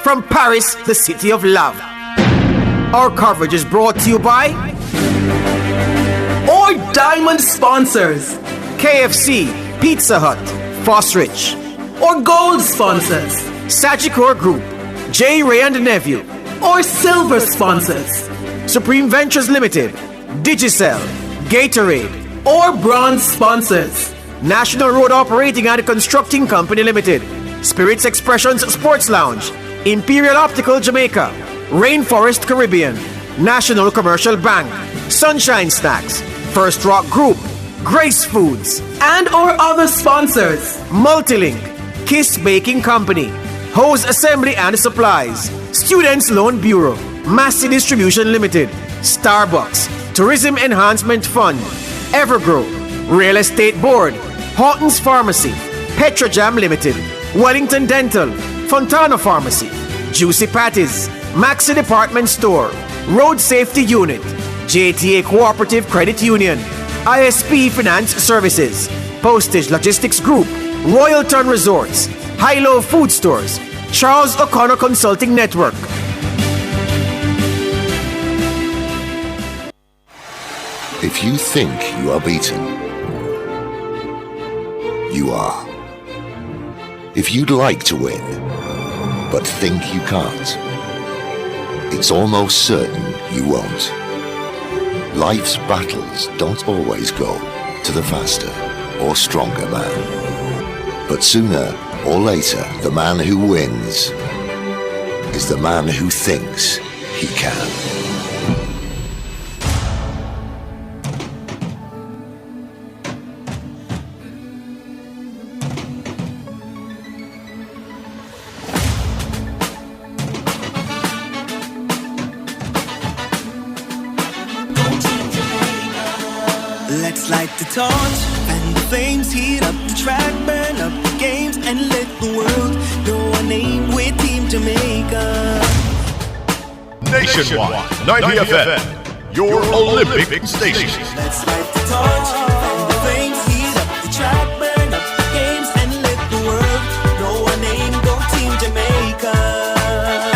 from Paris, the city of love. Our coverage is brought to you by our diamond sponsors, KFC, Pizza Hut, Fosrich. Or gold sponsors, Sagicor Group, J. Ray and Nephew. Or silver sponsors, Supreme Ventures Limited, Digicel, Gatorade. Or bronze sponsors, National Road Operating and Constructing Company Limited, Spirits Expressions Sports Lounge, Imperial Optical Jamaica, Rainforest Caribbean, National Commercial Bank, Sunshine Snacks, First Rock Group, Grace Foods, and our other sponsors, Multilink, Kiss Baking Company, Hose Assembly and Supplies, Students Loan Bureau, Massey Distribution Limited, Starbucks, Tourism Enhancement Fund, Evergrow, Real Estate Board, Horton's Pharmacy, Petrojam Limited, Wellington Dental, Fontana Pharmacy, Juicy Patties, Maxi Department Store, Road Safety Unit, JTA Cooperative Credit Union, ISP Finance Services, Postage Logistics Group, Royalton Resorts, High-Low Food Stores, Charles O'Connor Consulting Network. If you think you are beaten, you are. If you'd like to win, but think you can't, it's almost certain you won't. Life's battles don't always go to the faster or stronger man. But sooner or later, the man who wins is the man who thinks he can. Let's light the torch and the flames, heat up the track, burn up the games, and let the world know our name. We're Team Jamaica. Nationwide, 90 FM, your Olympic station. Let's light the torch and the flames, heat up the track, burn up the games, and let the world know our name. Go Team Jamaica.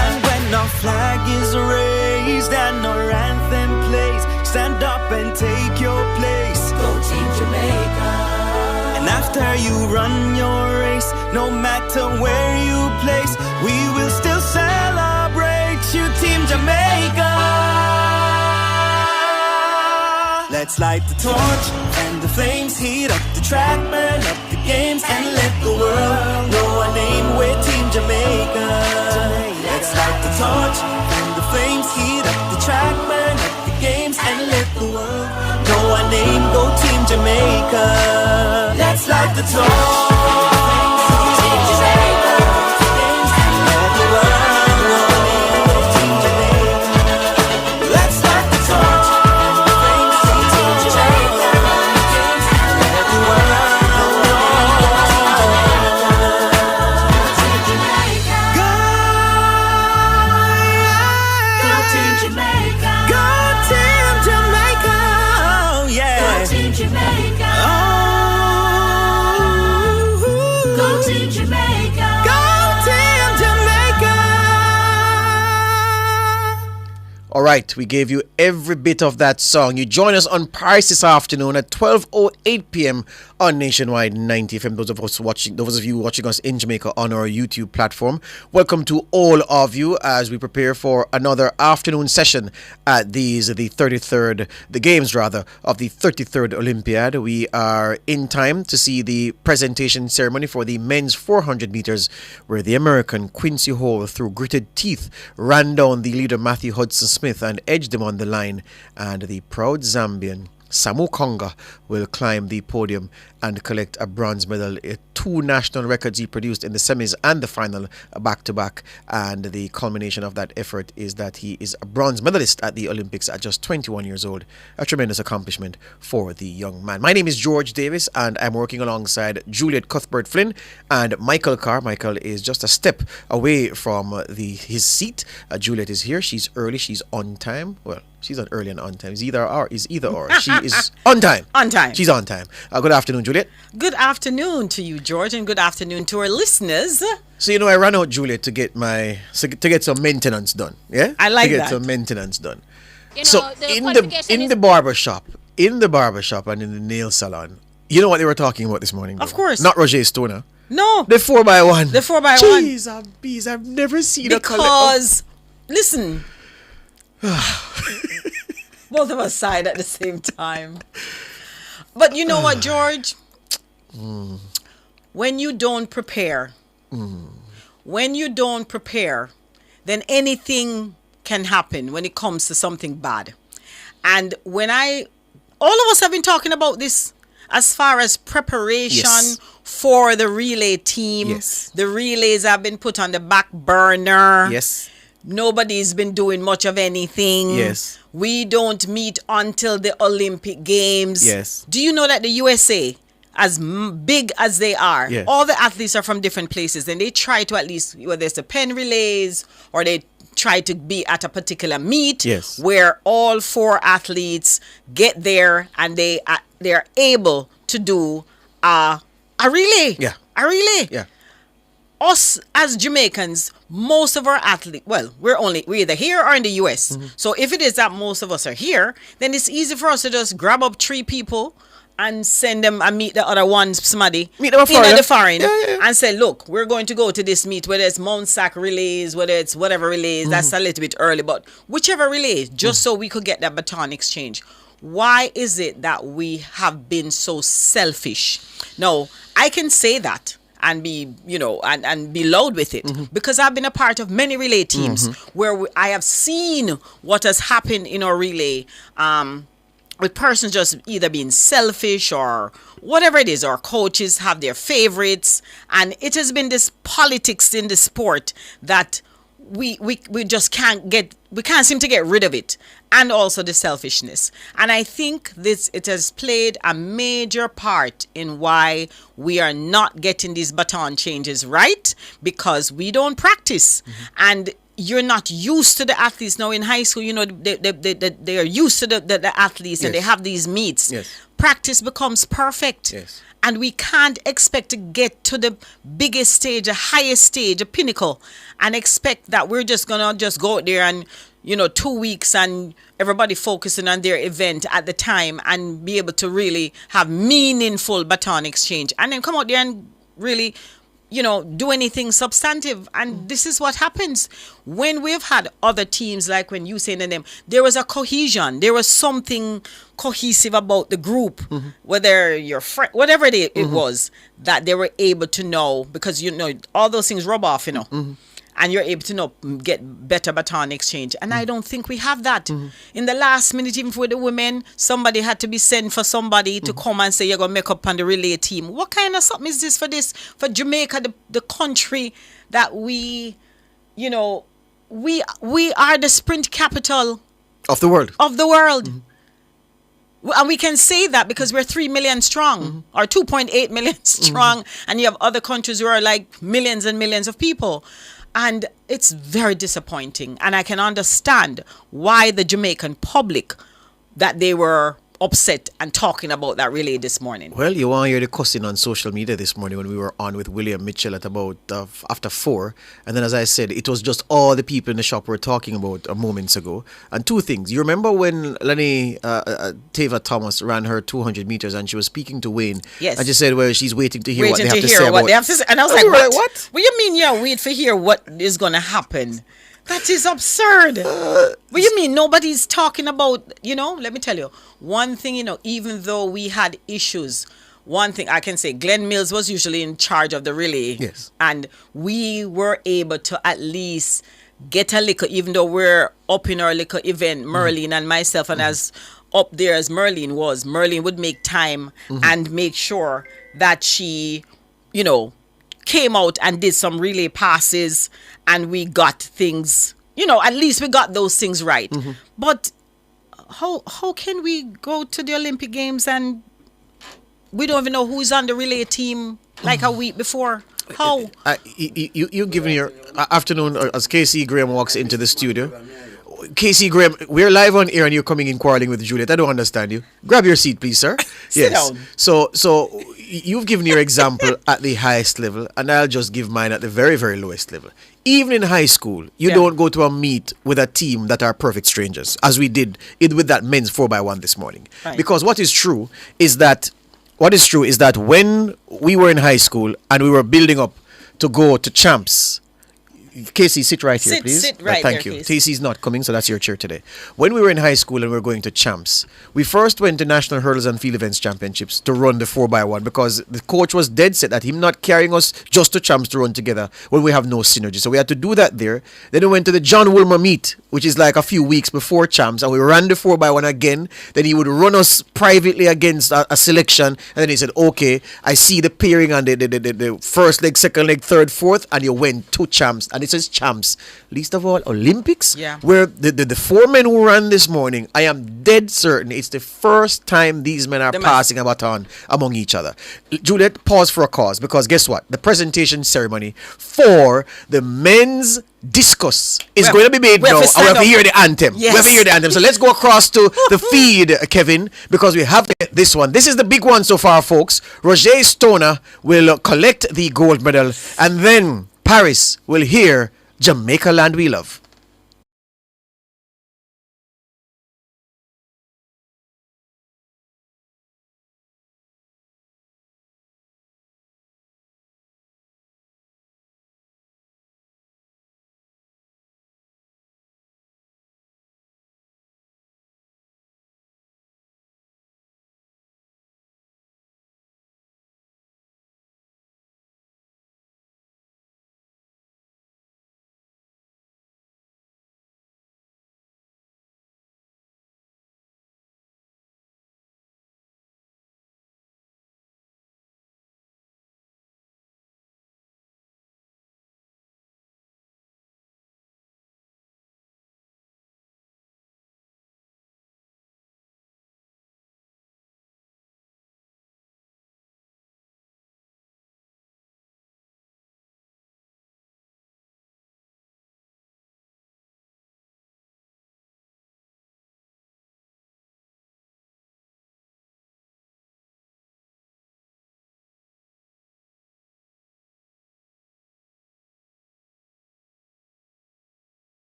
And when our flag is raised and our anthem plays, stand up and take your place. Go Team Jamaica. And after you run your race, no matter where you place, we will still celebrate you, Team Jamaica. Let's light the torch and the flames, heat up the track, burn up the games, and let the world know our name. We're Team Jamaica. Let's light the torch and the flames, heat up the track, burn up the games, and let the world know our name. Go Team Jamaica. Let's light the torch. Team Jamaica. And let the world know our name. Go Team Jamaica. Let's light the torch. Team Jamaica. And let the world know Team Jamaica. Go Team Jamaica. Go Team Jamaica. Oh yeah. Go Team Jamaica. Go Team Jamaica. Go Team Jamaica. All right, we gave you every bit of that song. You join us on Paris this afternoon at 12:08 p.m. on Nationwide 90 FM. Those of you watching us in Jamaica on our YouTube platform, welcome to all of you as we prepare for another afternoon session at the games of the 33rd Olympiad. We are in time to see the presentation ceremony for the men's 400 meters, where the American Quincy Hall, through gritted teeth, ran down the leader Matthew Hudson Smith and edged him on the line, and the proud Zambian Samu Konga will climb the podium and collect a bronze medal. Two national records he produced in the semis and the final back-to-back, and the culmination of that effort is that he is a bronze medalist at the Olympics at just 21 years old. A tremendous accomplishment for the young man. My name is George Davis, and I'm working alongside Juliet Cuthbert-Flynn and Michael Carr. Michael is just a step away from his seat. Juliet is here. She's early. She's on time. Well, she's not early and on time. It's either or. She is on time. On time. She's on time. Good afternoon, Juliet. Good afternoon to you, George, and good afternoon to our listeners. So I ran out, Juliet, to get some maintenance done. Yeah, I like to get that. some maintenance done. You know, So the in qualification the is- barber shop, and in the nail salon, you know what they were talking about this morning? Of though? course. Not Roger Stoner. No, The 4x1. The 4x1. Jeez, and bees, I've never seen a color. because listen, both of us sighed at the same time. But you know what, George? When you don't prepare, then anything can happen when it comes to something bad. And all of us have been talking about this as far as preparation Yes. for the relay team. Yes. The relays have been put on the back burner. Yes. Nobody's been doing much of anything. Yes. We don't meet until the Olympic Games. Yes. Do you know that the USA, as big as they are, Yes. all the athletes are from different places, and they try to, at least, whether it's the pen relays or they try to be at a particular meet, Yes. where all 4 athletes get there and they're able to do a relay. Yeah. A relay. Yeah. Us as Jamaicans, most of our athletes, well, we're either here or in the US. Mm-hmm. So if it is that most of us are here, then it's easy for us to just grab up 3 people and send them and meet the other ones, somebody Meet them afar, in yeah? the foreign, Yeah. and say, look, we're going to go to this meet, whether it's Mount Sac relays, whether it's whatever relays, that's a little bit early, but whichever relays, just so we could get that baton exchange. Why is it that we have been so selfish? Now, I can say that and be, and be loud with it, because I've been a part of many relay teams where I have seen what has happened in our relay, with persons just either being selfish or whatever it is, or coaches have their favorites, and it has been this politics in the sport that we just can't seem to get rid of it, and also the selfishness. And I think it has played a major part in why we are not getting these baton changes right, because we don't practice. And you're not used to the athletes now in high school. They are used to the athletes, and they Yes. have these meets. Yes. Practice becomes perfect. Yes. And we can't expect to get to the biggest stage, the highest stage, a pinnacle, and expect that we're just gonna go out there and 2 weeks and everybody focusing on their event at the time and be able to really have meaningful baton exchange, and then come out there and really do anything substantive. And this is what happens when we've had other teams, like when you saying them, there was a cohesion, there was something cohesive about the group, whether your friend, whatever it was, that they were able to know, because all those things rub off, and you're able to get better baton exchange. And I don't think we have that. In the last minute, even for the women, somebody had to be sent for somebody to come and say, you're going to make up on the relay team. What kind of something is this for Jamaica, the country that we are the sprint capital Of the world. of the world. And we can say that because we're 3 million strong, or 2.8 million strong, and you have other countries who are like millions and millions of people. And it's very disappointing. And I can understand why the Jamaican public, that they were upset and talking about that relay this morning. Well, you want to hear the cussing on social media this morning when we were on with William Mitchell at about after 4. And then, as I said, it was just all the people in the shop were talking about moments ago. And 2 things. You remember when Lenny Tava Thomas ran her 200 meters and she was speaking to Wayne? Yes. And she said, well, she's waiting to hear what they have to say what about they have to say. And I was And like, we were what? like, what? What do you mean, wait to hear what is going to happen? That is absurd. What do you mean nobody's talking about, let me tell you, one thing, even though we had issues, one thing I can say, Glenn Mills was usually in charge of the relay. Yes. And we were able to at least get a little, even though we're up in our little event, Merlene and myself, and as up there as Merlene would make time and make sure that she, came out and did some relay passes, and we got things, at least we got those things right. But how can we go to the Olympic Games and we don't even know who's on the relay team like a week before? How? You giving your afternoon as KC Graham walks into the studio. KC Graham, we're live on air and you're coming in quarreling with Juliet. I don't understand you. Grab your seat, please, sir. Sit down. So you've given your example at the highest level, and I'll just give mine at the very, very lowest level. Even in high school, you Yeah. don't go to a meet with a team that are perfect strangers, as we did it with that men's 4x1 this morning. Right. Because what is true is that when we were in high school and we were building up to go to champs, Casey, sit right here, Sit- please. sit right Thank there, you. Casey. Casey's not coming, so that's your chair today. When we were in high school and we were going to champs, we first went to National Hurdles and Field Events Championships to run the 4x1 because the coach was dead set that him not carrying us just to champs to run together when we have no synergy. So we had to do that there. Then we went to the John Woolmer meet, which is like a few weeks before champs, and we ran the 4x1 again. Then he would run us privately against a selection, and then he said, okay, I see the pairing on the first leg, second leg, third, fourth, and you went to champs. And it says champs. Least of all, Olympics, Yeah. where the four men who ran this morning, I am dead certain it's the first time these men are They must- passing a baton among each other. Juliet, pause for a cause, because guess what? The presentation ceremony for the men's discus is We going have- to be made we have now, to and we have stand to hear up. the anthem. We have Yes. to hear the anthem. So let's go across to the feed, Kevin, because we have to get this one. This is the big one so far, folks. Roger Stoner will collect the gold medal, and then Paris will hear Jamaica Land We Love.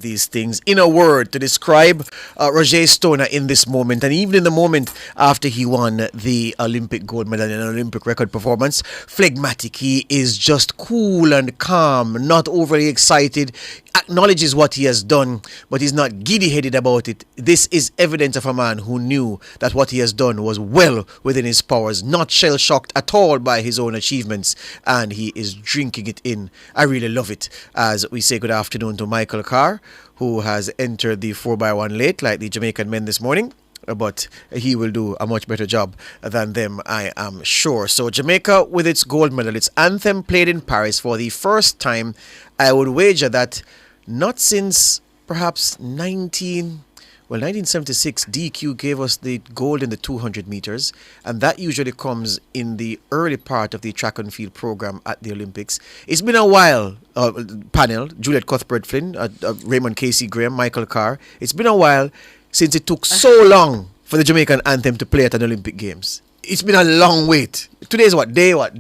these things in a word to describe Roger Stoner in this moment, and even in the moment after he won the Olympic gold medal in an Olympic record performance. Phlegmatic. He is just cool and calm, not overly excited, acknowledges what he has done, but he's not giddy-headed about it. This is evidence of a man who knew that what he has done was well within his powers, not shell-shocked at all by his own achievements, and he is drinking it in. I really love it. As we say good afternoon to Michael Carr, who has entered the 4x1 late, like the Jamaican men this morning. But he will do a much better job than them, I am sure. So Jamaica with its gold medal, its anthem played in Paris for the first time. I would wager that not since perhaps 1976, DQ gave us the gold in the 200 meters, and that usually comes in the early part of the track and field program at the Olympics. It's been a while, panel, Juliet Cuthbert-Flynn, Raymond Casey Graham, Michael Carr. It's been a while since it took so long for the Jamaican anthem to play at an Olympic Games. It's been a long wait. Today's Day 12,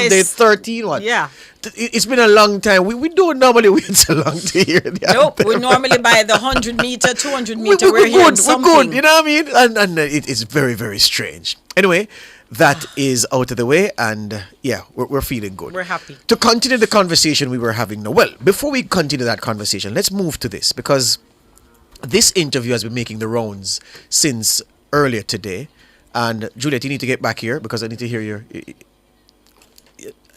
day 13, what? Yeah. It's been a long time. We don't normally wait so long to hear the Nope, anthem. we normally by the 100 meter, 200 meter, we're we're hearing good, something. we're good, you know what I mean? And it's very, very strange. Anyway, that is out of the way, and yeah, we're feeling good. We're happy. To continue the conversation we were having now. Well, before we continue that conversation, let's move to this, because this interview has been making the rounds since earlier today. And Juliet, you need to get back here because I need to hear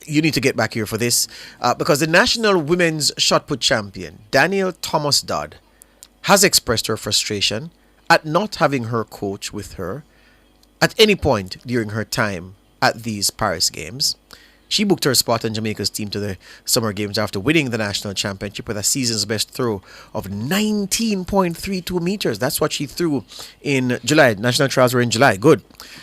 you need to get back here for this. Because the national women's shotput champion, Danielle Thomas Dodd, has expressed her frustration at not having her coach with her at any point during her time at these Paris Games. She booked her spot on Jamaica's team to the Summer Games after winning the national championship with a season's best throw of 19.32 meters. That's what she threw in July. National trials were in July. Good.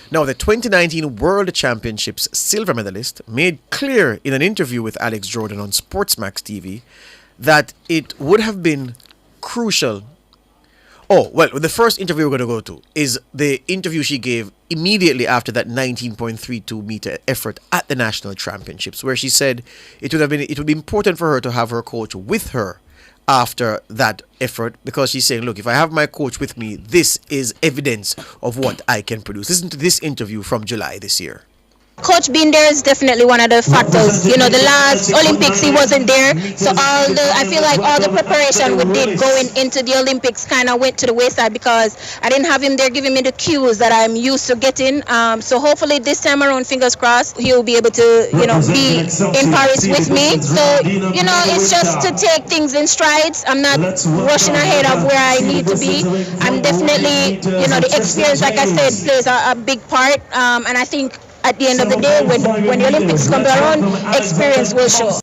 Now, the 2019 World Championships silver medalist made clear in an interview with Alex Jordan on Sportsmax TV that it would have been crucial. Oh, well, the first interview we're going to go to is the interview she gave immediately after that 19.32 meter effort at the national championships, where she said it would be important for her to have her coach with her after that effort, because she's saying, look, if I have my coach with me, this is evidence of what I can produce. Listen to this interview from July this year. Coach being there is definitely one of the factors. You know, the last Olympics he wasn't there, so I feel like all the preparation we did going into the Olympics kind of went to the wayside because I didn't have him there giving me the cues that I'm used to getting. So hopefully this time around, fingers crossed, he'll be able to, be in Paris with me. So, it's just to take things in strides. I'm not rushing ahead of where I need to be. I'm definitely, the experience, like I said, plays a big part, and I think at the end of the day, when the Olympics come around, experience will show.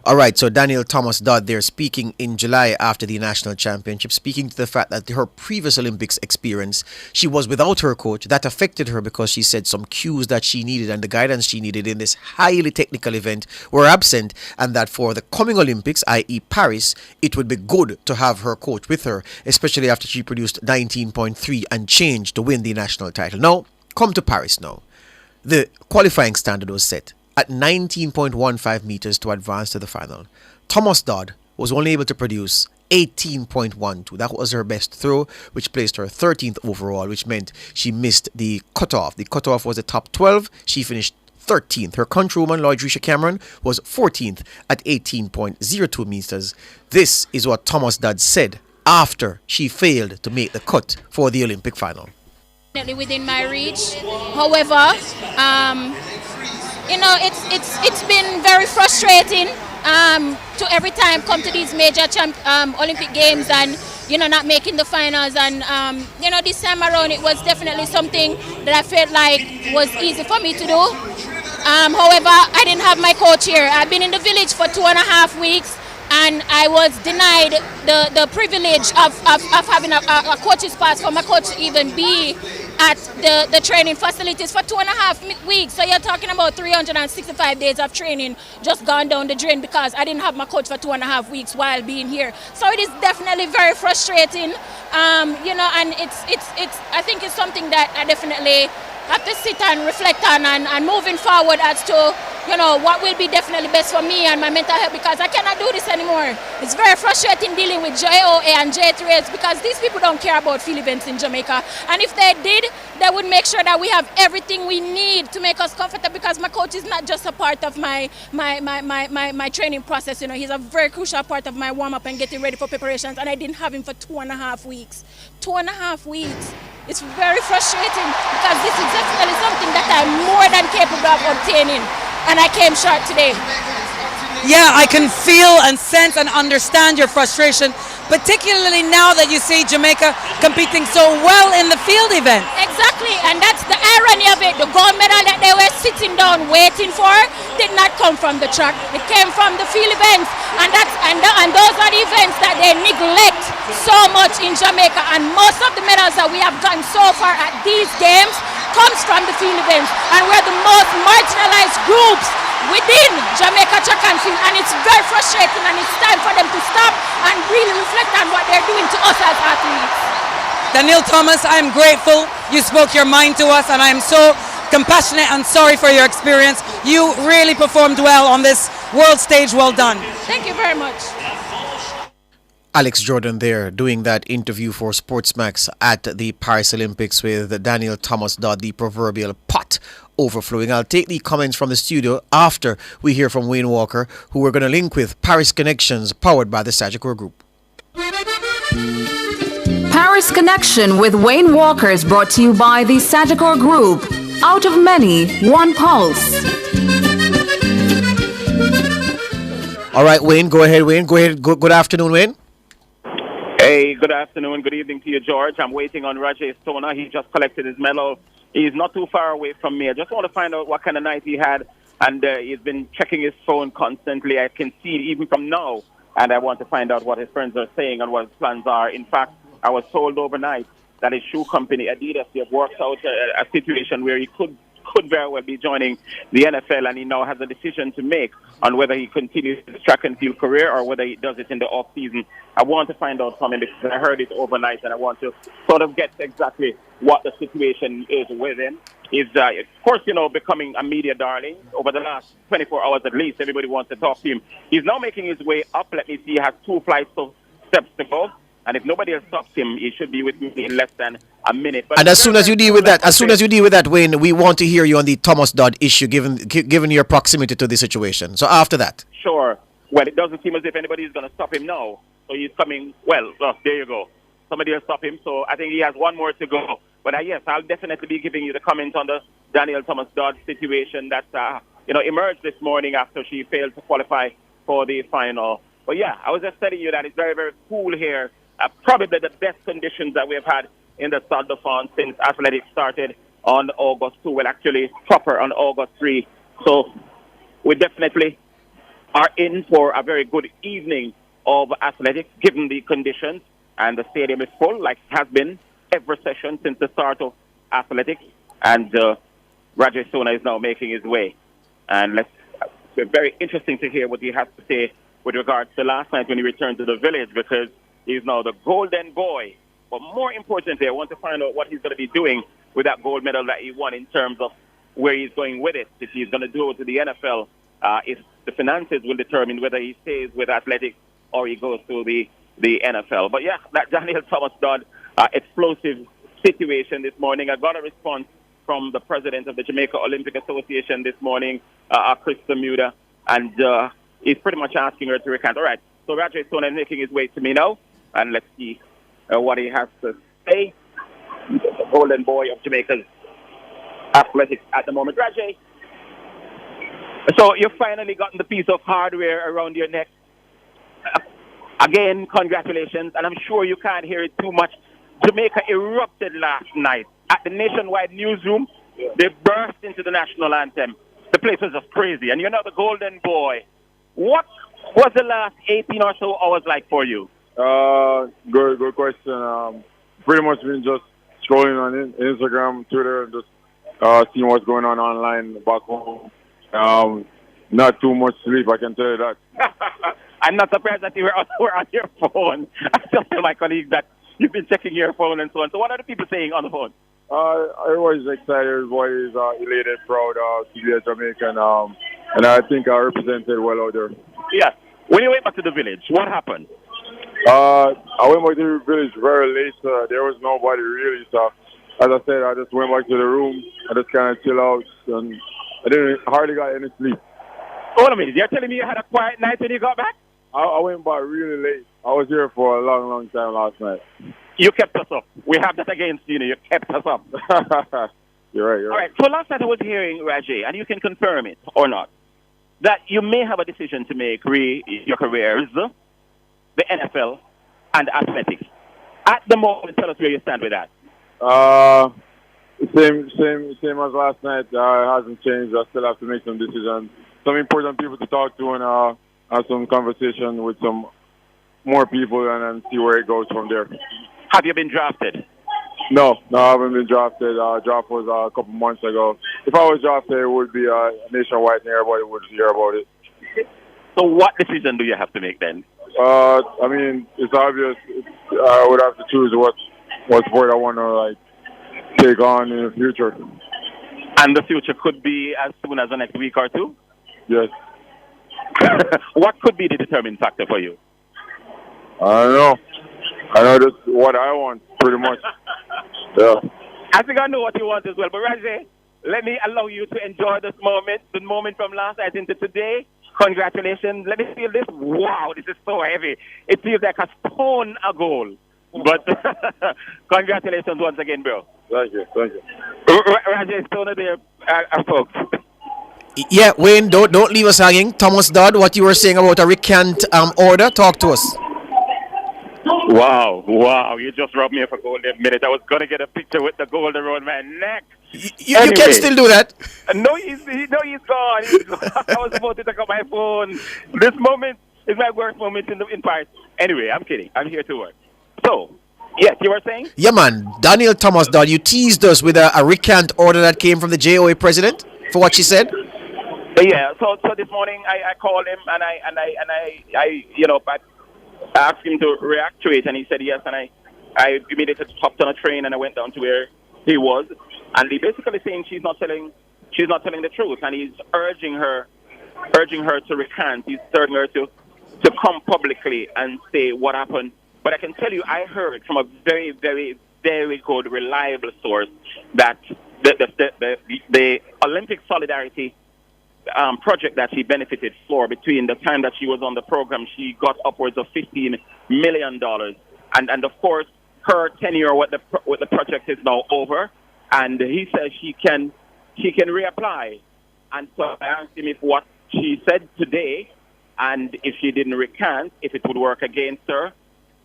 All right, so Danielle Thomas Dodd there speaking in July after the national championship, speaking to the fact that her previous Olympics experience, she was without her coach. That affected her because she said some cues that she needed and the guidance she needed in this highly technical event were absent, and that for the coming Olympics, i.e. Paris, it would be good to have her coach with her, especially after she produced 19.3 and change to win the national title. Now, come to Paris now. The qualifying standard was set at 19.15 meters to advance to the final. Thomas Dodd was only able to produce 18.12. That was her best throw, which placed her 13th overall, which meant she missed the cutoff. The cutoff was the top 12. She finished 13th. Her countrywoman, Lloyd Cameron, was 14th at 18.02 meters. This is what Thomas Dodd said after she failed to make the cut for the Olympic final. Definitely within my reach. However, it's been very frustrating to every time come to these major Olympic Games and not making the finals. And this time around it was definitely something that I felt like was easy for me to do. However, I didn't have my coach here. I've been in the village for 2.5 weeks. And I was denied the privilege of having a coach's pass for my coach to even be at the training facilities for 2.5 weeks. So you're talking about 365 days of training just gone down the drain because I didn't have my coach for 2.5 weeks while being here. So it is definitely very frustrating, and it's I think it's something that I definitely have to sit and reflect on and moving forward as to what will be definitely best for me and my mental health, because I cannot do this anymore. It's very frustrating dealing with JOA and J3S because these people don't care about field events in Jamaica. And if they did, they would make sure that we have everything we need to make us comfortable, because my coach is not just a part of my training process. He's a very crucial part of my warm-up and getting ready for preparations, and I didn't have him for 2.5 weeks. 2.5 weeks. It's very frustrating because this is definitely something that I'm more than capable of obtaining, and I came short today. Yeah, I can feel and sense and understand your frustration, particularly now that you see Jamaica competing so well in the field event. Exactly, and that's the irony of it. The gold medal that they were sitting down waiting for did not come from the track. It came from the field events, and those are the events that they neglect so much in Jamaica. And most of the medals that we have gotten so far at these games comes from the field events, and we're the most marginalized groups within Jamaica track and field, and it's very frustrating, and it's time for them to stop and really reflect on what they're doing to us as athletes. Danielle Thomas, I'm grateful you spoke your mind to us, and I'm so compassionate and sorry for your experience. You really performed well on this world stage. Well done. Thank you very much. Alex Jordan there doing that interview for Sportsmax at the Paris Olympics with Daniel Thomas Dodd, the proverbial pot overflowing. I'll take the comments from the studio after we hear from Wayne Walker, who we're going to link with Paris Connections, powered by the Sagicor Group. Paris Connection with Wayne Walker is brought to you by the Sagicor Group. Out of many, one pulse. All right, Wayne, go ahead, Wayne. Go ahead. Good afternoon, Wayne. Hey, good afternoon, good evening to you, George. I'm waiting on Rajay Stoner. He just collected his medal. He's not too far away from me. I just want to find out what kind of night he had, and he's been checking his phone constantly. I can see it even from now, and I want to find out what his friends are saying and what his plans are. In fact, I was told overnight that his shoe company, Adidas, have worked out a situation where he could very well be joining the NFL, and he now has a decision to make on whether he continues his track and field career or whether he does it in the off season. I want to find out from him because I heard it overnight, and I want to sort of get exactly what the situation is with him. He's, of course, becoming a media darling over the last 24 hours at least. Everybody wants to talk to him. He's now making his way up. Let me see. He has 2 flights of steps to go. And if nobody else stops him, he should be with me in less than a minute. But and as soon as you deal with that, Wayne, we want to hear you on the Thomas Dodd issue, given your proximity to the situation. So after that. Sure. Well, it doesn't seem as if anybody is going to stop him now. So he's coming. Well, there you go. Somebody will stop him. So I think he has one more to go. But yes, I'll definitely be giving you the comment on the Daniel Thomas Dodd situation that emerged this morning after she failed to qualify for the final. But yeah, I was just telling you that it's very, very cool here. Probably the best conditions that we've had in the Stade de France since athletics started on August 2. Well, actually, proper on August 3. So we definitely are in for a very good evening of athletics, given the conditions. And the stadium is full, like it has been every session since the start of athletics. And Rajay Sona is now making his way. And it's very interesting to hear what he has to say with regards to last night when he returned to the village, because he's now the golden boy. But more importantly, I want to find out what he's going to be doing with that gold medal that he won in terms of where he's going with it. If he's going to do it to the NFL, if the finances will determine whether he stays with athletics or he goes to the NFL. But yeah, that Daniel Thomas Dodd explosive situation this morning. I got a response from the president of the Jamaica Olympic Association this morning, Chris Bermuda, and he's pretty much asking her to recant. All right, so Rajay Stone is making his way to me now, and let's see what he has to say. The golden boy of Jamaica's athletics at the moment. Rajay, so you've finally gotten the piece of hardware around your neck. Again, congratulations, and I'm sure you can't hear it too much. Jamaica erupted last night at the Nationwide newsroom. They burst into the national anthem. The place was just crazy, and you're now the golden boy. What was the last 18 or so hours like for you? Good question. Pretty much been just scrolling on Instagram, Twitter, and just seeing what's going on online back home. Not too much sleep, I can tell you that. I'm not surprised that you were on your phone. I just tell my colleagues that you've been checking your phone and so on. So what are the people saying on the phone? Everybody's excited. Everybody's elated, proud to be a Jamaican. and I think I represented well out there. Yeah. When you went back to the village, what happened? I went back to the village very late. There was nobody really. So, as I said, I just went back to the room. I just kind of chill out, and I didn't hardly got any sleep. Hold on a minute. You're telling me you had a quiet night when you got back? I went back really late. I was here for a long, long time last night. You kept us up. We have that against you. You kept us up. You're right. All right. So last night I was hearing, Rajay, and you can confirm it or not, that you may have a decision to make your careers, the NFL, and athletics. At the moment, tell us where you stand with that. Same as last night. It hasn't changed. I still have to make some decisions. Some important people to talk to and have some conversation with some more people and see where it goes from there. Have you been drafted? No, I haven't been drafted. Draft was a couple months ago. If I was drafted, it would be nationwide and everybody would hear about it. So what decision do you have to make then? I mean, it's obvious. I would have to choose what sport I want to take on in the future. And the future could be as soon as the next week or two? Yes. What could be the determining factor for you? I don't know. I know that's what I want, pretty much. Yeah. I think I know what you want as well. But Rajay, let me allow you to enjoy this moment, the moment from last night into today. Congratulations. Let me feel this. Wow, this is so heavy. It feels like a stone a goal. But congratulations once again, bro. Thank you. Rajay Stoner there, folks. Yeah, Wayne, don't leave us hanging. Thomas Dodd, what you were saying about a recant order, talk to us. Wow, you just rubbed me up a golden minute. I was going to get a picture with the gold around my neck. You can still do that. No, he's gone. I was about to take up my phone. This moment is my worst moment in Paris. Anyway, I'm kidding. I'm here to work. So, yes, you were saying? Yeah, man. Daniel Thomas Dodd, you teased us with a recant order that came from the JOA president for what she said. Yeah, so this morning I called him and I asked him to react to it, and he said yes, and I immediately hopped on a train and I went down to where he was, and he basically saying she's not telling the truth, and he's urging her to recant. He's urging her to come publicly and say what happened. But I can tell you, I heard from a very, very, very good, reliable source that the Olympic Solidarity project that she benefited for, between the time that she was on the program, she got upwards of $15 million. And of course, her tenure with the project is now over, and he says she can reapply. And so I asked him if what she said today, and if she didn't recant, if it would work against her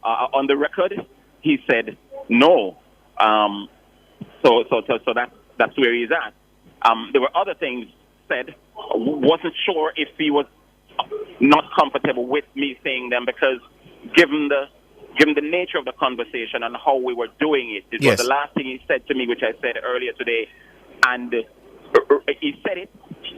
on the record. He said no. So that's where he's at. There were other things said. Wasn't sure if he was not comfortable with me saying them, because given the nature of the conversation and how we were doing it, it was the last thing he said to me, which I said earlier today, and he said it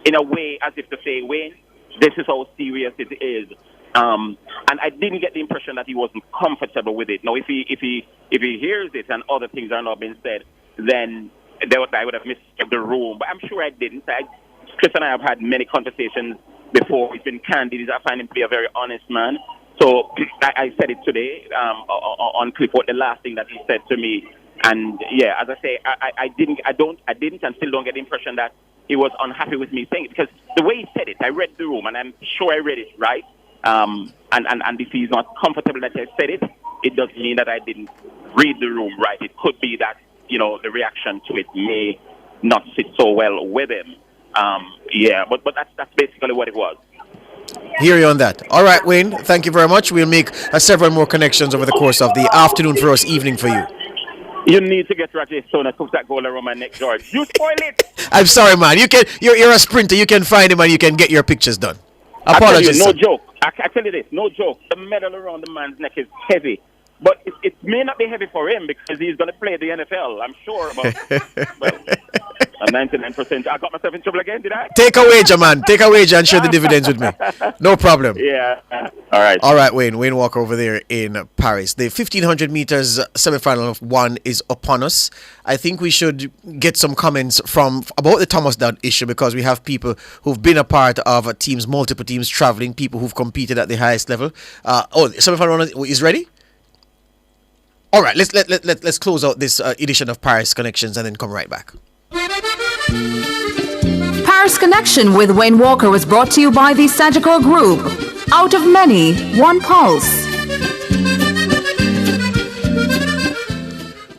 in a way as if to say, Wayne, this is how serious it is. And I didn't get the impression that he wasn't comfortable with it. Now, if he hears it and other things are not being said, then I would have missed the room. But I'm sure I didn't. Chris and I have had many conversations before. He's been candid. I find him to be a very honest man. So I said it today on Clifford, the last thing that he said to me. And yeah, as I say, I didn't and still don't get the impression that he was unhappy with me saying it, because the way he said it, I read the room and I'm sure I read it right. And if he's not comfortable that I said it, it doesn't mean that I didn't read the room right. It could be that, the reaction to it may not sit so well with him. But that's basically what it was. Hear you on that. All right, Wayne, thank you very much. We'll make several more connections over the course of the afternoon for us, evening for you. You need to get Rajay Stoner to put that goal around my neck, George. You spoil it. I'm sorry, man. You're a sprinter. You can find him and you can get your pictures done. Apologies. No joke. I tell you this, no joke. The medal around the man's neck is heavy. But it may not be heavy for him because he's going to play the NFL, I'm sure. But, well, I'm 99%. I got myself in trouble again, did I? Take a wager, man. Take a wager and share the dividends with me. No problem. Yeah. All right. All right, Wayne Walker over there in Paris. The 1500 meters semi-final of one is upon us. I think we should get some comments from about the Thomas Dodd issue because we have people who've been a part of teams, multiple teams traveling, people who've competed at the highest level. The semi-final is ready? All right, let's close out this edition of Paris Connections and then come right back. Paris Connection with Wayne Walker was brought to you by the Sagicor Group. Out of many, one pulse.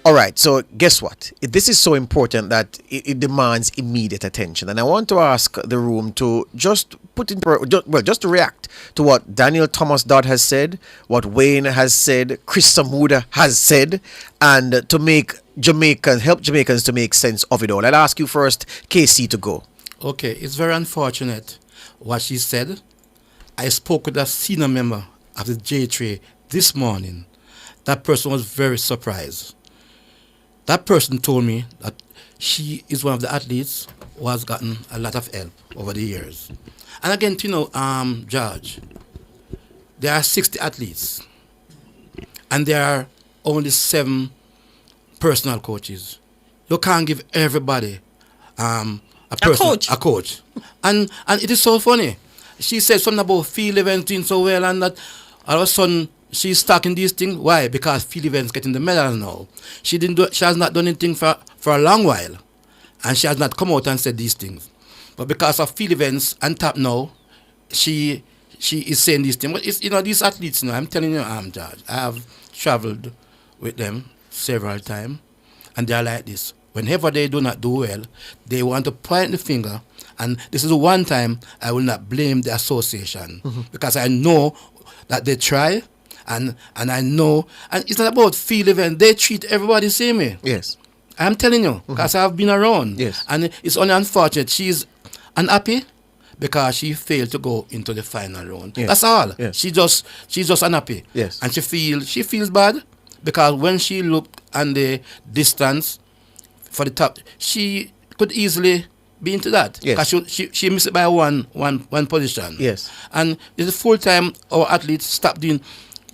All right, so guess what? This is so important that it demands immediate attention. And I want to ask the room to just just to react to what Daniel Thomas Dodd has said, what Wayne has said, Chris Samuda has said, and to help Jamaicans to make sense of it all. I'll ask you first, KC, to go. Okay, it's very unfortunate what she said. I spoke with a senior member of the J3 this morning. That person was very surprised. That person told me that she is one of the athletes who has gotten a lot of help over the years. And again, George, there are 60 athletes, and there are only 7 personal coaches. You can't give everybody a coach. And it is so funny. She said something about field events doing so well, and that all of a sudden she's stuck in these things. Why? Because field events getting the medals now. She has not done anything for a long while, and she has not come out and said these things. But because of field events and top now, she is saying these things. But it's, these athletes, I'm telling you, George, I have traveled with them several times, and they're like this. Whenever they do not do well, they want to point the finger, and this is the one time I will not blame the association, because I know that they try, and I know, and it's not about field event. They treat everybody the same way. Yes. I'm telling you, because I've been around. Yes. And it's only unfortunate she's unhappy because she failed to go into the final round. Yes. That's all. Yes. She's just unhappy. Yes. And she feels bad because when she looked at the distance for the top, she could easily be into that. Yes. Because she missed it by one position. Yes. And it's full time our athletes stop doing.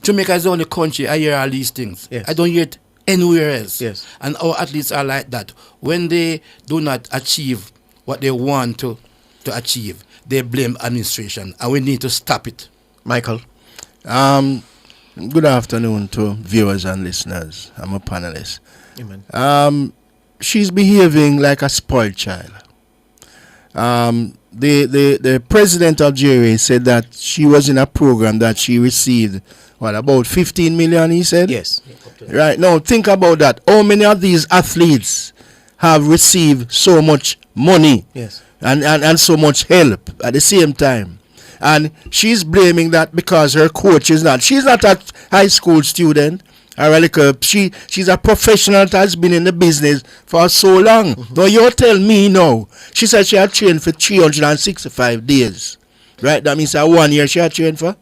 Jamaica is the only country I hear all these things. Yes. I don't hear it anywhere else. Yes. And our athletes are like that. When they do not achieve what they want to achieve, they blame administration, and we need to stop it. Michael? Good afternoon to viewers and listeners. I'm a panelist. Amen. She's behaving like a spoiled child. The president of JRA said that she was in a program that she received, about 15 million, he said? Yes. Right, now think about that. How many of these athletes have received so much money? Yes. And so much help at the same time? And she's blaming that because her coach is not. She's not a high school student. She's a professional that has been in the business for so long. Now you tell me now. She said she had trained for 365 days. Right? That means 1 year she had trained for?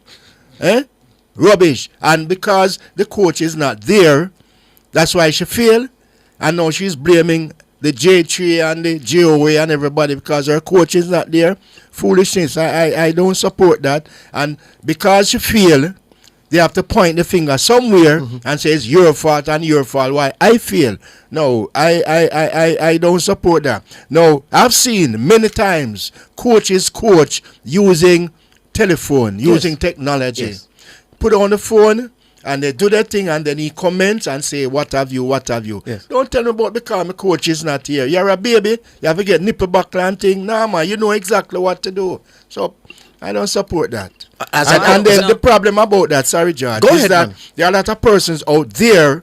Rubbish. And because the coach is not there, that's why she failed. And now she's blaming the J3 and the JOA and everybody because her coach is not there. Foolishness. I don't support that. And because she failed, they have to point the finger somewhere and say it's your fault and your fault. Why I fail? No, I don't support that. No, I've seen many times coaches coach using telephone, using technology. Yes. Put on the phone and they do their thing and then he comments and say, what have you? Yes. Don't tell me about because my coach is not here. You're a baby, you have to get nipple buckle and thing. Nah, man, you know exactly what to do. So I don't support that. And then the problem about that, sorry, George, is that there are a lot of persons out there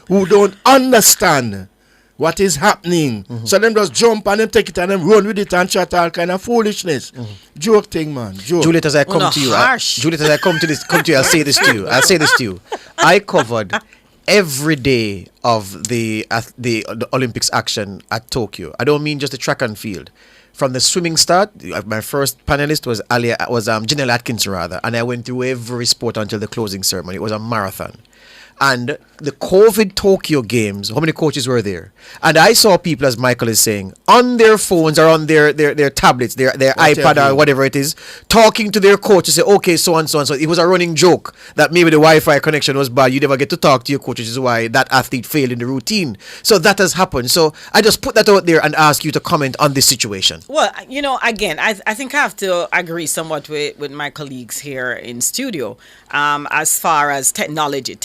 who don't understand what is happening. So them just jump and them take it and them run with it and chat all kind of foolishness. Joke thing, man. Joke. Juliet, as I come to you, I'll say this to you. I covered every day of the Olympics action at Tokyo. I don't mean just the track and field. From the swimming start, my first panelist was Janelle Atkinson, and I went through every sport until the closing ceremony. It was a marathon. And the COVID Tokyo Games, how many coaches were there? And I saw people, as Michael is saying, on their phones or on their tablets, their iPad or whatever it is, talking to their coach to say, okay, so and so and so. It was a running joke that maybe the Wi-Fi connection was bad. You never get to talk to your coach, which is why that athlete failed in the routine. So that has happened. So I just put that out there and ask you to comment on this situation. Well, again, I think I have to agree somewhat with my colleagues here in studio as far as technology.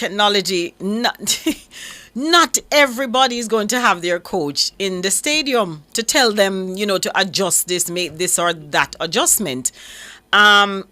Not everybody is going to have their coach in the stadium to tell them, to adjust this, make this or that adjustment.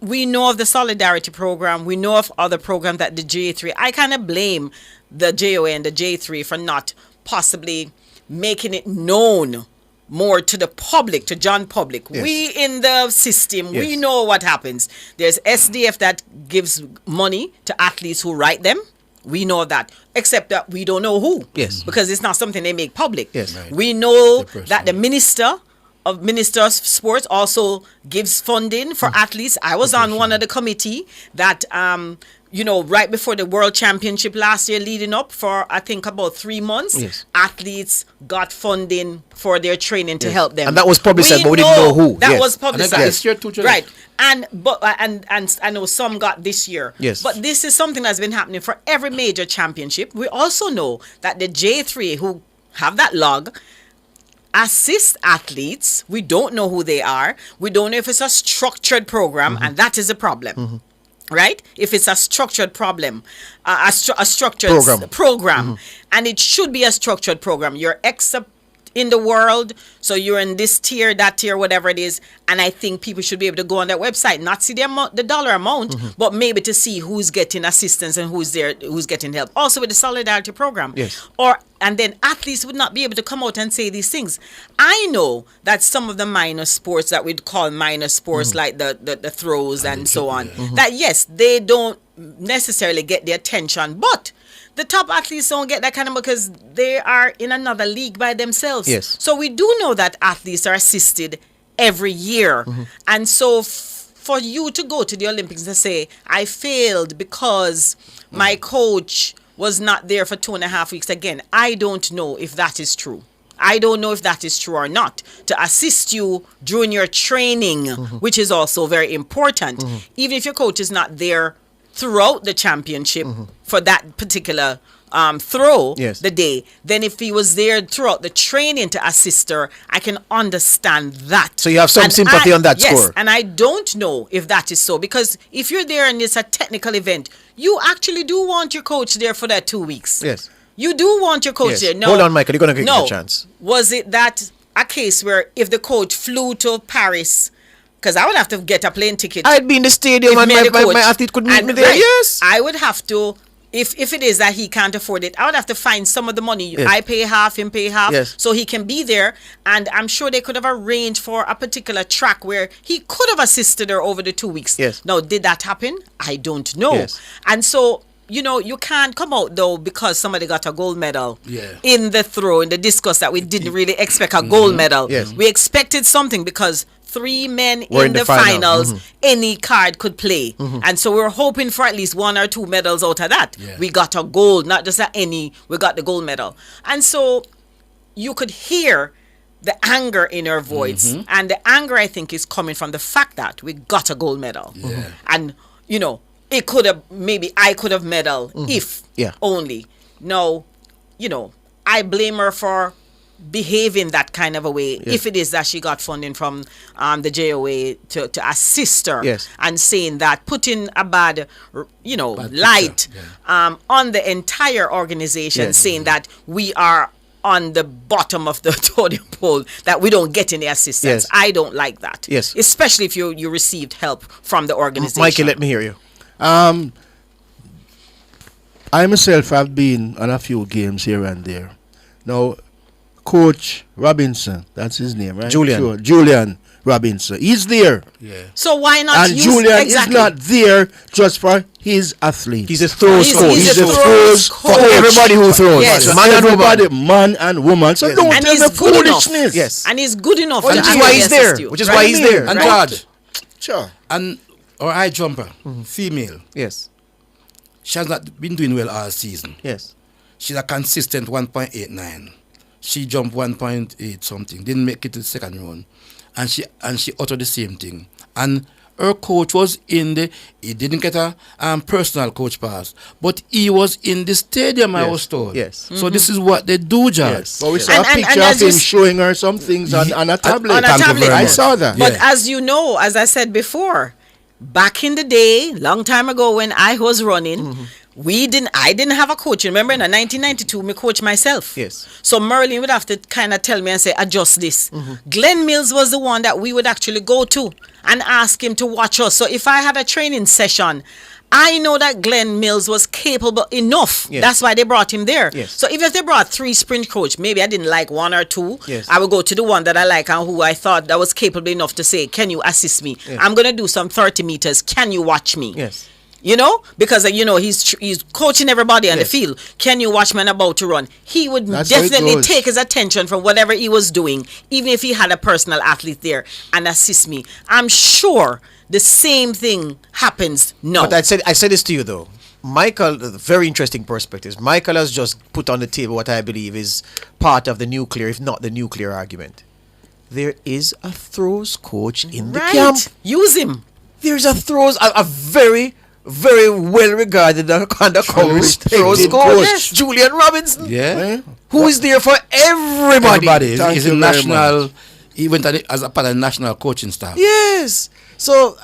We know of the Solidarity Program. We know of other programs that the J3. I kind of blame the JOA and the J3 for not possibly making it known more to the public, to John public. Yes. We in the system, we know what happens. There's SDF that gives money to athletes who write them. We know that, except that we don't know who. Yes. Because it's not something they make public. Yes. Right. We know that the Minister of Sports also gives funding for athletes. I was on one of the committee that right before the World Championship last year, leading up for I think about 3 months, athletes got funding for their training to help them. And that was publicized, but we didn't know who. That was publicized. And this year too, right. And I know some got this year. Yes. But this is something that's been happening for every major championship. We also know that the J3 who have that log assist athletes. We don't know who they are. We don't know if it's a structured program, and that is a problem. Right? If it's a structured problem, a structured program, and it should be a structured program. You're in the world, so you're in this tier, that tier, whatever it is, and I think people should be able to go on their website, not see the dollar amount, but maybe to see who's getting assistance and who's getting help. Also with the Solidarity Program. Yes. And then athletes would not be able to come out and say these things. I know that some of the minor sports that we'd call minor sports, like the throws and so on, that yes, they don't necessarily get the attention, but the top athletes don't get that kind of, because they are in another league by themselves. Yes. So we do know that athletes are assisted every year. And so for you to go to the Olympics and say, I failed because my coach was not there for 2.5 weeks. Again, I don't know if that is true. I don't know if that is true or not. To assist you during your training, which is also very important. Even if your coach is not there throughout the championship for that particular throw, the day, then if he was there throughout the training to assist her, I can understand that. So you have some sympathy on that score. And I don't know if that is so, because if you're there and it's a technical event, you actually do want your coach there for that 2 weeks. Yes. You do want your coach there. No, hold on, Michael, you're going to get a chance. Was it that a case where if the coach flew to Paris, because I would have to get a plane ticket. I'd be in the stadium and my athlete could meet me there. Yes. I would have to, if it is that he can't afford it, I would have to find some of the money. Yes. I pay half, him pay half, yes, so he can be there. And I'm sure they could have arranged for a particular track where he could have assisted her over the 2 weeks. Yes. Now, did that happen? I don't know. Yes. And so, you can't come out though because somebody got a gold medal in the throw, in the discus, that we didn't really expect a gold medal. Yes. We expected something because 3 men in the finals, any card could play. And so we were hoping for at least 1 or 2 medals out of that. Yeah. We got a gold, not just any, we got the gold medal. And so you could hear the anger in her voice. And the anger, I think, is coming from the fact that we got a gold medal. And, it could have, maybe I could have medal if only. No, I blame her for behaving that kind of a way, if it is that she got funding from the JOA to assist her, and saying that, putting a bad light on the entire organization, saying that we are on the bottom of the totem pole, that we don't get any assistance. I don't like that. Especially if you received help from the organization. Mikey, let me hear you. I myself have been on a few games here and there. Now, Coach Robinson, that's his name, right? Julian. Sure. Julian Robinson. He's there. Yeah. So why not and use... Julian is not there just for his athlete. He's a throws coach. He's a throws for everybody who throws. Yes. Man and woman. So don't and tell he's me good foolishness. enough. Yes. And he's good enough. Which is why he's there. Which is why he's there. And George. Sure. And our high jumper, female. Yes. she has not been doing well all season. Yes. She's a consistent 1.89. She jumped 1.8 something, didn't make it to the second round. And she uttered the same thing. And her coach was he didn't get a personal coach pass, but he was in the stadium, I was told. Yes. So this is what they do, George. Yes. But we saw a picture of him showing her some things on a tablet. On a tablet. I saw that. But as you know, as I said before, back in the day, long time ago when I was running, I didn't have a coach. Remember in 1992, me coach myself. Yes. So Merlin would have to kind of tell me and say, adjust this. Glenn Mills was the one that we would actually go to and ask him to watch us. So if I had a training session, I know that Glenn Mills was capable enough. Yes. That's why they brought him there. Yes. So if they brought 3 sprint coach, maybe I didn't like 1 or 2. Yes. I would go to the one that I like and who I thought that was capable enough to say, can you assist me? Yes. I'm going to do some 30 meters. Can you watch me? Yes. You know, because he's coaching everybody on Yes. the field. Can you watch man about to run? He would That's how it definitely goes. take his attention from whatever he was doing, even if he had a personal athlete there, and assist me. I'm sure the same thing happens now. But I said this to you though. Michael, very interesting perspectives. Michael has just put on the table what I believe is part of the nuclear, if not the nuclear argument. There is a throws coach in the camp. Use him. There's a throws, a very, very well regarded and accomplished throws coach, Yes. Julian Robinson. Yeah. Who is there for everybody. Everybody. Thank He's you a very national. He went as a part of the national coaching staff. Yes. So,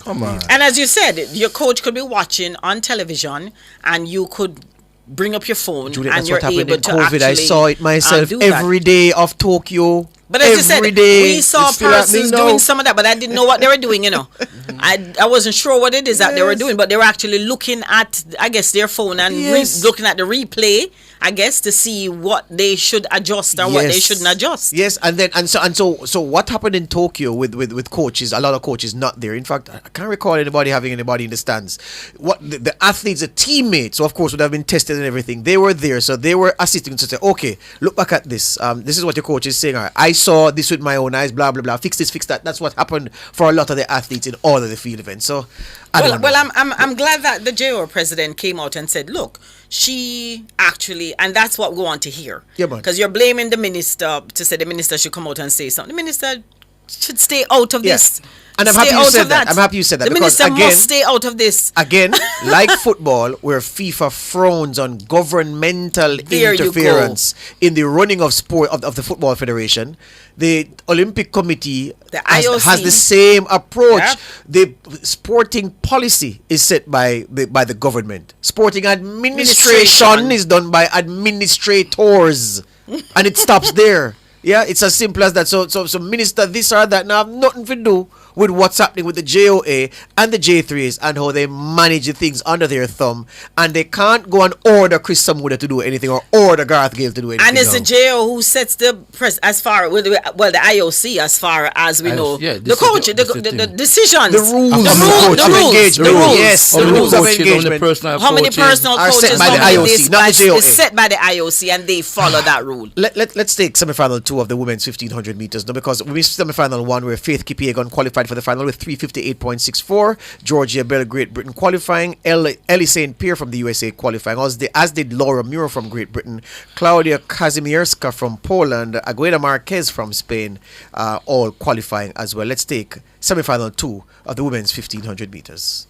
Come on. And as you said, your coach could be watching on television, and you could bring up your phone, Julian, and that's you're what happened able in to COVID. I actually, saw it myself do that. every day of Tokyo. But as you said, every day. we saw It's still happening persons now. doing some of that, but I didn't know what they were doing, you know. I wasn't sure what it is that they were doing, but they were actually looking at, I guess, their phone and Yes. looking at the replay, I guess, to see what they should adjust and what they shouldn't adjust. Yes, so what happened in Tokyo with coaches? A lot of coaches not there. In fact, I can't recall anybody having anybody in the stands. What the athletes, the teammates, so of course would have been tested and everything. They were there, so they were assisting to say, okay, look back at this. This is what your coach is saying. All right, I saw this with my own eyes. Blah blah blah. Fix this, fix that. That's what happened for a lot of the athletes in all of the field events. So, I'm glad that the JO president came out and said, look, she actually, and that's what we want to hear. Yeah, man. Because you're blaming the minister to say the minister should come out and say something. The minister should stay out of this. And I'm Stay happy you out said of that. I'm happy you said that. The because minister again, must stay out of this. Again, like football, where FIFA frowns on governmental There you interference in the running of sport of the Football Federation, the Olympic Committee IOC. has the same approach. Yeah. The sporting policy is set by the government. Sporting administration is done by administrators, and it stops there. Yeah, it's as simple as that. So minister this or that now have nothing to do with what's happening with the JOA and the J3s and how they manage the things under their thumb, and they can't go and order Chris Samuda to do anything or order Gareth Gale to do anything. And it's the JO who sets the press as far the IOC as far as we know. Yeah, the coach, the decisions, the rules, the rules, yes, the rules of engagement. How many personal are coaches set by the how many IOC, this, not the JOA. is set by the IOC, and they follow that rule. Let's take semi-final 2 of the women's 1500 meters now, because we missed semi-final 1 where Faith Kipiegon qualified for the final with 3:58.64. Georgia Bell, Great Britain qualifying. Ellie St. Pierre from the USA qualifying, as did Laura Muir from Great Britain. Claudia Kazimierska from Poland. Agueda Marquez from Spain, all qualifying as well. Let's take semi-final 2 of the women's 1500 meters.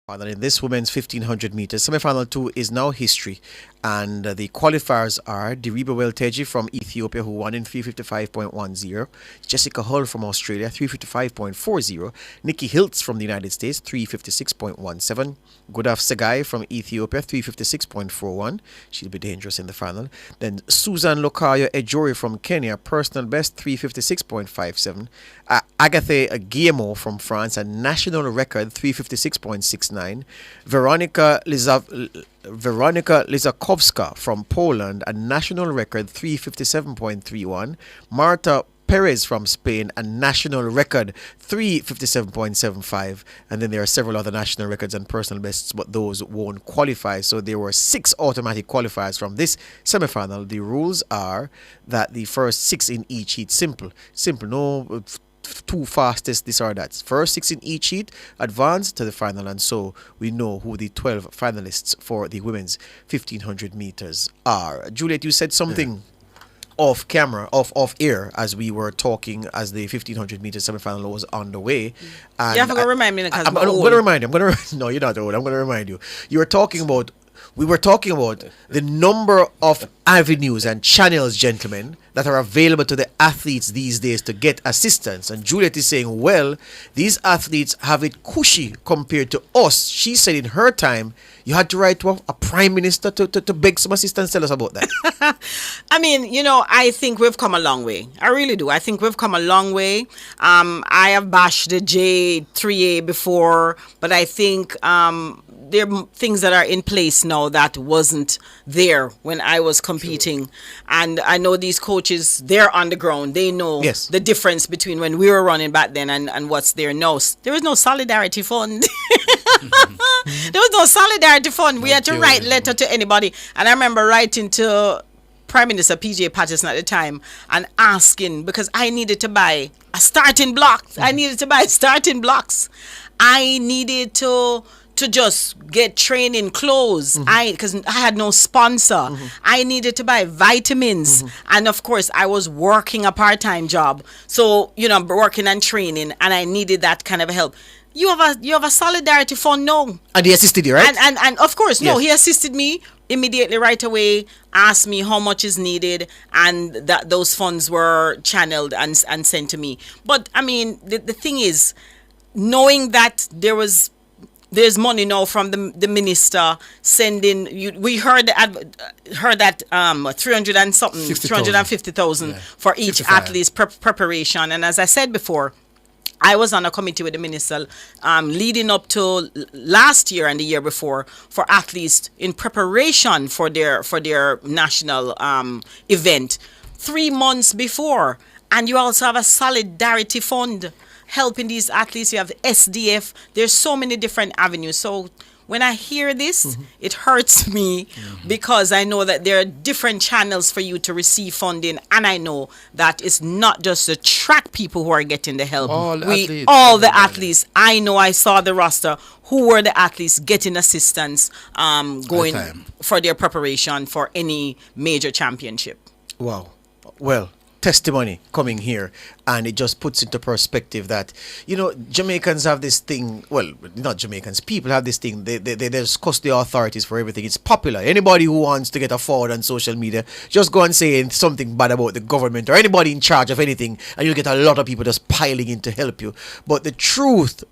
Final in this women's 1500 meters. Semi-final 2 is now history. And the qualifiers are Diriba Welteji from Ethiopia, who won in 355.10. Jessica Hull from Australia, 355.40. Nikki Hiltz from the United States, 356.17. Gudaf Segai from Ethiopia, 356.41. She'll be dangerous in the final. Then Susan Lokayo Ejori from Kenya, personal best, 356.57. Agathe Guillemot from France, a national record, 356.69. Veronika Lizakovska from Poland, a national record, 357.31. Marta Perez from Spain, a national record, 357.75. And then there are several other national records and personal bests, but those won't qualify. So there were 6 automatic qualifiers from this semi-final. The rules are that the first 6 in each heat, simple, no two fastest, this or that. First 6 in each heat advance to the final, and so we know who the 12 finalists for the women's 1500 meters are. Juliet, you said something off camera, off air, as we were talking, as the 1500 meters semi-final was on the way. And you have to remind me, because I'm going to remind you. No, you're not old. I'm going to remind you. We were talking about the number of avenues and channels, gentlemen, that are available to the athletes these days to get assistance. And Juliet is saying, well, these athletes have it cushy compared to us. She said in her time, you had to write to a prime minister to beg some assistance. Tell us about that. I mean, I think we've come a long way. I really do. I think we've come a long way. I have bashed the J3A before, but I think there are things that are in place now that wasn't there when I was competing. Sure. And I know these coaches, they're on the ground. They know the difference between when we were running back then and what's there now. There was no solidarity fund. There was no solidarity fund. We had to write letter to anybody. And I remember writing to Prime Minister P.J. Patterson at the time and asking, because I needed to buy a starting block. I needed to buy starting blocks. I needed to just get training clothes. Because I had no sponsor. I needed to buy vitamins. And of course, I was working a part-time job. So, working and training, and I needed that kind of help. You have a solidarity fund now. And he assisted you, right? And of course, no, he assisted me immediately right away, asked me how much is needed, and that those funds were channeled and sent to me. But I mean, the thing is, knowing that there's money now from the minister sending. We heard that 300 and something, 350,000 for each 55. Athlete's preparation. And as I said before, I was on a committee with the minister leading up to last year and the year before for athletes in preparation for their national event 3 months before. And you also have a solidarity fund helping these athletes. You have SDF. There's so many different avenues. So when I hear this, it hurts me because I know that there are different channels for you to receive funding, and I know that it's not just the track people who are getting the help. All the athletes. I know I saw the roster. Who were the athletes getting assistance going for their preparation for any major championship? Wow. Well, testimony coming here, and it just puts into perspective that Jamaicans have this thing. Well, not Jamaicans, people have this thing. They discuss the authorities for everything. It's popular. Anybody who wants to get a forward on social media, just go and say something bad about the government or anybody in charge of anything, and you'll get a lot of people just piling in to help you. But the truth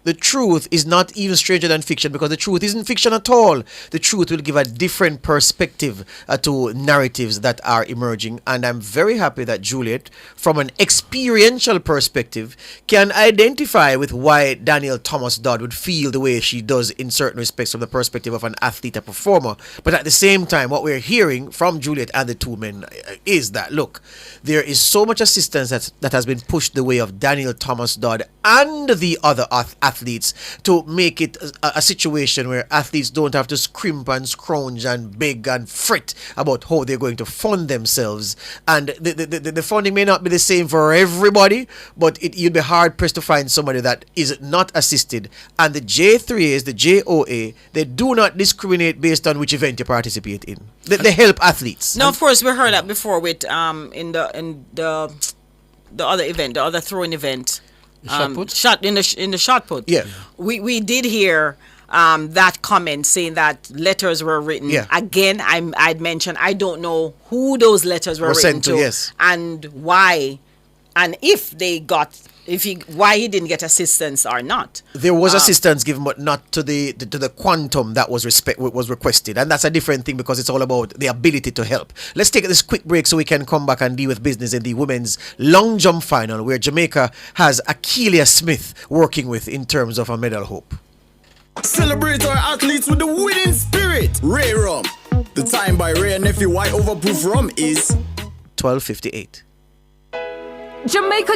is not even stranger than fiction, because the truth isn't fiction at all. The truth will give a different perspective to narratives that are emerging, and I'm very happy that Juliet, from an experiential perspective, can identify with why Daniel Thomas Dodd would feel the way she does in certain respects from the perspective of an athlete, a performer. But at the same time, what we're hearing from Juliet and the two men is that, look, there is so much assistance that has been pushed the way of Daniel Thomas Dodd and the other athletes to make it a situation where athletes don't have to scrimp and scrounge and beg and fret about how they're going to fund themselves. And the funding may not be the same for everybody, but you'd be hard pressed to find somebody that is not assisted. And the J3As, the JOA, they do not discriminate based on which event you participate in. They help athletes. No, of course, we heard that before with in the other event, the other throwing event. Shotput? In the shot put. Yeah. We did hear that comment saying that letters were written. Yeah. Again, I'd mentioned I don't know who those letters were written sent to, yes. and why, and why he didn't get assistance or not. There was assistance given, but not to the quantum that was requested, and that's a different thing because it's all about the ability to help. Let's take this quick break so we can come back and deal with business in the women's long jump final, where Jamaica has Akeelia Smith working with in terms of a medal hope. Celebrate our athletes with the winning spirit. Ray Rum. The time by Ray and Nephew White Overproof Rum is 12:58. Jamaica,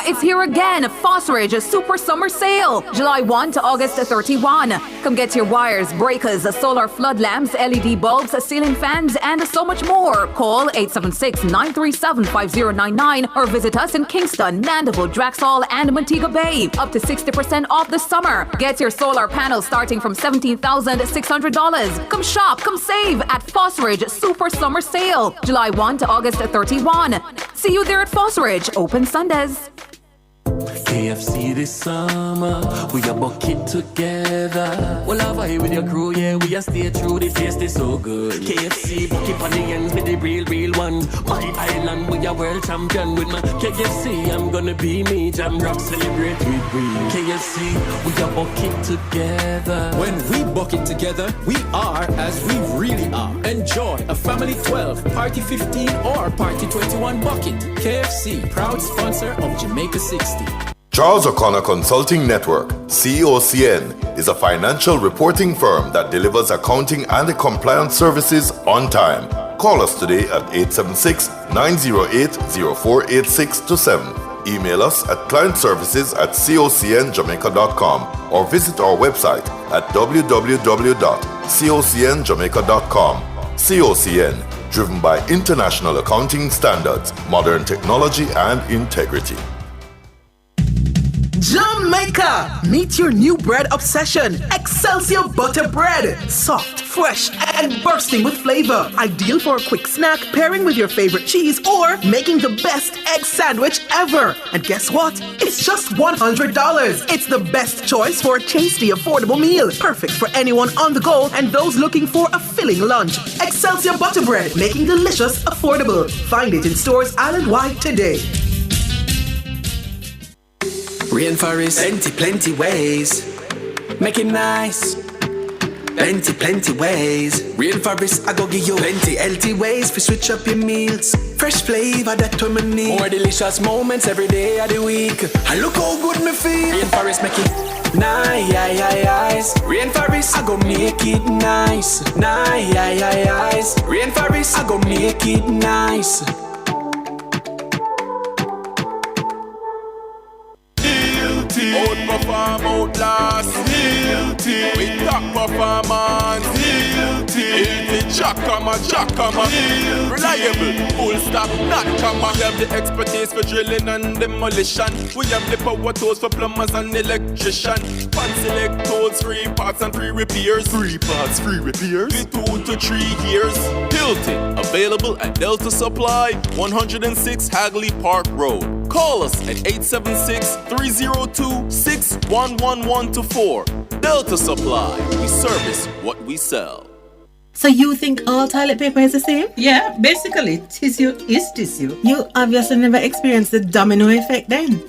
it's here again. Phosphorage Super Summer Sale, July 1 to August 31. Come get your wires, breakers, solar flood lamps, LED bulbs, ceiling fans, and so much more. Call 876-937-5099 or visit us in Kingston, Mandeville, Draxall, and Montego Bay. Up to 60% off this summer. Get your solar panels starting from $17,600. Come shop, come save at Phosphorage Super Summer Sale, July 1 to August 31. See you there at Phosphorage. Open Sundays. KFC this summer, we a bucket together. Well, I vibe with your crew, yeah, we a stay true, the taste is so good. KFC, bucket on the ends with the real ones. My island, we a world champion with my KFC, I'm gonna be me, jam rock, celebrate with we. KFC, we a bucket together. When we bucket together, we are as we really are. Enjoy a family 12, party 15, or party 21 bucket. KFC, proud sponsor of Jamaica 60. Charles O'Connor Consulting Network, COCN, is a financial reporting firm that delivers accounting and compliance services on time. Call us today at 876-908-0486-7. Email us at clientservices@cocnjamaica.com or visit our website at www.cocnjamaica.com. COCN, driven by international accounting standards, modern technology, and integrity. Jamaica! Meet your new bread obsession, Excelsior Butter Bread. Soft, fresh, and bursting with flavor. Ideal for a quick snack, pairing with your favorite cheese, or making the best egg sandwich ever. And guess what? It's just $100. It's the best choice for a tasty, affordable meal. Perfect for anyone on the go and those looking for a filling lunch. Excelsior Butter Bread, making delicious affordable. Find it in stores island-wide today. Rainforest, plenty ways. Make it nice. Plenty ways. Rainforest, I go give you plenty healthy ways to switch up your meals. Fresh flavor that we need. More delicious moments every day of the week. And look how good me feel. Rainforest make it nice. Rainforest, I go make it nice. Nice. Rainforest, I go make it nice. Outperform, outlast. With top performance. Jackama. Reliable, full stop, not comma. We have the expertise for drilling and demolition. We have the power tools for plumbers and electricians. Fancy electrodes, free parts and free repairs. 3 parts, free repairs. 2 to 3 years. Hilton, available at Delta Supply, 106 Hagley Park Road. Call us at 876-302-61114. Delta Supply, we service what we sell. So you think all toilet paper is the same? Yeah, basically, tissue is tissue. You obviously never experienced the domino effect then.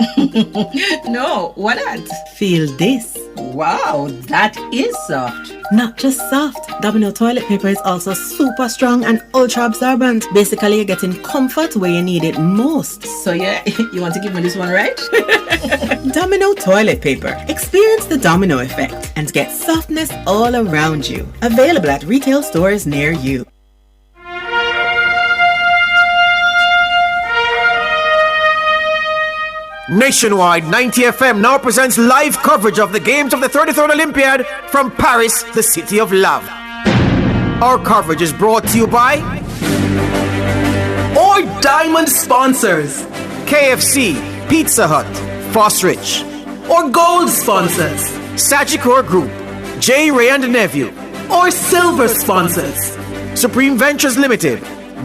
No, what that? Feel this. Wow, that is soft. Not just soft. Domino toilet paper is also super strong and ultra absorbent. Basically, you're getting comfort where you need it most. So yeah, you want to give me this one, right? Domino toilet paper. Experience the domino effect and get softness all around you. Available at retail stores near you. Nationwide 90 FM now presents live coverage of the games of the 33rd Olympiad from Paris, the city of love. Our coverage is brought to you by Or diamond sponsors. KFC, Pizza Hut, Fosrich. Or gold sponsors. Sagicor Group, J. Ray and Nephew. Or silver sponsors. Supreme Ventures Limited,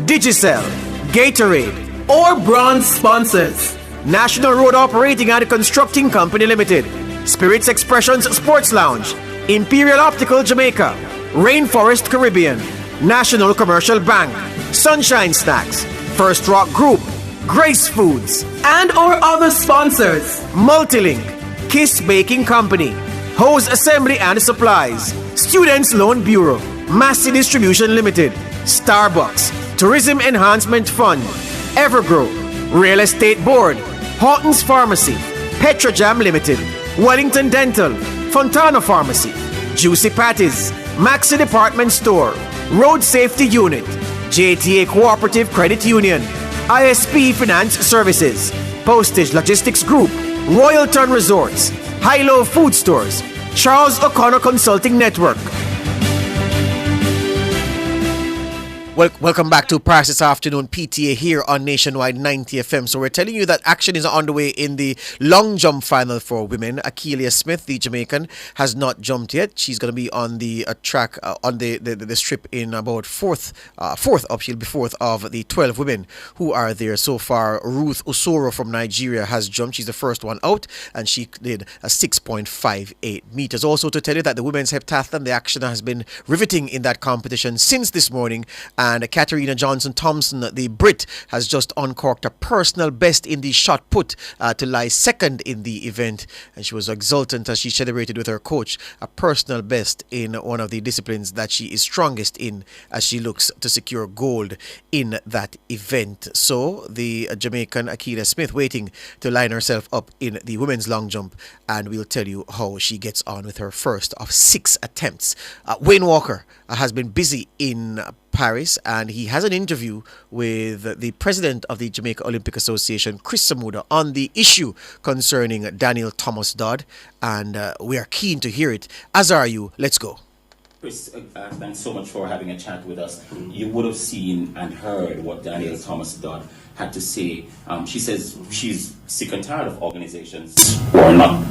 Digicel, Gatorade. Or bronze sponsors. National Road Operating and Constructing Company Limited, Spirits Expressions Sports Lounge, Imperial Optical Jamaica, Rainforest Caribbean, National Commercial Bank, Sunshine Snacks, First Rock Group, Grace Foods, and our other sponsors: Multilink, Kiss Baking Company, Hose Assembly and Supplies, Students Loan Bureau, Massey Distribution Limited, Starbucks, Tourism Enhancement Fund, Evergrow, Real Estate Board, Horton's Pharmacy, Petrojam Limited, Wellington Dental, Fontana Pharmacy, Juicy Patties, Maxi Department Store, Road Safety Unit, JTA Cooperative Credit Union, ISP Finance Services, Postage Logistics Group, Royalton Resorts, High-Low Food Stores, Charles O'Connor Consulting Network. Welcome back to Paris this afternoon, PTA here on Nationwide 90 FM. So we're telling you that action is underway in the long jump final for women. Akeelia Smith, the Jamaican, has not jumped yet. She's going to be on the track on the strip in about fourth up. She'll be fourth of the 12 women who are there so far. Ruth Osoro from Nigeria has jumped. She's the first one out, and she did a 6.58 meters. Also to tell you that the women's heptathlon, the action has been riveting in that competition since this morning. And Katarina Johnson-Thompson, the Brit, has just uncorked a personal best in the shot put to lie second in the event. And she was exultant as she celebrated with her coach a personal best in one of the disciplines that she is strongest in as she looks to secure gold in that event. So the Jamaican Akeelia Smith waiting to line herself up in the women's long jump, and we'll tell you how she gets on with her first of 6 attempts. Wayne Walker has been busy in Paris, and he has an interview with the president of the Jamaica Olympic Association, Chris Samuda, on the issue concerning Daniel Thomas Dodd, and we are keen to hear it, as are you. Let's go. Chris, thanks so much for having a chat with us. You would have seen and heard what Daniel Thomas Dodd had to say. She says she's sick and tired of organizations who are not,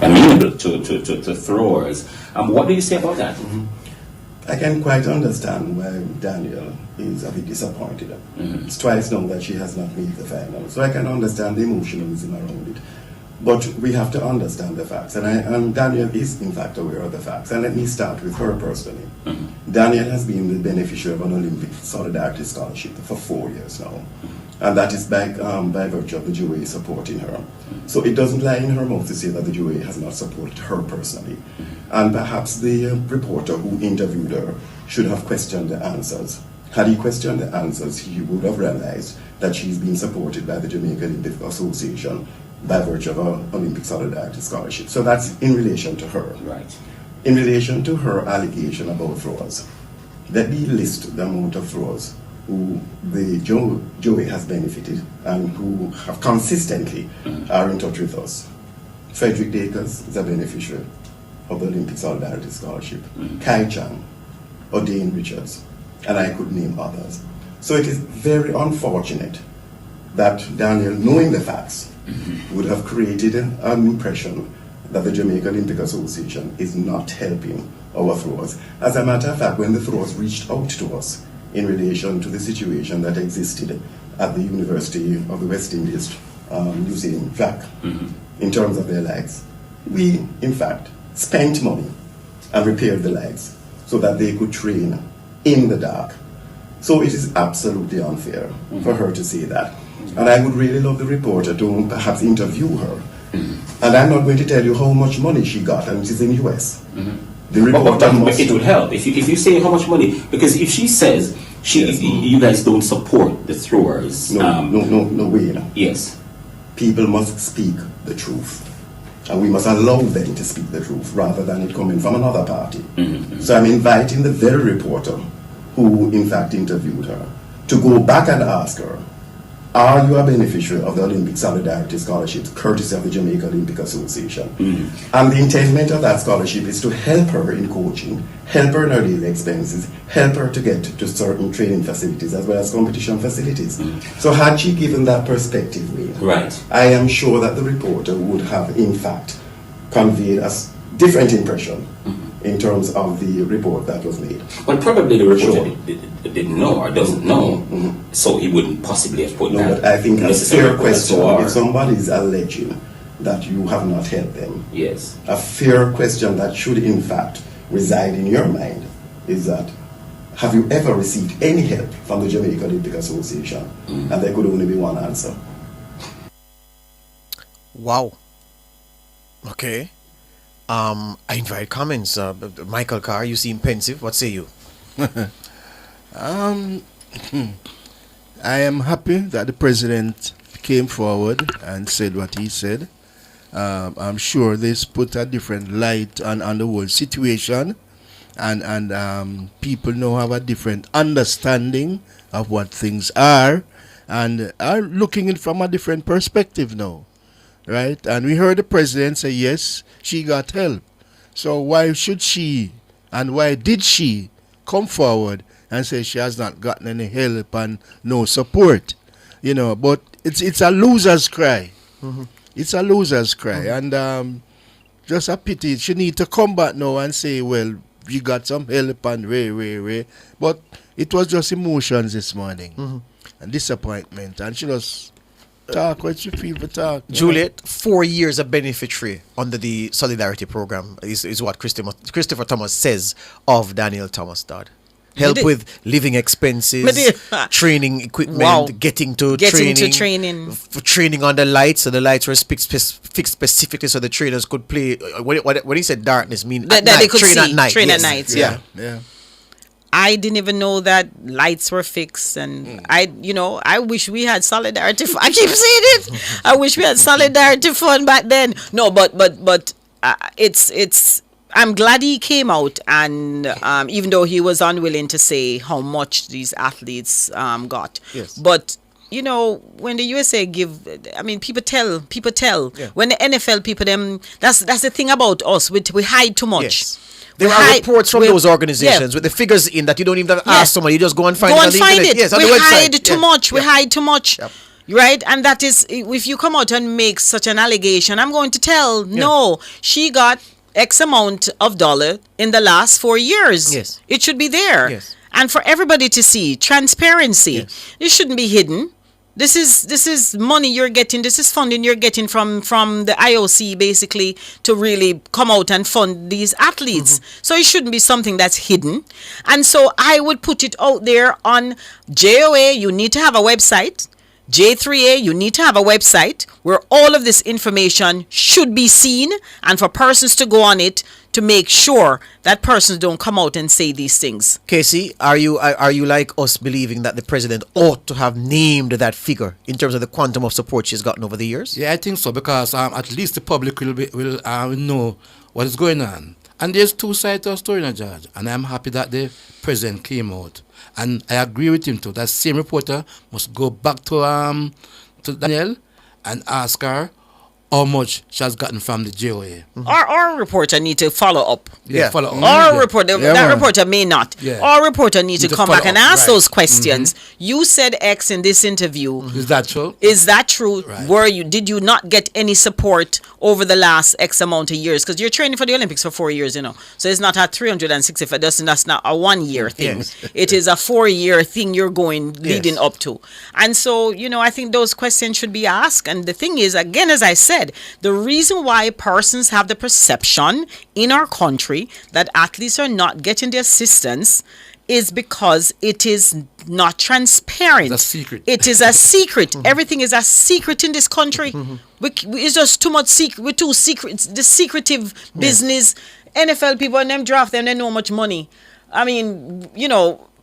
amenable to throwers. What do you say about that? I can quite understand why Daniel is a bit disappointed. It's twice now that she has not made the final. So I can understand the emotionalism around it. But we have to understand the facts. And Daniel is, in fact, aware of the facts. And let me start with her personally. Daniel has been the beneficiary of an Olympic Solidarity Scholarship for 4 years now. And that is by virtue of the JOA supporting her. So it doesn't lie in her mouth to say that the JOA has not supported her personally. And perhaps the reporter who interviewed her should have questioned the answers. Had he questioned the answers, he would have realized that she's been supported by the Jamaica Olympic Association by virtue of an Olympic Solidarity Scholarship. So that's in relation to her. Right. In relation to her allegation about throwers, let me list the amount of throwers who the JOA has benefited and who have consistently are in touch with us. Frederick Dakers is a beneficiary of the Olympic Solidarity Scholarship. Kai Chang, O'Dane Richards, and I could name others. So it is very unfortunate that Daniel, knowing the facts, would have created an impression that the Jamaica Olympic Association is not helping our throwers. As a matter of fact, when the throwers reached out to us in relation to the situation that existed at the University of the West Indies Museum, VAC, in terms of their legs, we, in fact, spent money and repaired the legs so that they could train in the dark. So it is absolutely unfair for her to say that. And I would really love the reporter to perhaps interview her. And I'm not going to tell you how much money she got, and it is in US. The reporter but it would help if you say how much money, because if she says you guys don't support the throwers. No way. Yes. People must speak the truth. And we must allow them to speak the truth rather than it coming from another party. So I'm inviting the very reporter who in fact interviewed her to go back and ask her, are you a beneficiary of the Olympic Solidarity Scholarship courtesy of the Jamaica Olympic Association? And the intent of that scholarship is to help her in coaching, help her in her daily expenses, help her to get to certain training facilities as well as competition facilities. So had she given that perspective, right, I am sure that the reporter would have in fact conveyed a different impression in terms of the report that was made. Well, probably the reporter didn't know or doesn't know, so he wouldn't possibly have put that. But I think a fair question, if somebody is alleging that you have not helped them. Yes. A fair question that should in fact reside in your mind is that, have you ever received any help from the Jamaica Olympic Association? And there could only be one answer. Wow. Okay. I invite comments. Michael Carr, you seem pensive. What say you? I am happy that the president came forward and said what he said. I'm sure this put a different light on the whole situation, and people now have a different understanding of what things are, and are looking it from a different perspective now, right? And we heard the president say, yes, she got help. So why should she, and why did she come forward and say she has not gotten any help and no support? You know, but it's a loser's cry. Mhm. It's a loser's cry, and just a pity. She need to come back now and say, well, you got some help and way. But it was just emotions this morning and disappointment, and she just talk what she feel for talk. Juliet, 4 years of beneficiary under the Solidarity Program is what Christopher Thomas says of Daniel Thomas Dodd. Help with living expenses, training equipment, getting to training. Training on the lights, so the lights were fixed specifically so the trainers could play. What he said, darkness mean that night, they could train see, at night. train Yes. at night. Yeah. I didn't even know that lights were fixed, and I wish we had Solidarity. I keep saying it. I wish we had Solidarity Fund back then. No, but it's. I'm glad he came out, and even though he was unwilling to say how much these athletes got, yes. But when the USA give, people tell. Yeah. When the NFL people that's the thing about us. We hide too much. Yes. There are reports from those organizations with the figures in that you don't even have to ask someone. You just go and find it on the internet. Yes, on the website. Hide too much. We hide too much. Yep. Right? And that is, if you come out and make such an allegation, I'm going to tell, no, she got X amount of dollar in the last 4 years. Yes. It should be there. Yes. And for everybody to see, transparency. Yes. It shouldn't be hidden. This is money you're getting. This is funding you're getting from the IOC, basically, to really come out and fund these athletes. So it shouldn't be something that's hidden. And so I would put it out there on JOA. You need to have a website. J3A, you need to have a website where all of this information should be seen, and for persons to go on it to make sure that persons don't come out and say these things. Casey, are you like us believing that the president ought to have named that figure in terms of the quantum of support she's gotten over the years? Yeah, I think so, because at least the public will know what is going on. And there's two sides to a story, Judge, and I'm happy that the president came out. And I agree with him too. That same reporter must go back to Danielle and ask her how much she has gotten from the JOA. Our reporter need to follow up. Follow up. Our reporter, reporter may not. Yeah. Our reporter need to come back and ask those right. questions. You said X in this interview. Is that true? Is that true? Right. Did you not get any support over the last X amount of years? Because you're training for the Olympics for 4 years, So it's not a 365. That's not a 1 year thing. Yes. It is a 4 year thing you're leading up to. And so, I think those questions should be asked. And the thing is, again, as I said, the reason why persons have the perception in our country that athletes are not getting the assistance is because it is not transparent. It's a secret. It is a secret. Everything is a secret in this country. It's just too much secret. We're too secret. It's the secretive business. NFL people, and them draft them, they know much money. I mean,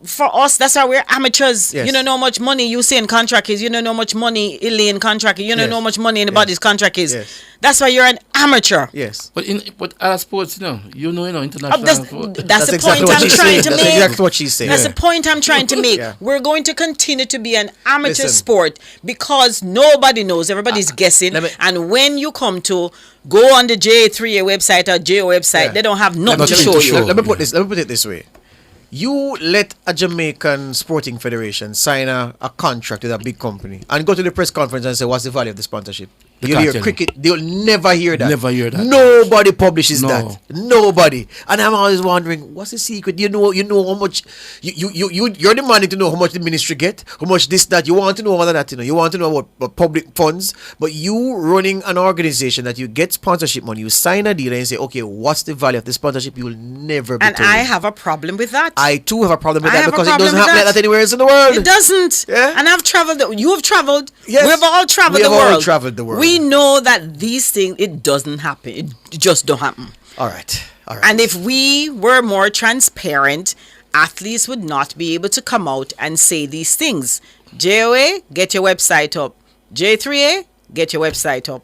for us, that's why we're amateurs. Yes. You don't know how much money you say in contract is. You don't know how much money Elaine contract is. You don't know how much money anybody's contract is. Yes. That's why you're an amateur. Yes. But other sports, international sport. That's the exactly point what I'm she's trying saying. to That's make. exactly what she's saying. That's the point I'm trying to make. Yeah. We're going to continue to be an amateur Listen. sport because nobody knows. Everybody's guessing. And when you come to go on the J3A website or JO website, they don't have nothing to show you. Let me put it this way. You let a Jamaican sporting federation sign a contract with a big company and go to the press conference and say, what's the value of the sponsorship? You'll hear cricket. They'll never hear that. Never hear that. Nobody publishes No. that. Nobody. And I'm always wondering, what's the secret? You know how much you're demanding to know how much the ministry get, how much this, that. You want to know all of that, You want to know about public funds, but you running an organization that you get sponsorship money, you sign a deal and you say, okay, what's the value of the sponsorship? You will never be And told. I have a problem with that. I too have a problem with I that have a because it problem doesn't with happen like that anywhere else in the world. It doesn't. Yeah. And I've traveled. You have traveled. Yes. We've all traveled We the have all world. traveled the world. We know that these things, it doesn't happen. It just don't happen. All right. And if we were more transparent, athletes would not be able to come out and say these things. JOA, get your website up. J3A, get your website up.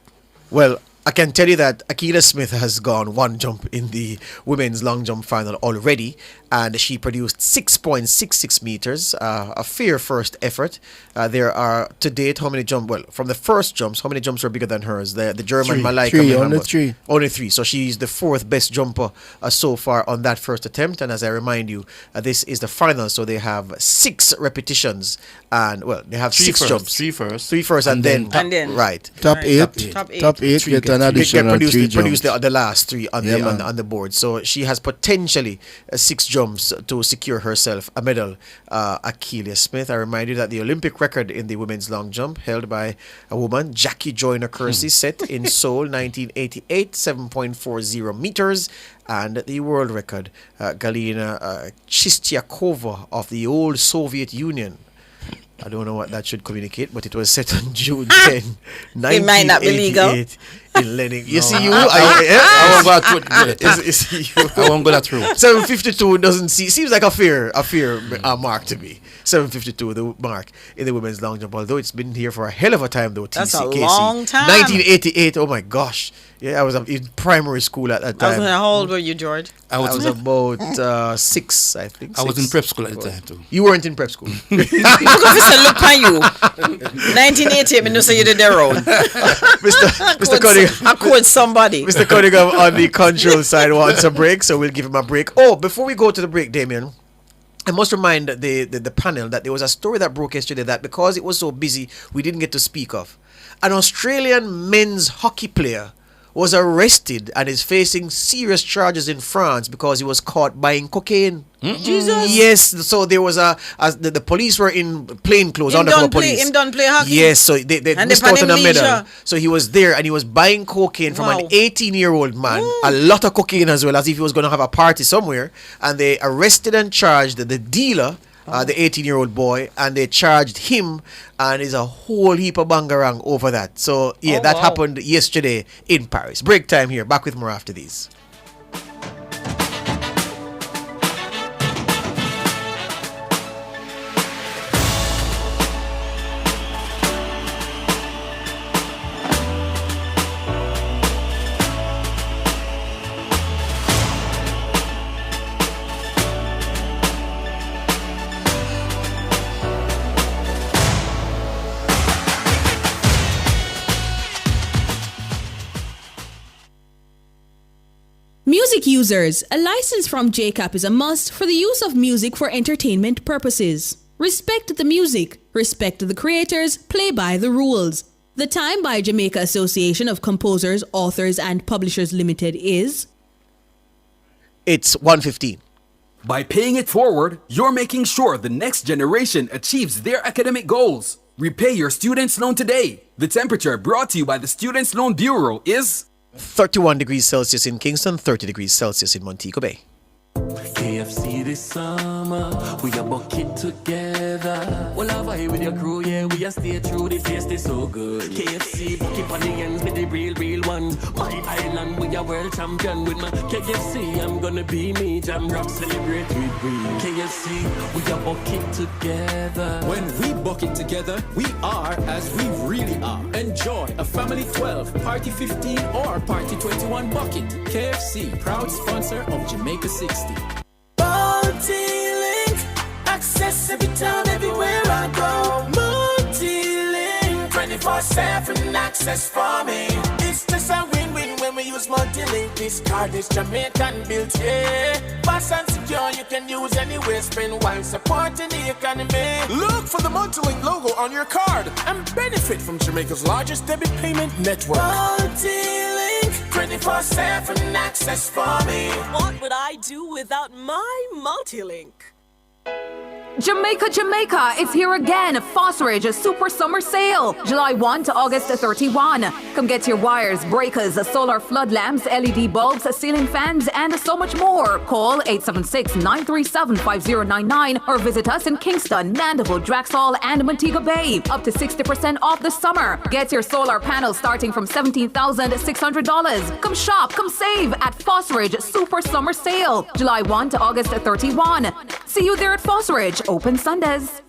Well, I can tell you that Akila Smith has gone one jump in the women's long jump final already, and she produced 6.66 meters, a fair first effort. There are, to date, how many jumps? Well, from the first jumps, how many jumps were bigger than hers? The German Malaika. Only three. So she's the fourth best jumper so far on that first attempt. And as I remind you, this is the final, so they have 6 repetitions. And, well, they have 6 jumps. Three first. Three first, and then right. Top eight get an additional 3 produce jumps. the last 3 on the board. So she has potentially 6 jumps to secure herself a medal. Akila Smith. I remind you that the Olympic record in the women's long jump held by a woman, Jackie Joyner Kersey, set in Seoul 1988, 7.40 meters. And the world record, Galina Chistiakova of the old Soviet Union. I don't know what that should communicate, but it was set on June 10, 1988. It might not be legal. In Lenin. You see you? I won't go that through. 752 doesn't seems like a fair mark to me. 752, the mark in the women's long jump. Although it's been here for a hell of a time, though. That's a TCKC. long time. 1988. Oh my gosh. Yeah, I was in primary school at that time. How old were you, George? I was about 6, I think. I was in prep school at the time too. You weren't in prep school. Because look at you. 1988, me know say you did their own. Mr. Cunningham. I quote somebody. Mr. Cunningham on the control side wants a break, so we'll give him a break. Oh, before we go to the break, Damien, I must remind the panel that there was a story that broke yesterday that because it was so busy, we didn't get to speak of. An Australian men's hockey player was arrested and is facing serious charges in France because he was caught buying cocaine. Jesus. Yes, so there was the police were in plain clothes, undercover police. Him done play hockey. Yes, so they missed out on a medal. So he was there and he was buying cocaine from an 18-year-old man, a lot of cocaine as well, as if he was going to have a party somewhere. And they arrested and charged the dealer, the 18-year-old boy, and they charged him, and there's a whole heap of bangarang over that. So yeah, that happened yesterday in Paris. Break time here. Back with more after these. Music users, a license from JCAP is a must for the use of music for entertainment purposes. Respect the music, respect the creators, play by the rules. The time by Jamaica Association of Composers, Authors and Publishers Limited is... It's 1:15. By paying it forward, you're making sure the next generation achieves their academic goals. Repay your students' loan today. The temperature brought to you by the Students' Loan Bureau is... 31 degrees Celsius in Kingston, 30 degrees Celsius in Montego Bay. KFC this summer, we a bucket together. Well, I vibe with your crew, yeah, we a stay true, the taste is so good. KFC, bucket on the ends with the real ones. My island, we a world champion with my KFC. I'm gonna be me, jam rock, celebrate with we. KFC, we a bucket together. When we bucket together, we are as we really are. Enjoy a family 12, party 15, or party 21 bucket. KFC, proud sponsor of Jamaica 60. Multi-link, access every time, everywhere I go. Multi-link, 24/7 access for me. It's just a win-win when we use multi-link. This card is Jamaican built, yeah. Fast and secure, you can use anywhere. Spend while supporting the economy. Look for the Multilink logo on your card and benefit from Jamaica's largest debit payment network. Multilink, 24/7 access for me. What would I do without my Multilink? Jamaica, it's here again. Fosridge Super Summer Sale, July 1 to August 31. Come get your wires, breakers, solar flood lamps, LED bulbs, ceiling fans, and so much more. Call 876-937-5099 or visit us in Kingston, Mandeville, Draxall, and Montego Bay. Up to 60% off the summer. Get your solar panels starting from $17,600. Come shop, come save at Fosridge Super Summer Sale, July 1 to August 31. See you there at Fosridge. Open Sundays.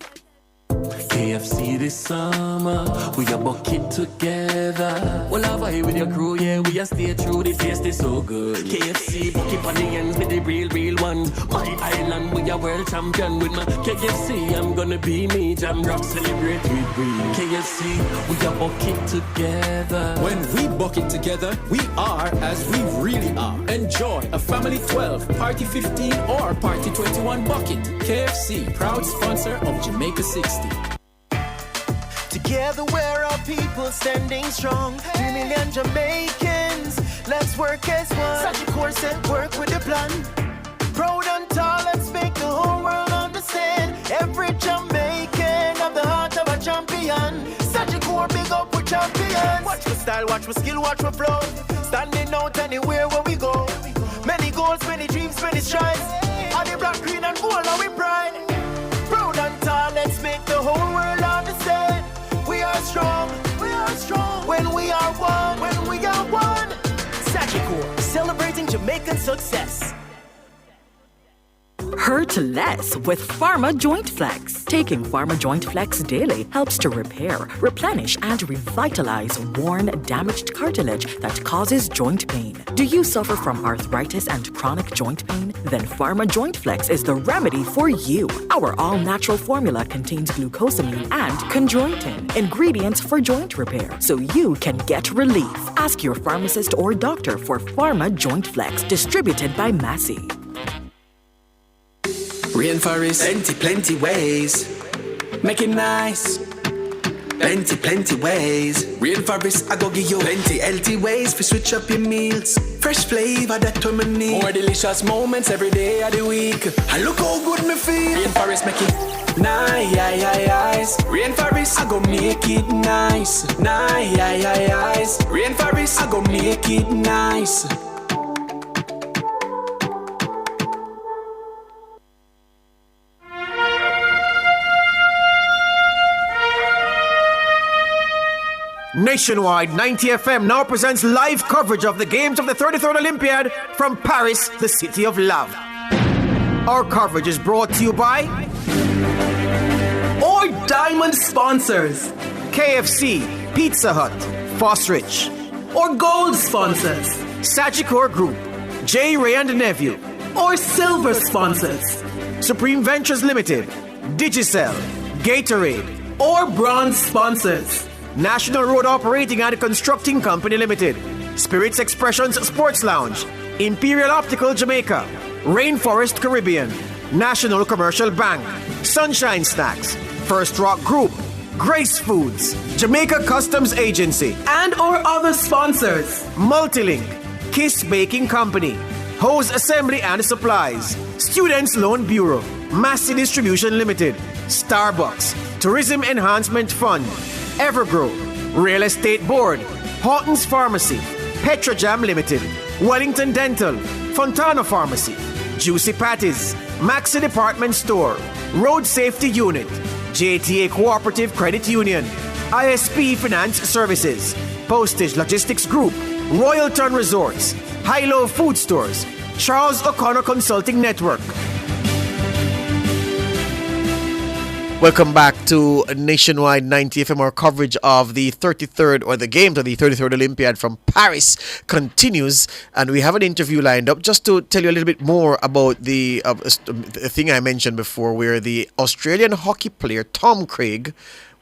KFC this summer, we a bucket together. Well, I vibe with your crew, yeah, we a stay true, the taste is so good. KFC, bucket on the ends with the real one. My island, we a world champion with my KFC. I'm gonna be me, jam rock, celebrate with we. KFC, we a bucket together. When we bucket together, we are as we really are. Enjoy a family 12, party 15, or party 21 bucket. KFC, proud sponsor of Jamaica 60. Together we're our people standing strong. 3 million Jamaicans, let's work as one. Such a course and work with a plan. Proud and tall, let's make the whole world understand. Every Jamaican have the heart of a champion. Such a core, big up with champions. Watch my style, watch my skill, watch my flow. Standing out anywhere where we go. Many goals, many dreams, many strides. All the black, green and gold, and we pride. Proud and tall, let's make the whole world understand. We are strong when we are one, Sagicor, celebrating Jamaican success. Hurt less with Pharma Joint Flex. Taking Pharma Joint Flex daily helps to repair, replenish, and revitalize worn, damaged cartilage that causes joint pain. Do you suffer from arthritis and chronic joint pain? Then Pharma Joint Flex is the remedy for you. Our all-natural formula contains glucosamine and chondroitin, ingredients for joint repair, so you can get relief. Ask your pharmacist or doctor for Pharma Joint Flex, distributed by Massey. Rainforest, plenty ways. Make it nice. Plenty ways. Rainforest, I go give you plenty healthy ways to switch up your meals. Fresh flavor that to me need. More delicious moments every day of the week. And look how good me feel. Rainforest make it nice. Rainforest, I go make it nice. Nice. Rainforest, I go make it nice. Nationwide 90 FM now presents live coverage of the games of the 33rd Olympiad from Paris, the city of love. Our coverage is brought to you by Or Diamond sponsors, KFC, Pizza Hut, Fosrich, or Gold sponsors, Sagicor Group, J. Ray and Nephew, or Silver sponsors, Supreme Ventures Limited, Digicel, Gatorade, or Bronze sponsors, National Road Operating and Constructing Company Limited, Spirits Expressions Sports Lounge, Imperial Optical Jamaica, Rainforest Caribbean, National Commercial Bank, Sunshine Snacks, First Rock Group, Grace Foods, Jamaica Customs Agency, and or other sponsors, Multilink, Kiss Baking Company, Hose Assembly and Supplies, Students Loan Bureau, Massey Distribution Limited, Starbucks, Tourism Enhancement Fund, Evergrow, Real Estate Board, Horton's Pharmacy, Petrojam Limited, Wellington Dental, Fontana Pharmacy, Juicy Patties, Maxi Department Store, Road Safety Unit, JTA Cooperative Credit Union, ISP Finance Services, Postage Logistics Group, Royalton Resorts, High-Low Food Stores, Charles O'Connor Consulting Network. Welcome back to Nationwide 90 FM. Our coverage of the 33rd, or the games of the 33rd Olympiad from Paris continues, and we have an interview lined up just to tell you a little bit more about the thing I mentioned before, where the Australian hockey player Tom Craig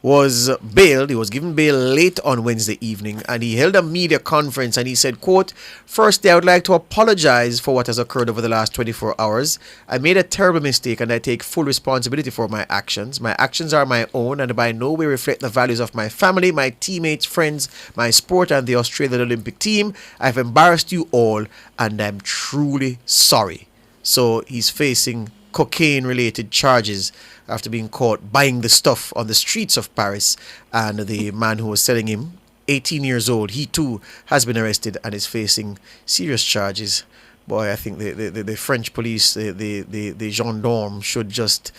was bailed. He was given bail late on Wednesday evening, and he held a media conference and he said, quote, "Firstly, I would like to apologize for what has occurred over the last 24 hours. I made a terrible mistake and I take full responsibility for my actions. My actions are my own and by no way reflect the values of my family, my teammates, friends, my sport and the Australian Olympic team. I've embarrassed you all and I'm truly sorry." So he's facing cocaine-related charges after being caught buying the stuff on the streets of Paris. And the man who was selling him, 18 years old, he too has been arrested and is facing serious charges. Boy, I think the French police, the gendarmes should just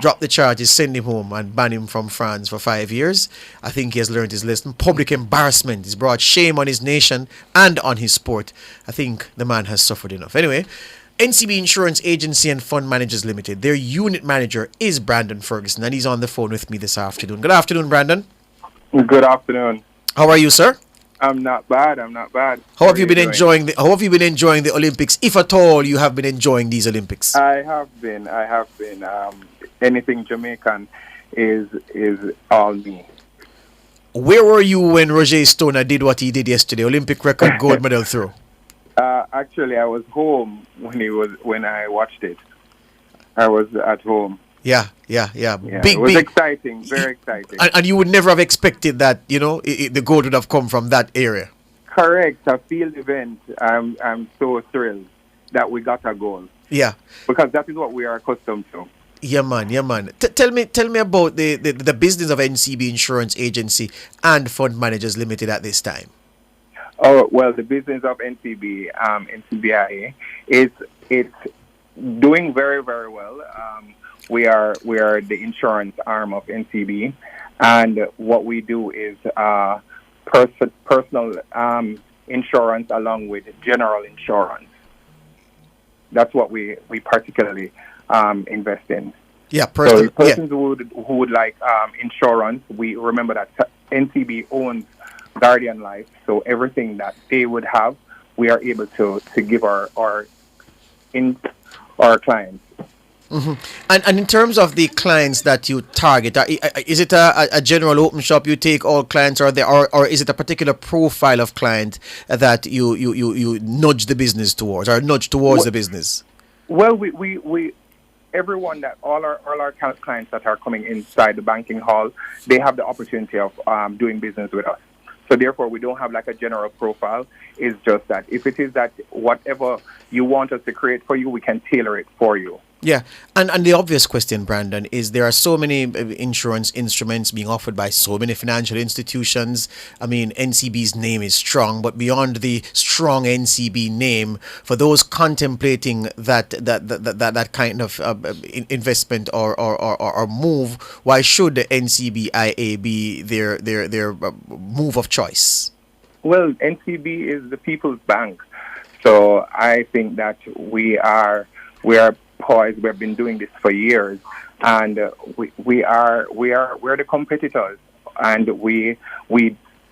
drop the charges, send him home and ban him from France for 5 years. I think he has learned his lesson. Public embarrassment. He's brought shame on his nation and on his sport. I think the man has suffered enough. Anyway, NCB Insurance Agency and Fund Managers Limited, their unit manager is Brandon Ferguson, and he's on the phone with me this afternoon. Good afternoon, Brandon. Good afternoon. How are you, sir? I'm not bad. How have you been enjoying the Olympics, if at all you have been enjoying these Olympics? I have been. Anything Jamaican is all me. Where were you when Roger Stoner did what he did yesterday? Olympic record gold medal throw. Actually, I was home when I watched it. I was at home. Yeah. It was exciting, very exciting. And you would never have expected that, the gold would have come from that area. Correct. A field event. I'm so thrilled that we got a goal. Yeah. Because that is what we are accustomed to. Yeah, man. Tell me about the business of NCB Insurance Agency and Fund Managers Limited at this time. Oh, well, the business of NCBIA it's doing very, very well. We are the insurance arm of NCB, and what we do is personal insurance along with general insurance. That's what we particularly invest in. Yeah, so persons who would like insurance, we remember that NCB owns Guardian Life, so everything that they would have, we are able to give our clients. Mm-hmm. And in terms of the clients that you target, is it a general open shop? You take all clients, or is it a particular profile of client that you nudge the business towards, or nudge towards the business? Well, we everyone that all our clients that are coming inside the banking hall, they have the opportunity of doing business with us. So therefore, we don't have like a general profile. It's just that if it is that whatever you want us to create for you, we can tailor it for you. Yeah, and the obvious question, Brandon, is there are so many insurance instruments being offered by so many financial institutions. I mean, NCB's name is strong, but beyond the strong NCB name, for those contemplating that kind of investment or move, why should the NCBIA be their move of choice? Well, NCB is the people's bank, so I think that we are poised. We've been doing this for years, and we're the competitors, and we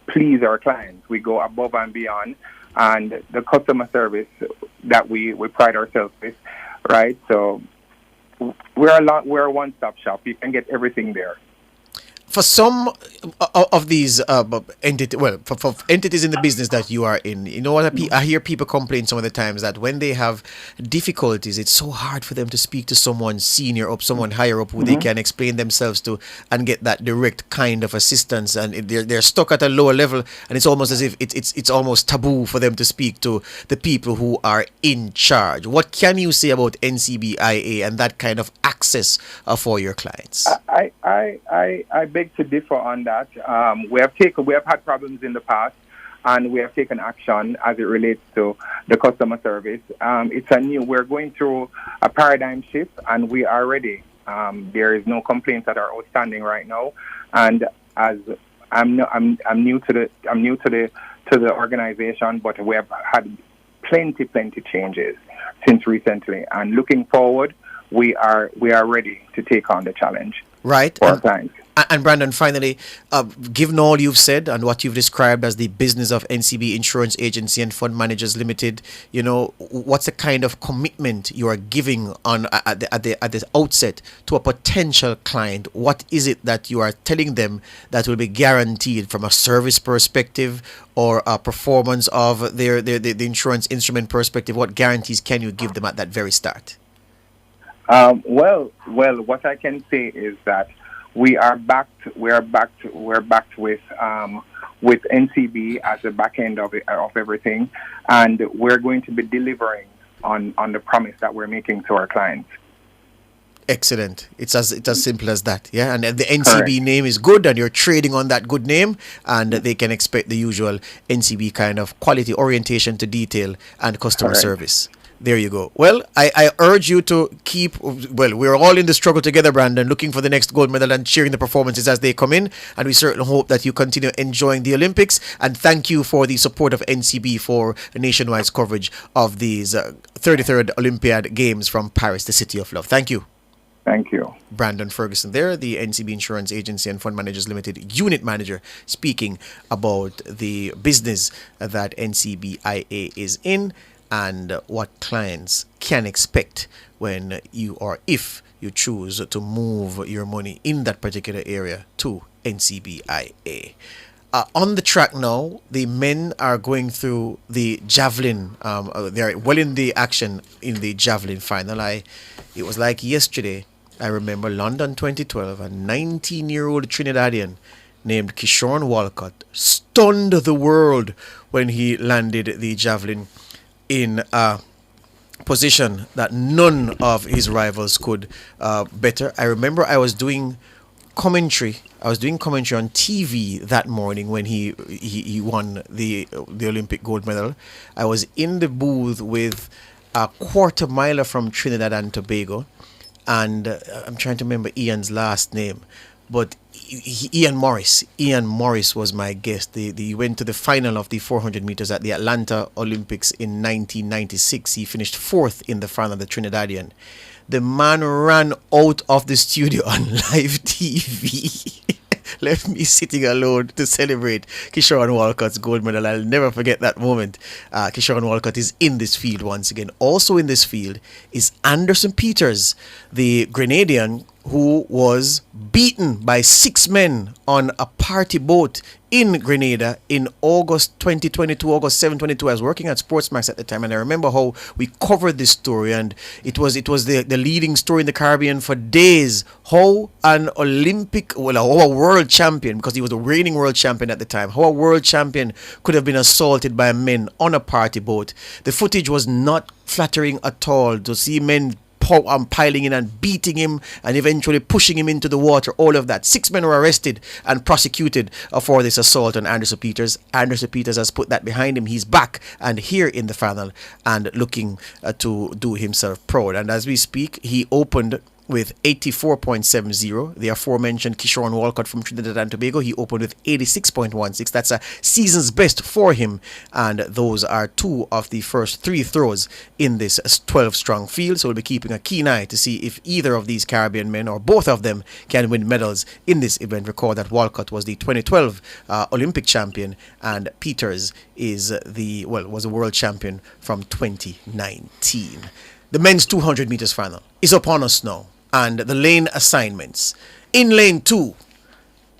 please our clients. We go above and beyond, and the customer service that we pride ourselves with, right? So we're a one-stop shop. You can get everything there. For some of these entities, for entities in the business that you are in, you know what I hear people complain some of the times that when they have difficulties, it's so hard for them to speak to someone senior up, someone higher up who they can explain themselves to and get that direct kind of assistance, and they're stuck at a lower level, and it's almost as if it's almost taboo for them to speak to the people who are in charge. What can you say about NCBIA and that kind of access for your clients? I beg to differ on that. We have had problems in the past, and we have taken action as it relates to the customer service. We're going through a paradigm shift, and we are ready. There is no complaints that are outstanding right now, and as I'm new to the organization, but we have had plenty changes since recently, and looking forward, we are ready to take on the challenge. Right. for our clients. And Brandon, finally, given all you've said and what you've described as the business of NCB Insurance Agency and Fund Managers Limited, you know, what's the kind of commitment you are giving on at the outset to a potential client? What is it that you are telling them that will be guaranteed from a service perspective or a performance of the insurance instrument perspective? What guarantees can you give them at that very start? Well, what I can say is that we're backed with NCB as the back end of everything, and we're going to be delivering on the promise that we're making to our clients. Excellent. It's as simple as that. Yeah, and the NCB name is good, and you're trading on that good name, and they can expect the usual NCB kind of quality orientation to detail and customer service. There you go. Well, I urge you to keep, we're all in the struggle together, Brandon, looking for the next gold medal and cheering the performances as they come in. And we certainly hope that you continue enjoying the Olympics. And thank you for the support of NCB for nationwide coverage of these 33rd Olympiad Games from Paris, the City of Love. Thank you. Thank you. Brandon Ferguson there, the NCB Insurance Agency and Fund Managers Limited unit manager, speaking about the business that NCBIA is in and what clients can expect when you or if you choose to move your money in that particular area to NCBIA. On the track now, the men are going through the javelin. They're well in the action in the javelin final. It was like yesterday. I remember London 2012, a 19-year-old Trinidadian named Kishore Walcott stunned the world when he landed the javelin in a position that none of his rivals could better. I remember I was doing commentary. on TV that morning when he won the Olympic gold medal. I was in the booth with a quarter miler from Trinidad and Tobago, and I'm trying to remember Ian's last name, but Ian Morris was my guest. He went to the final of the 400 meters at the Atlanta Olympics in 1996. He finished fourth in the final, the Trinidadian. The man ran out of the studio on live TV. Left me sitting alone to celebrate Kishore Walcott's gold medal. I'll never forget that moment. Kishore Walcott is in this field once again. Also in this field is Anderson Peters, the Grenadian who was beaten by 6 men on a party boat in Grenada in August 2022, August 7, 2022. I was working at Sportsmax at the time, and I remember how we covered this story, and it was the leading story in the Caribbean for days. How a world champion, because he was a reigning world champion at the time, how a world champion could have been assaulted by men on a party boat. The footage was not flattering at all to see men piling in and beating him and eventually pushing him into the water. All of that. 6 men were arrested and prosecuted for this assault on Anderson Peters. Anderson Peters has put that behind him. He's back and here in the final and looking to do himself proud. And as we speak, he opened with 84.70. The aforementioned Kishore Walcott from Trinidad and Tobago, he opened with 86.16. That's a season's best for him. And those are 2 of the first 3 throws in this 12-strong field. So we'll be keeping a keen eye to see if either of these Caribbean men or both of them can win medals in this event. Recall that Walcott was the 2012 Olympic champion, and Peters was a world champion from 2019. The men's 200 meters final is upon us now. And the lane assignments. In lane 2,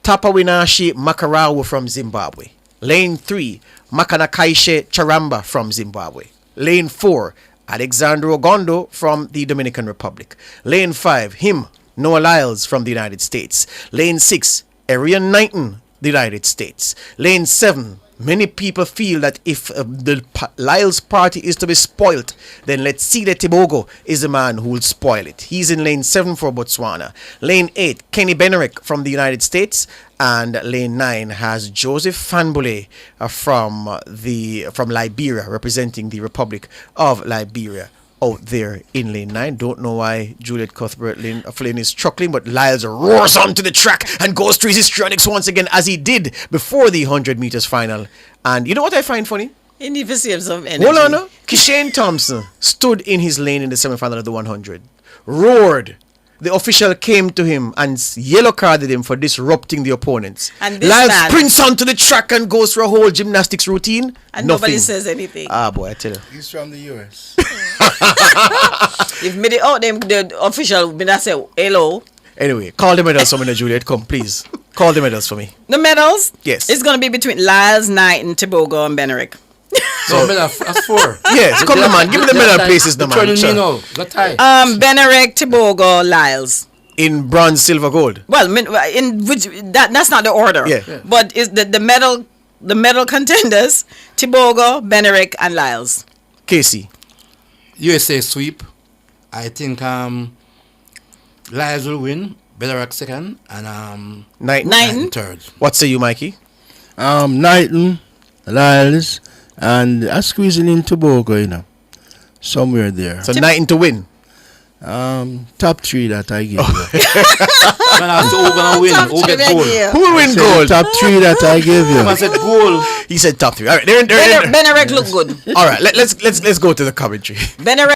Tapawinashi Makarawu from Zimbabwe. Lane 3, Makanakaishe Charamba from Zimbabwe. Lane 4, Alexander Ogondo from the Dominican Republic. Lane 5, Noah Lyles from the United States. Lane 6, Arian Knighton, the United States. Lane 7, many people feel that if the Lyles party is to be spoilt, then let's see that Tibogo is the man who will spoil it. He's in lane 7 for Botswana. Lane 8, Kenny Benerick from the United States. And lane 9 has Joseph Fanbule from Liberia, representing the Republic of Liberia. Out there in lane 9. Don't know why Juliet Cuthbert Flynn is chuckling, but Lyles roars onto the track and goes through his histrionics once again, as he did before the 100 meters final. And you know what I find funny? He needs to save some energy. Hold on, no? Kishane Thompson stood in his lane in the semifinal of the 100, roared, the official came to him and yellow carded him for disrupting the opponents. And this Lyle man- sprints onto the track and goes through a whole gymnastics routine. And Nothing. nobody says anything. Ah, boy, I tell you. He's from the US. If me the official me that say hello. Anyway, call the medals for me, Juliet. Come, please. Call the medals for me. The medals? Yes. It's gonna be between Lyles, Knight, and Tobago and Benerick. So, that's 4. Yes, come on, man. Give me the medal places, the man. Sure. Benerick, Tobago, Lyles. In bronze, silver, gold. Well, in which that's not the order. Yeah. But is the medal contenders Tobago, Benerick, and Lyles. Casey. USA sweep. I think Lyles will win. Benerick second. And Knighton third. What say you, Mikey? Knighton, Lyles, and I squeezing in Tobago, somewhere there. So Knighton to win. Top 3 that I give you. Who gonna win? Who get gold? Who will win gold? Top 3 that I give you. I said gold. He said top 3. All right, Benerick look good. All right, let's go to the commentary. Benerick.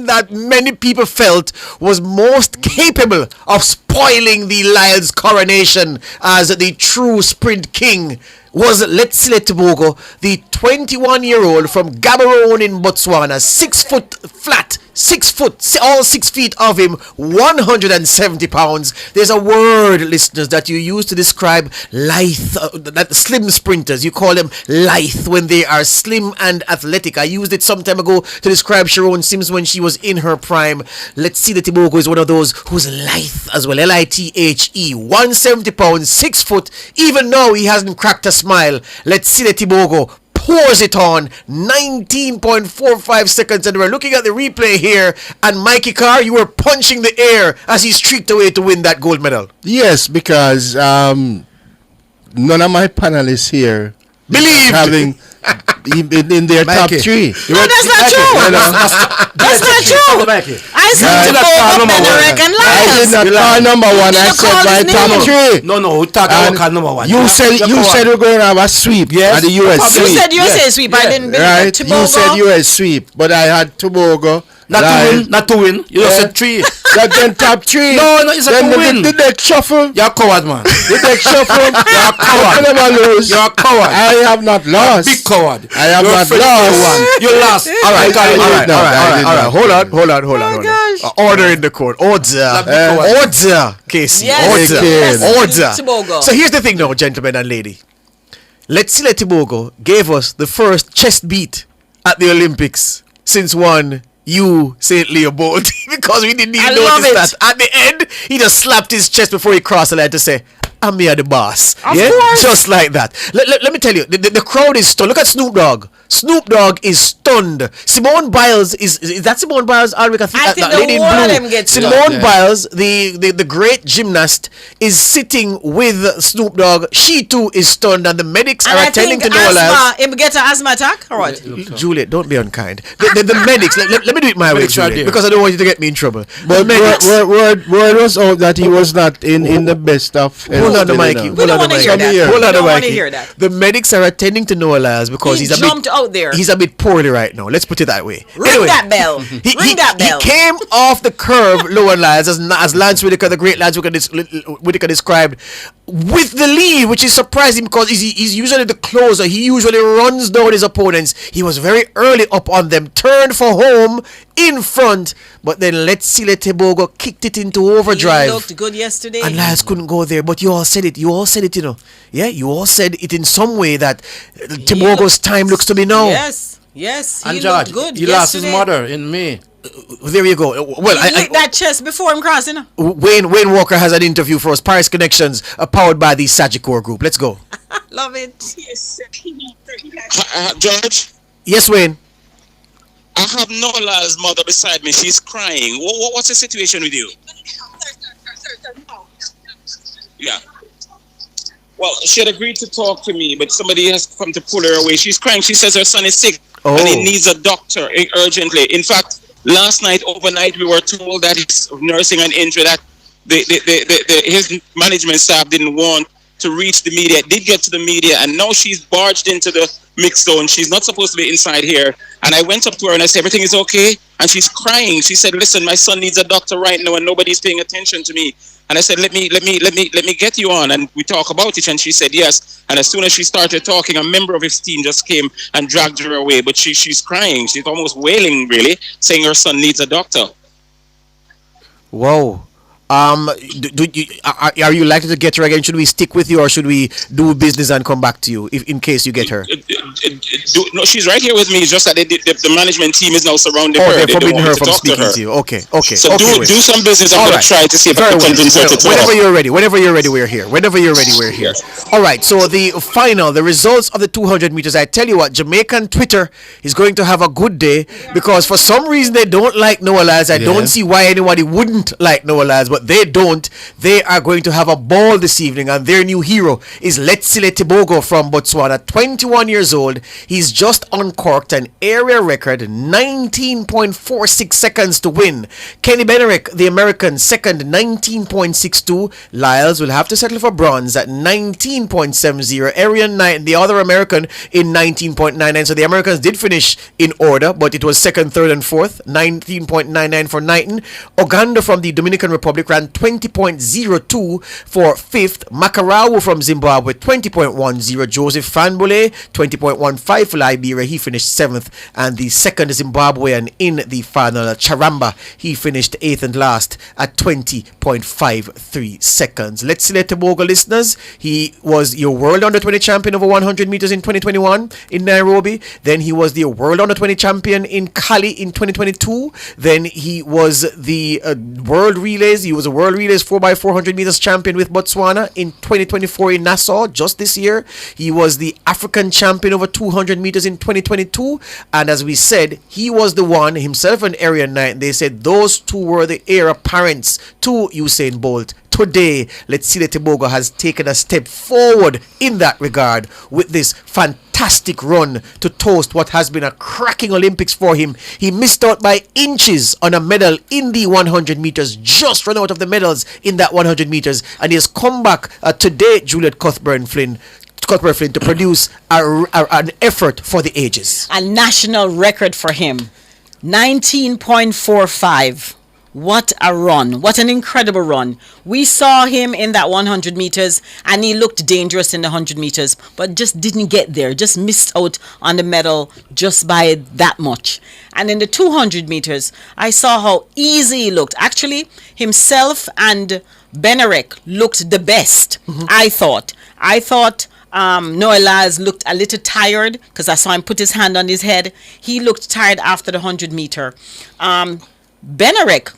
That many people felt was most capable of spoiling the Lyles coronation as the true sprint king was Letsile Tobago, the 21-year-old from Gaborone in Botswana, 6 foot flat, 6 foot, all 6 feet of him, 170 pounds. There's a word, listeners, that you use to describe lithe, that slim sprinters. You call them lithe when they are slim and athletic. I used it some time ago to describe Sharon Sims when she was in her prime. Let's see that Tobago is one of those who's lithe as well. Lithe, 170 pounds, 6 foot. Even now he hasn't cracked a smile. Let's see that Tobago pours it on 19.45 seconds, and we're looking at the replay here, and Mikey Carr, you were punching the air as he streaked away to win that gold medal. Yes, because none of my panelists here believe having in their top 3. No, that's not true. That's not true. I said Tobago, Benerick, and Lyles. I did not call number 1. I said my top 3. No, we talk about number 1. You said we're going to have a sweep. Yes. At the US You sweep. said USA sweep. I didn't believe Right. Tobago. You said US sweep, but I had Tobago. Not to win. You just said 3. That then top 3. No, you said to win. The deck shuffle. You're a coward, man. The deck shuffle. You're a coward. I never lose. You're a coward. I have not lost. Big coward. I have not lost. You lost. All right. Hold on. gosh. Order in the court. Order. Casey. Yes. Order. Tobago. So here's the thing now, gentlemen and lady. Letsile Tobago gave us the first chest beat at the Olympics since one St. Leopold because we didn't even notice that. At the end, he just slapped his chest before he crossed the line to say, I'm here the boss. Of course. Just like that. Let me tell you, the crowd is stunned. Look at Snoop Dogg. Snoop Dogg is stunned. Simone Biles is that Simone Biles? I think the lady in one of blue. them gets Simone Biles, the great gymnast, is sitting with Snoop Dogg. She too is stunned, and the medics are attending to Noah Lyles. Him get an asthma attack or what? Juliet, don't be unkind. The medics. Let me do it my way, Juliet, because I don't want you to get me in trouble. But word was out that he was not in the best of health. Hold on, Mikey. We don't want to hear that. Hold on, We don't want to Mikey. hear that. The medics are attending to Noah Lyles because He he's a jumped bit out there. He's a bit poorly right now. Let's put it that way. Ring that bell. Ring that bell. He came off the curve, Noah Lyles, as Lance Whitaker, the great Lance Whitaker described, with the lead, which is surprising because he's usually the closer. He usually runs down his opponents. He was very early up on them, turned for home in front, but then Let's See Let Tebogo kicked it into overdrive. He looked good yesterday. And Lyles couldn't go there, but you all said it. You all said it, you know. Yeah, you all said it in some way that Tebogo's time looks to be now. Yes, And he George, looked good he lost his yesterday. mother in May. There you go. Well, He licked that chest before him crossing. Wayne Walker has an interview for us. Paris Connections, powered by the Sagicor Group. Let's go. Love it. George? Yes, Wayne. I have Nola's mother beside me. She's crying. What's the situation with you? Yeah. Well, she had agreed to talk to me, but somebody has come to pull her away. She's crying. She says her son is sick and he needs a doctor urgently. In fact, last night, overnight, we were told that he's nursing an injury that his management staff didn't want to reach the media. It did get to the media, and now she's barged into the mixed zone. She's not supposed to be inside here. And I went up to her and I said, everything is okay? And she's crying. She said, listen, my son needs a doctor right now and nobody's paying attention to me. And I said, let me get you on. And we talk about it. And she said, yes. And as soon as she started talking, a member of his team just came and dragged her away. But she's crying. She's almost wailing, really, saying her son needs a doctor. Whoa. Are you likely to get her again? Should we stick with you or should we do business and come back to you in case you get her? No, she's right here with me. It's just that the management team is now surrounding her. They're They don't forbidding want her me to from talk to speaking her. to you. Okay. So do some business. I'm going to try to see if I can convince her to talk. Whenever you're ready, we're here. Whenever you're ready, we're here. All right, so the results of the 200 meters, I tell you what, Jamaican Twitter is going to have a good day because for some reason they don't like Noah Lyles. I don't see why anybody wouldn't like Noah Lyles, but they don't. They are going to have a ball this evening, and their new hero is Letsile Tebogo from Botswana, 21 years old. He's just uncorked an area record, 19.46 seconds to win. Kenny Benerick, the American, second, 19.62. Lyles will have to settle for bronze at 19.70. Arian Knight, the other American, in 19.99. So the Americans did finish in order, but it was second, third, and fourth. 19.99 for Knighton. Uganda from the Dominican Republic ran 20.02 for fifth. Makarau from Zimbabwe, 20.10. Joseph Fanbole, 20.15 for Liberia. He finished seventh. And the second Zimbabwean in the final, Charamba, he finished eighth and last at 20.53 seconds. Let's see, Tebogo listeners. He was your world under 20 champion over 100 meters in 2021 in Nairobi. Then he was the world under 20 champion in Cali in 2022. Then he was the world relays. He was a world relays 4x400 meters champion with Botswana in 2024 in Nassau just this year. He was the African champion over 200 meters in 2022. And as we said, he was the one, himself and Arian Knight, they said those two were the heir apparents to Usain Bolt. Today, Let's See that Tebogo has taken a step forward in that regard with this fantastic run to toast what has been a cracking Olympics for him. He missed out by inches on a medal in the 100 meters, just run out of the medals in that 100 meters, and he has come back today, Juliet Cuthbert-Flynn, to produce an effort for the ages. A national record for him, 19.45. What a run. What an incredible run. We saw him in that 100 meters and he looked dangerous in the 100 meters, but just didn't get there. Just missed out on the medal just by that much. And in the 200 meters, I saw how easy he looked. Actually, himself and Benerick looked the best, I thought. Noah Lyles looked a little tired because I saw him put his hand on his head. He looked tired after the 100 meter. Benerick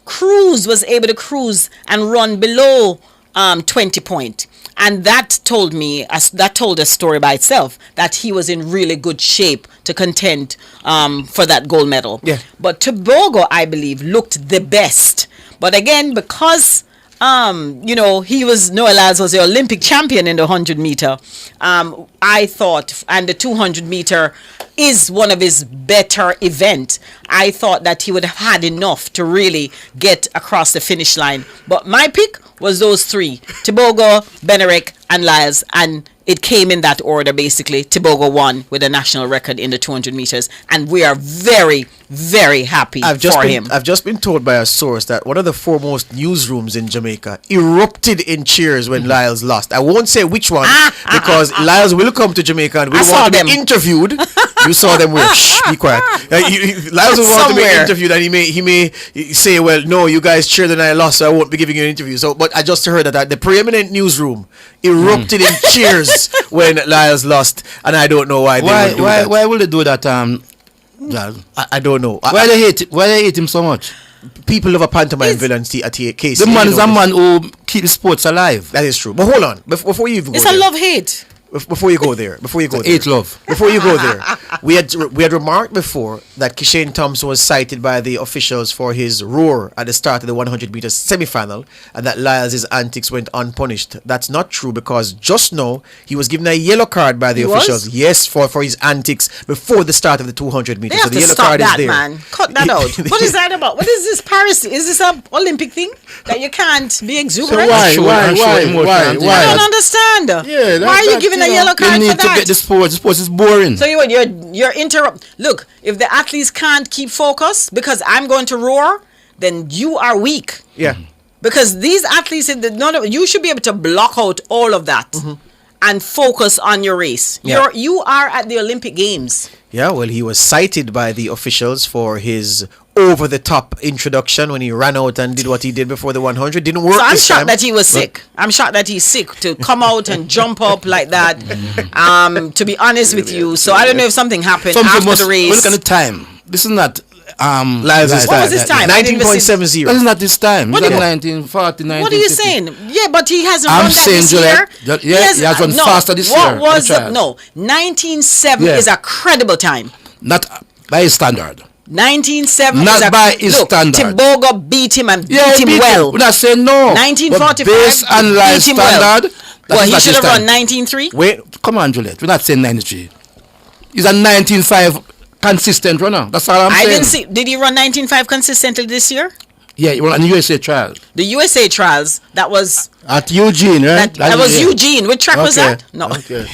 was able to cruise and run below 20 point. And that told a story by itself that he was in really good shape to contend for that gold medal. Yeah. But Tebogo, I believe, looked the best. But again, because Noah Lyles was the Olympic champion in the 100 meter. I thought, and the 200 meter is one of his better events. I thought that he would have had enough to really get across the finish line. But my pick was those three: Tobago, Benerick, and Lyles. And it came in that order, basically. Tobago won with a national record in the 200 meters. And we are very, very happy for him. I've just been told by a source that one of the foremost newsrooms in Jamaica erupted in cheers when Lyles lost. I won't say which one, because Lyles will come to Jamaica and will want to be interviewed. You saw them where? Shh, be quiet. Lyles will want to be interviewed, and he may say, well, no, you guys cheered and I lost, so I won't be giving you an interview. So, but I just heard that the preeminent newsroom erupted in cheers when Lyles lost, and I don't know why they would do that. Why will they do that? I don't know. Why they hate him so much? People love a pantomime villain at Casey. The man is a man who keeps sports alive. That is true. But hold on, before you even go it's there. a love-hate. Before you go there, hate love. Before you go there, we had remarked before that Kishane Thompson was cited by the officials for his roar at the start of the 100 meters semi-final, and that Lyles' antics went unpunished. That's not true, because just now he was given a yellow card by the officials. Yes, for his antics before the start of the 200 meters. They have so the to yellow stop card that, is there. man. Cut that out. What is that about? What is this Paris? Is this an Olympic thing that you can't be exuberant? So why? I don't understand. Yeah, why are you giving a yellow card you need for that? to get the sports. The sports is boring. So you're interrupt. Look, if the athletes can't keep focus because I'm going to roar, then you are weak. Yeah. Because these athletes, you should be able to block out all of that and focus on your race. Yeah. You are at the Olympic Games. Yeah, well, he was cited by the officials for his over-the-top introduction when he ran out and did what he did before the 100. Didn't work. So I'm this shocked time. that he was sick. I'm shocked that he's sick to come out and jump up like that. To be honest with you, so I don't know if something happened after the race. Look at the time. This is not Lyles' what was his time? 19.70. That is not this time. What It's do you- 1940, What are you saying? Yeah, but he hasn't I'm run that saying, this Juliet, year. he has run faster this year. What was the no 19.7 Yeah. is a credible time. Not by his standard. 19.7 Not is a by his look, standard. Tobago beat him and beat he him well. We're not saying no. 1945 But based on Lyles' beat him well. standard, that Well, is he not should his have run time. 19.3. Wait, come on, Juliet. We're not saying 93. He's a 19.5 consistent runner. That's all I'm saying. I didn't see. Did he run 19.5 consistently this year? Yeah, he ran the USA trial. The USA trials. That was at Eugene, right? that was Eugene. Which track was that? No. Okay.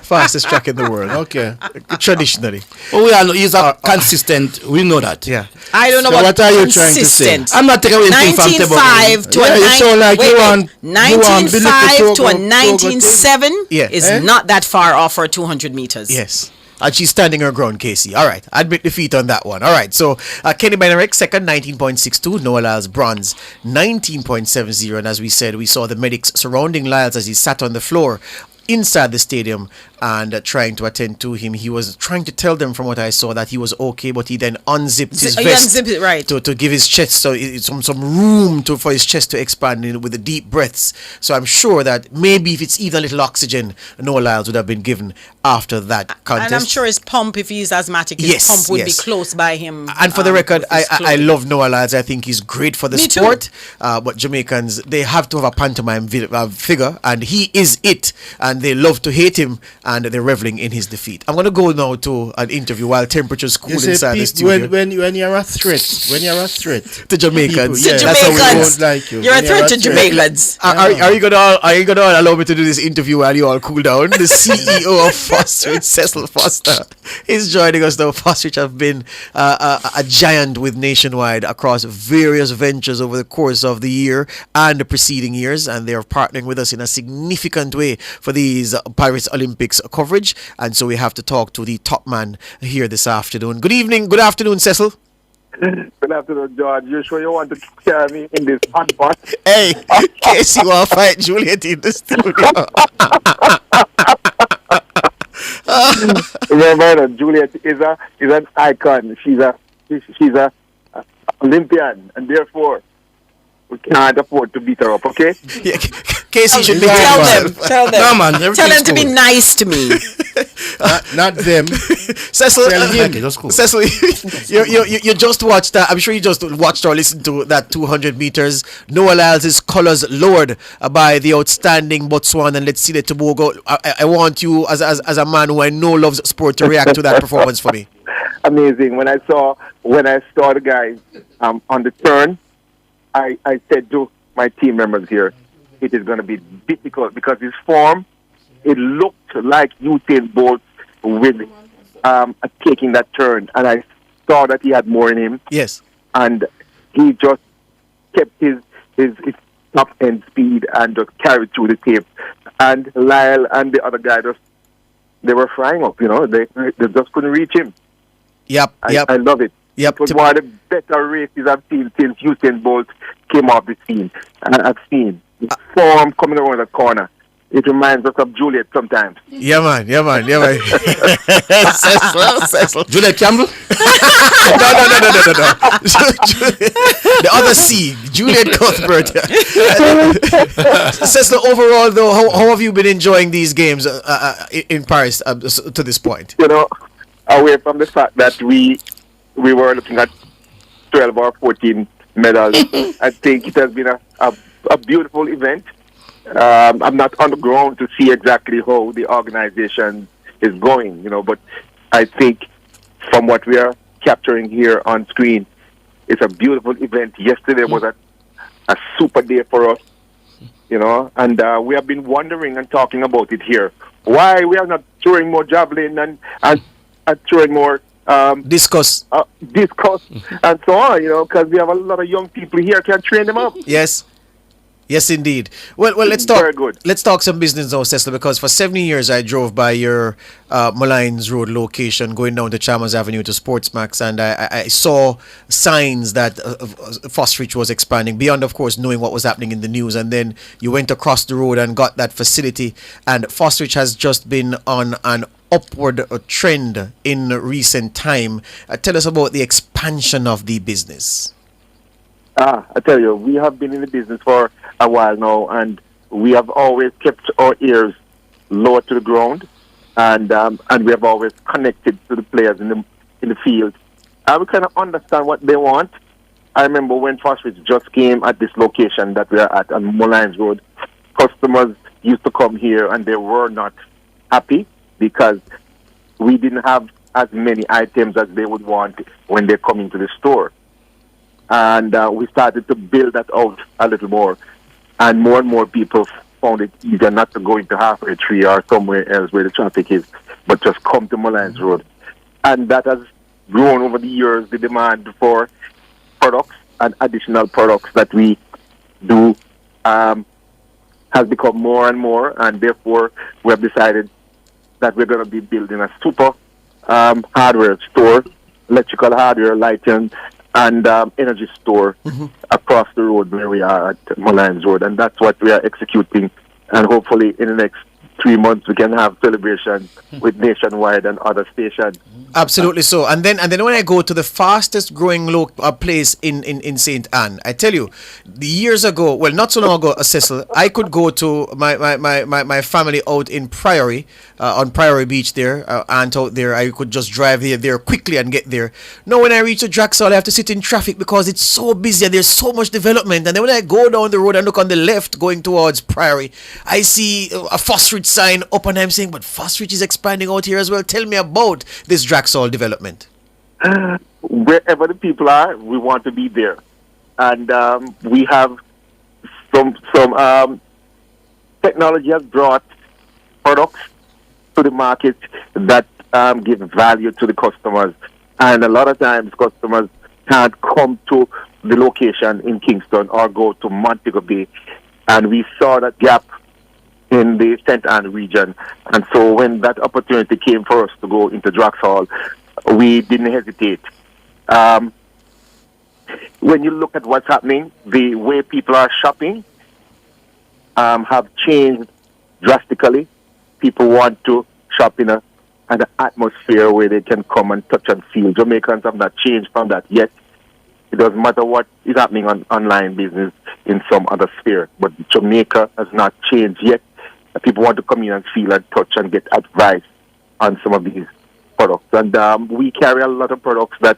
Fastest track in the world. Okay. Traditionally. Oh, we all know he's a consistent. We know that. Yeah. I don't know So what are you trying to say? consistent. I'm not taking away anything from 19.5 to a you sound like you want 19.5 to a Togo 19.7 Yeah. is not that far off for 200 meters. Yes. And she's standing her ground, Casey. All right. Admit defeat on that one. All right. So, Kenny Benerick, second, 19.62. Noah Lyles, bronze, 19.70. And as we said, we saw the medics surrounding Lyles as he sat on the floor inside the stadium and trying to attend to him. He was trying to tell them, from what I saw, that he was okay, but he then unzipped his He vest unzipped it, right. to give his chest some room for his chest to expand with the deep breaths. So I'm sure that maybe if it's even a little oxygen, Noah Lyles would have been given after that contest. And I'm sure his pump, if he's asthmatic, his pump would be close by him. And for the record, with his I clothing. love Noah Lyles. I think he's great for the Me too. sport. But Jamaicans, they have to have a pantomime figure, and he is it. And they love to hate him, and they're reveling in his defeat. I'm going to go now to an interview while temperatures cool You say inside the Pete, studio. when you're a threat, to Jamaicans, people, that's how we Jamaicans. roll. like you. You're a When threat to Jamaicans. Are you gonna allow me to do this interview while you all cool down? The CEO of Foster, Cecil Foster, is joining us now. Foster have been a giant with Nationwide across various ventures over the course of the year and the preceding years, and they are partnering with us in a significant way for these Paris Olympics coverage. And so we have to talk to the top man here this afternoon. Good afternoon, Cecil. Good afternoon, George. You sure you want to carry me in this hot pot? Hey, Casey want to fight Juliet in the studio. Remember that Juliet is an icon. She's a Olympian, and therefore we can't afford to beat her up. Okay? Yeah, Casey should be Tell them. No, man, Tell them everything's to be cool. nice to me. Not them. Cecil, Okay, that's cool. Cecil, you just watched that. I'm sure you just watched or listened to that 200 meters. Noah Lyles' colours lowered by the outstanding Botswana and let's see the Tobago. I want you as a man who I know loves sport to react to that performance for me. Amazing. When I saw the guy on the turn, I said to my team members here, it is going to be difficult because his form, it looked like Usain Bolt with taking that turn, and I saw that he had more in him. Yes. And he just kept his top end speed and just carried through the tape. And Lyle and the other guy they were flying up, they just couldn't reach him. Yep. I love it. Yep. It was one of the better races I've seen since Usain Bolt came off the scene. And I've seen the form coming around the corner. It reminds us of Juliet sometimes. Yeah, man. Cecil. Juliet Campbell? No. The other C, Juliet Cuthbert. Cecil, overall, though, how have you been enjoying these games in Paris to this point? Away from the fact that we were looking at 12 or 14 medals, I think it has been a beautiful event. I'm not on the ground to see exactly how the organization is going, but I think from what we are capturing here on screen, it's a beautiful event. Yesterday was a super day for us, and we have been wondering and talking about it here. Why we are not throwing more javelin and throwing more discus and so on, because we have a lot of young people here can train them up. Yes, indeed. Well, let's talk. Very good. Let's talk some business now, Cecil, because for 7 years I drove by your Malines Road location, going down to Chalmers Avenue to Sportsmax, and I saw signs that Fosrich was expanding beyond, of course, knowing what was happening in the news. And then you went across the road and got that facility, and Fosrich has just been on an upward trend in recent time. Tell us about the expansion of the business. I tell you, we have been in the business for a while now, and we have always kept our ears lower to the ground, and we have always connected to the players in the field. We kind of understand what they want. I remember when Fosrich just came at this location that we are at on Malines Road, customers used to come here and they were not happy because we didn't have as many items as they would want when they come into the store. And we started to build that out a little more. And more people found it easier not to go into Halfway Tree or somewhere else where the traffic is, but just come to Malines Road. And that has grown over the years, the demand for products and additional products that we do has become more and more. And therefore, we have decided that we're going to be building a super hardware store, electrical hardware, lighting, and energy store across the road where we are at Malines Road, and that's what we are executing. And hopefully, in the next 3 months, we can have celebrations with Nationwide and other stations. Absolutely so. And then when I go to the fastest growing place in St. Anne, I tell you, the years ago, well, not so long ago, Cecil, I could go to my family out in Priory, on Priory Beach there, aunt out there. I could just drive there quickly and get there. Now, when I reach the Draxall, I have to sit in traffic because it's so busy and there's so much development. And then when I go down the road and look on the left going towards Priory, I see a Fosrich sign up, and I'm saying, but Fosrich is expanding out here as well. Tell me about this Draxall development. Wherever the people are, we want to be there. And we have some technology has brought products to the market that give value to the customers. And a lot of times customers can't come to the location in Kingston or go to Montego Bay. And we saw that gap in the St. Anne region. And so when that opportunity came for us to go into Draxall, we didn't hesitate. When you look at what's happening, the way people are shopping have changed drastically. People want to shop in an atmosphere where they can come and touch and feel. Jamaicans have not changed from that yet. It doesn't matter what is happening on online business in some other sphere, but Jamaica has not changed yet. People want to come in and feel and touch and get advice on some of these products. And we carry a lot of products that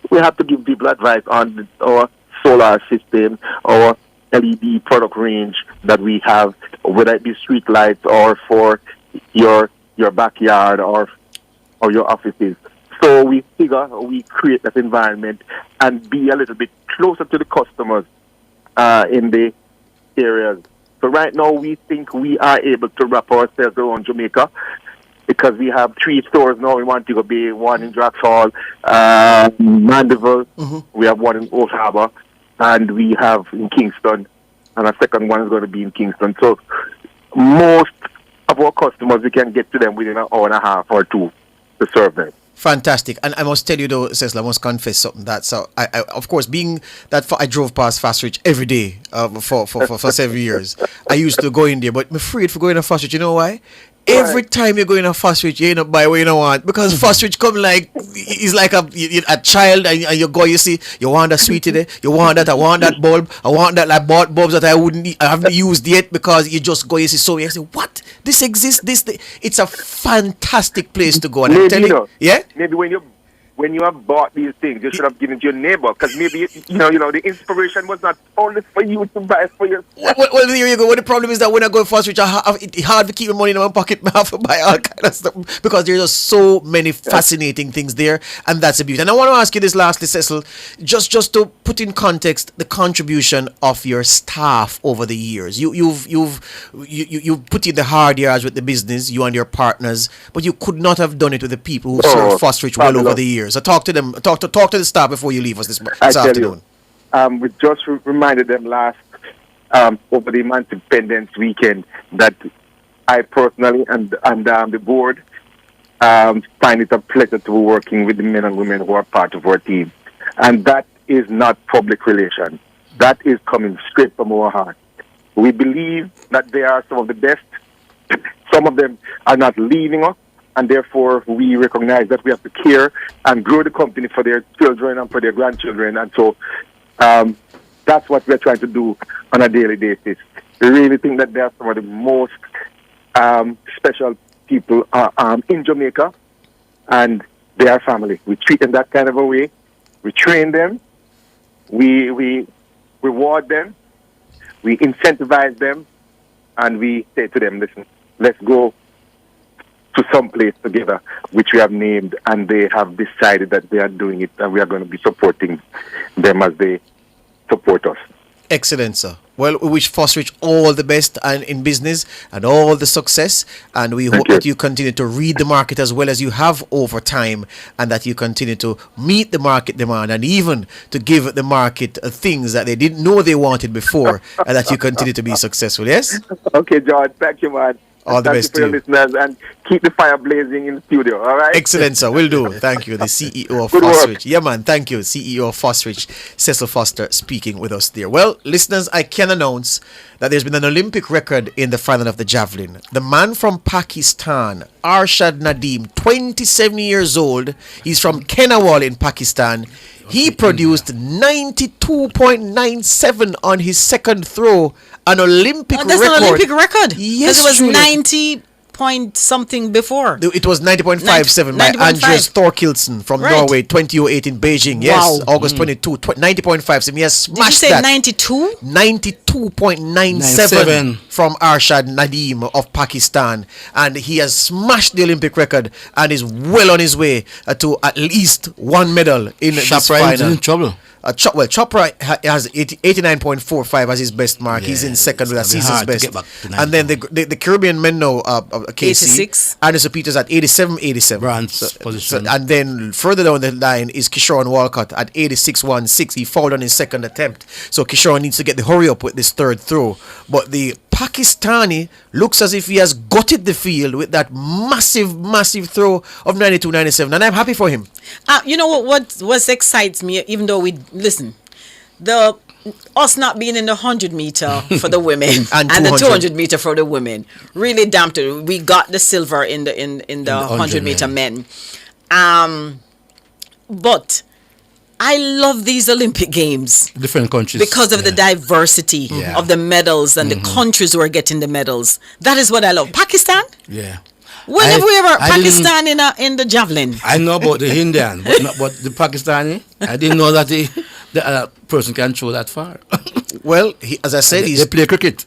we have to give people advice on our solar system, our LED product range that we have, whether it be street lights or for your backyard or your offices. So we figure we create that environment and be a little bit closer to the customers in the areas. So right now we think we are able to wrap ourselves around Jamaica because we have 3 stores now in Montego Bay, one in Draxhall, Mandeville, we have one in Old Harbour, and we have in Kingston, and a second one is going to be in Kingston. So most of our customers, we can get to them within an hour and a half or 2 to serve them. Fantastic. And I must tell you though, Cecil, I must confess something that, so I of course, being that I drove past Fast Rich every day for several years, I used to go in there, but I'm afraid for going to Fast Rich. You know why? Every time you go in a Fast Rich, you end up buy what you don't want, because Fast Rich come like it's like a child, and you go, you see, you want that sweetie there, you want that, I want that bulb, I want that. I bought bulbs that I haven't used yet, because you just go, you see, so you say, what, this exists, it's a fantastic place to go. And I'm telling you, yeah, maybe when you have bought these things, you should have given it to your neighbor, because maybe you know the inspiration was not only for you to buy for yourself. Well, there you go. Well, the problem is that when I go Fast Rich, it's hard to keep the money in my pocket. I have to buy all kind of stuff, because there's just so many fascinating things there, and that's a beauty. And I want to ask you this lastly, Cecil, just to put in context the contribution of your staff over the years. You've put in the hard yards with the business, you and your partners, but you could not have done it with the people who served Fast Rich well over the years. So talk to them. Talk to the staff before you leave us this afternoon. We just reminded them last over the Independence weekend that I personally and the board find it a pleasure to be working with the men and women who are part of our team, and that is not public relations. That is coming straight from our heart. We believe that they are some of the best. Some of them are not leaving us, and therefore we recognize that we have to care and grow the company for their children and for their grandchildren. And so that's what we're trying to do on a daily basis. We really think that they are some of the most special people in Jamaica, and they are family. We treat them that kind of a way. We train them. We reward them. We incentivize them. And we say to them, listen, let's go to some place together, which we have named, and they have decided that they are doing it, and we are going to be supporting them as they support us. Excellent, sir. Well, we wish Fast Rich all the best and in business and all the success, and we hope that you continue to read the market as well as you have over time, and that you continue to meet the market demand, and even to give the market things that they didn't know they wanted before, and that you continue to be successful. Yes? Okay, George. Thank you, man. All the best to you. Listeners, and keep the fire blazing in the studio, all right? Excellent, sir. Will do. Thank you. The CEO of Good Fast work. Rich. Yeah, man. Thank you. CEO of Fast Rich, Cecil Foster, speaking with us there. Well, listeners, I can announce that there's been an Olympic record in the final of the javelin. The man from Pakistan, Arshad Nadeem, 27 years old. He's from Kenawal in Pakistan. He produced 92.97 on his second throw, an Olympic record. That's an Olympic record. Yes, because it was truly. 90 point something before. It was 90.57 by 90.5. Andres Thorkildsen from Right. Norway, 2008 in Beijing. Yes, Wow. August 22, 90.57. He has Did you smashed say that. 92? 92.97 from Arshad Nadeem of Pakistan, and he has smashed the Olympic record and is well on his way to at least one medal in this Chopra is final. in trouble. Chopra has 89.45 as his best mark. He's in second with a gonna be season's hard to best. get back to And then the Caribbean men now, KC, 86. Anderson Peters at 87.87. Bronze position. And then further down the line is Kishore Walcott at 86.16. He fouled on his second attempt. So Kishore needs to get the hurry up with this third throw. But the Pakistani looks as if he has gutted the field with that massive throw of 92.97. And I'm happy for him. You know what excites me, even though us not being in the 100 meter for the women and the 200 meter for the women really damped it. We got the silver in the 100 meter men. But I love these Olympic Games. Different countries. Because of the diversity of the medals and the countries who are getting the medals. That is what I love. Pakistan? Yeah. When have we ever Pakistan in the javelin? I know about the Indian, but not about the Pakistani. I didn't know that the person can throw that far. Well, as I said, they play cricket.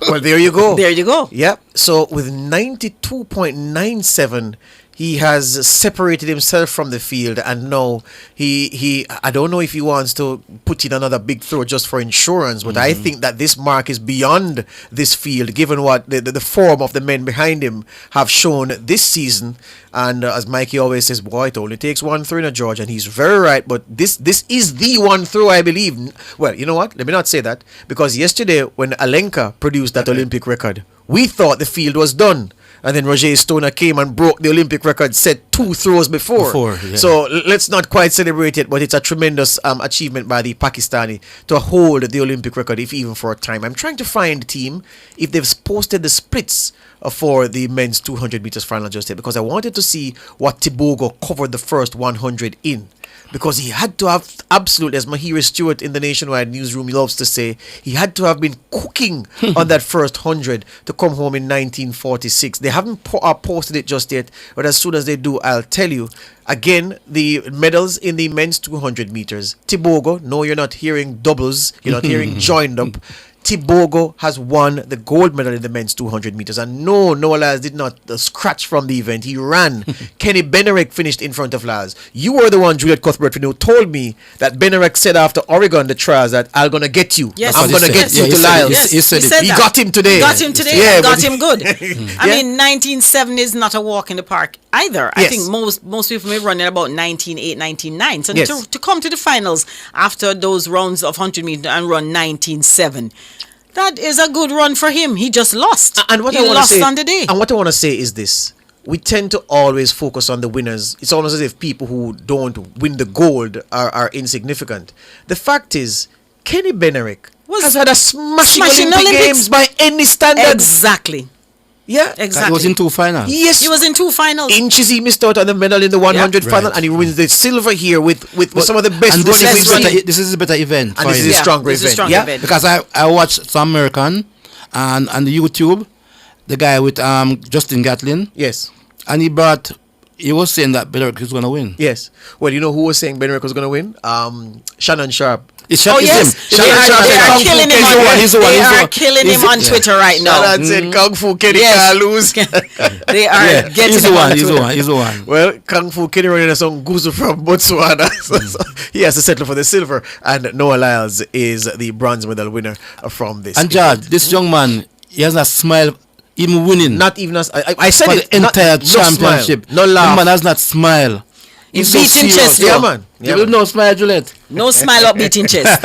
Well, there you go. There you go. Yep. So with 92.97, He has separated himself from the field, and now he I don't know if he wants to put in another big throw just for insurance, but I think that this mark is beyond this field, given what the form of the men behind him have shown this season. And as Mikey always says, boy, it only takes one throw in a George, and he's very right. But this is the one throw, I believe. Well, you know what? Let me not say that, because yesterday when Alenka produced that Olympic record, we thought the field was done. And then Roger Stoner came and broke the Olympic record, set 2 throws before. Yeah. So let's not quite celebrate it, but it's a tremendous achievement by the Pakistani to hold the Olympic record, if even for a time. I'm trying to find the team, if they've posted the splits for the men's 200 meters final just yet, because I wanted to see what Tibogo covered the first 100 in. Because he had to have, absolutely, as Mahira Stewart in the Nationwide newsroom loves to say, he had to have been cooking on that first 100 to come home in 1946. They haven't posted it just yet, but as soon as they do, I'll tell you. Again, the medals in the men's 200 meters. Tibogo, no, you're not hearing doubles, you're not hearing joined up. Tibogo has won the gold medal in the men's 200 meters. And no, Noah Lyles did not scratch from the event. He ran. Kenny Benarek finished in front of Lyles. You were the one, Juliet Cuthbert, who told me that Benarek said after Oregon, the trials, that I'm going to get you. Yes. I'm going to get you to Lyles. Yes. He said he got him today. Got him today. Yeah, got him good. I mean, 19.7 is not a walk in the park either. I think most people may run at about 19.8, 19.9. So to come to the finals after those rounds of 100 meters and run 19.7, that is a good run for him. He just lost. And what he I want to lost say, on the day. And what I want to say is this. We tend to always focus on the winners. It's almost as if people who don't win the gold are insignificant. The fact is, Kenny Benarek has had a smashing Olympic Games by any standard. Exactly. Yeah, exactly. He was in 2 finals. Yes, he was in 2 finals. Inches he missed out on the medal in the 100 final, and he wins the silver here with some of the best. And this is a better event, and this is a stronger event. Yeah, because I watched some American and the YouTube, the guy with Justin Gatlin. Yes, and he was saying that Benarek is going to win. Yes. Well, you know who was saying Benarek was going to win? Shannon Sharp. It's him. They are killing him on They are killing him on Twitter right now. Shannon said Kung Fu Kenny can't lose. They are getting him on Twitter. He's the one. Well, Kung Fu Kenny running a song Guzu from Botswana. So he has to settle for the silver. And Noah Lyles is the bronze medal winner from this. And Jad, this young man, he has a smile. Even winning, not even us. I said for it. The entire championship. No laugh. The man has not smile. He's beating chest. Yeah, man. Yeah, you will no smile, Juliet. No smile up beating chest.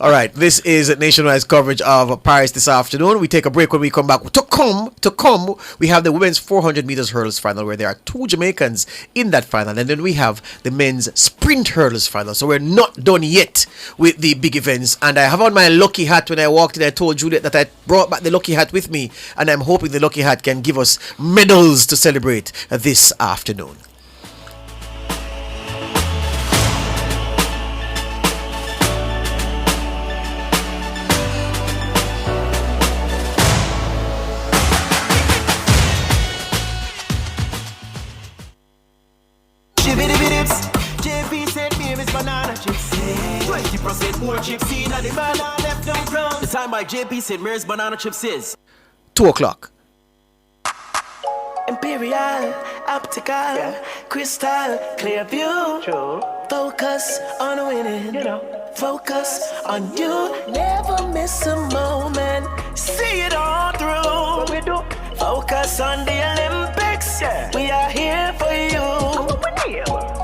All right. This is Nationwide's coverage of Paris this afternoon. We take a break. When we come back, to come, we have the women's 400 meters hurdles final, where there are 2 Jamaicans in that final, and then we have the men's sprint hurdles final. So we're not done yet with the big events. And I have on my lucky hat. When I walked in, I told Juliet that I brought back the lucky hat with me, and I'm hoping the lucky hat can give us medals to celebrate this afternoon. JP said baby's banana chips. 20% more chips in the banana left on ground. The time by JP said Mary's banana chips is 2 o'clock. Imperial, optical, crystal, clear view. True. Focus on winning. Focus on you. Never miss a moment. See it all through. What we do? Focus on the Olympics. Yeah. We are here for you.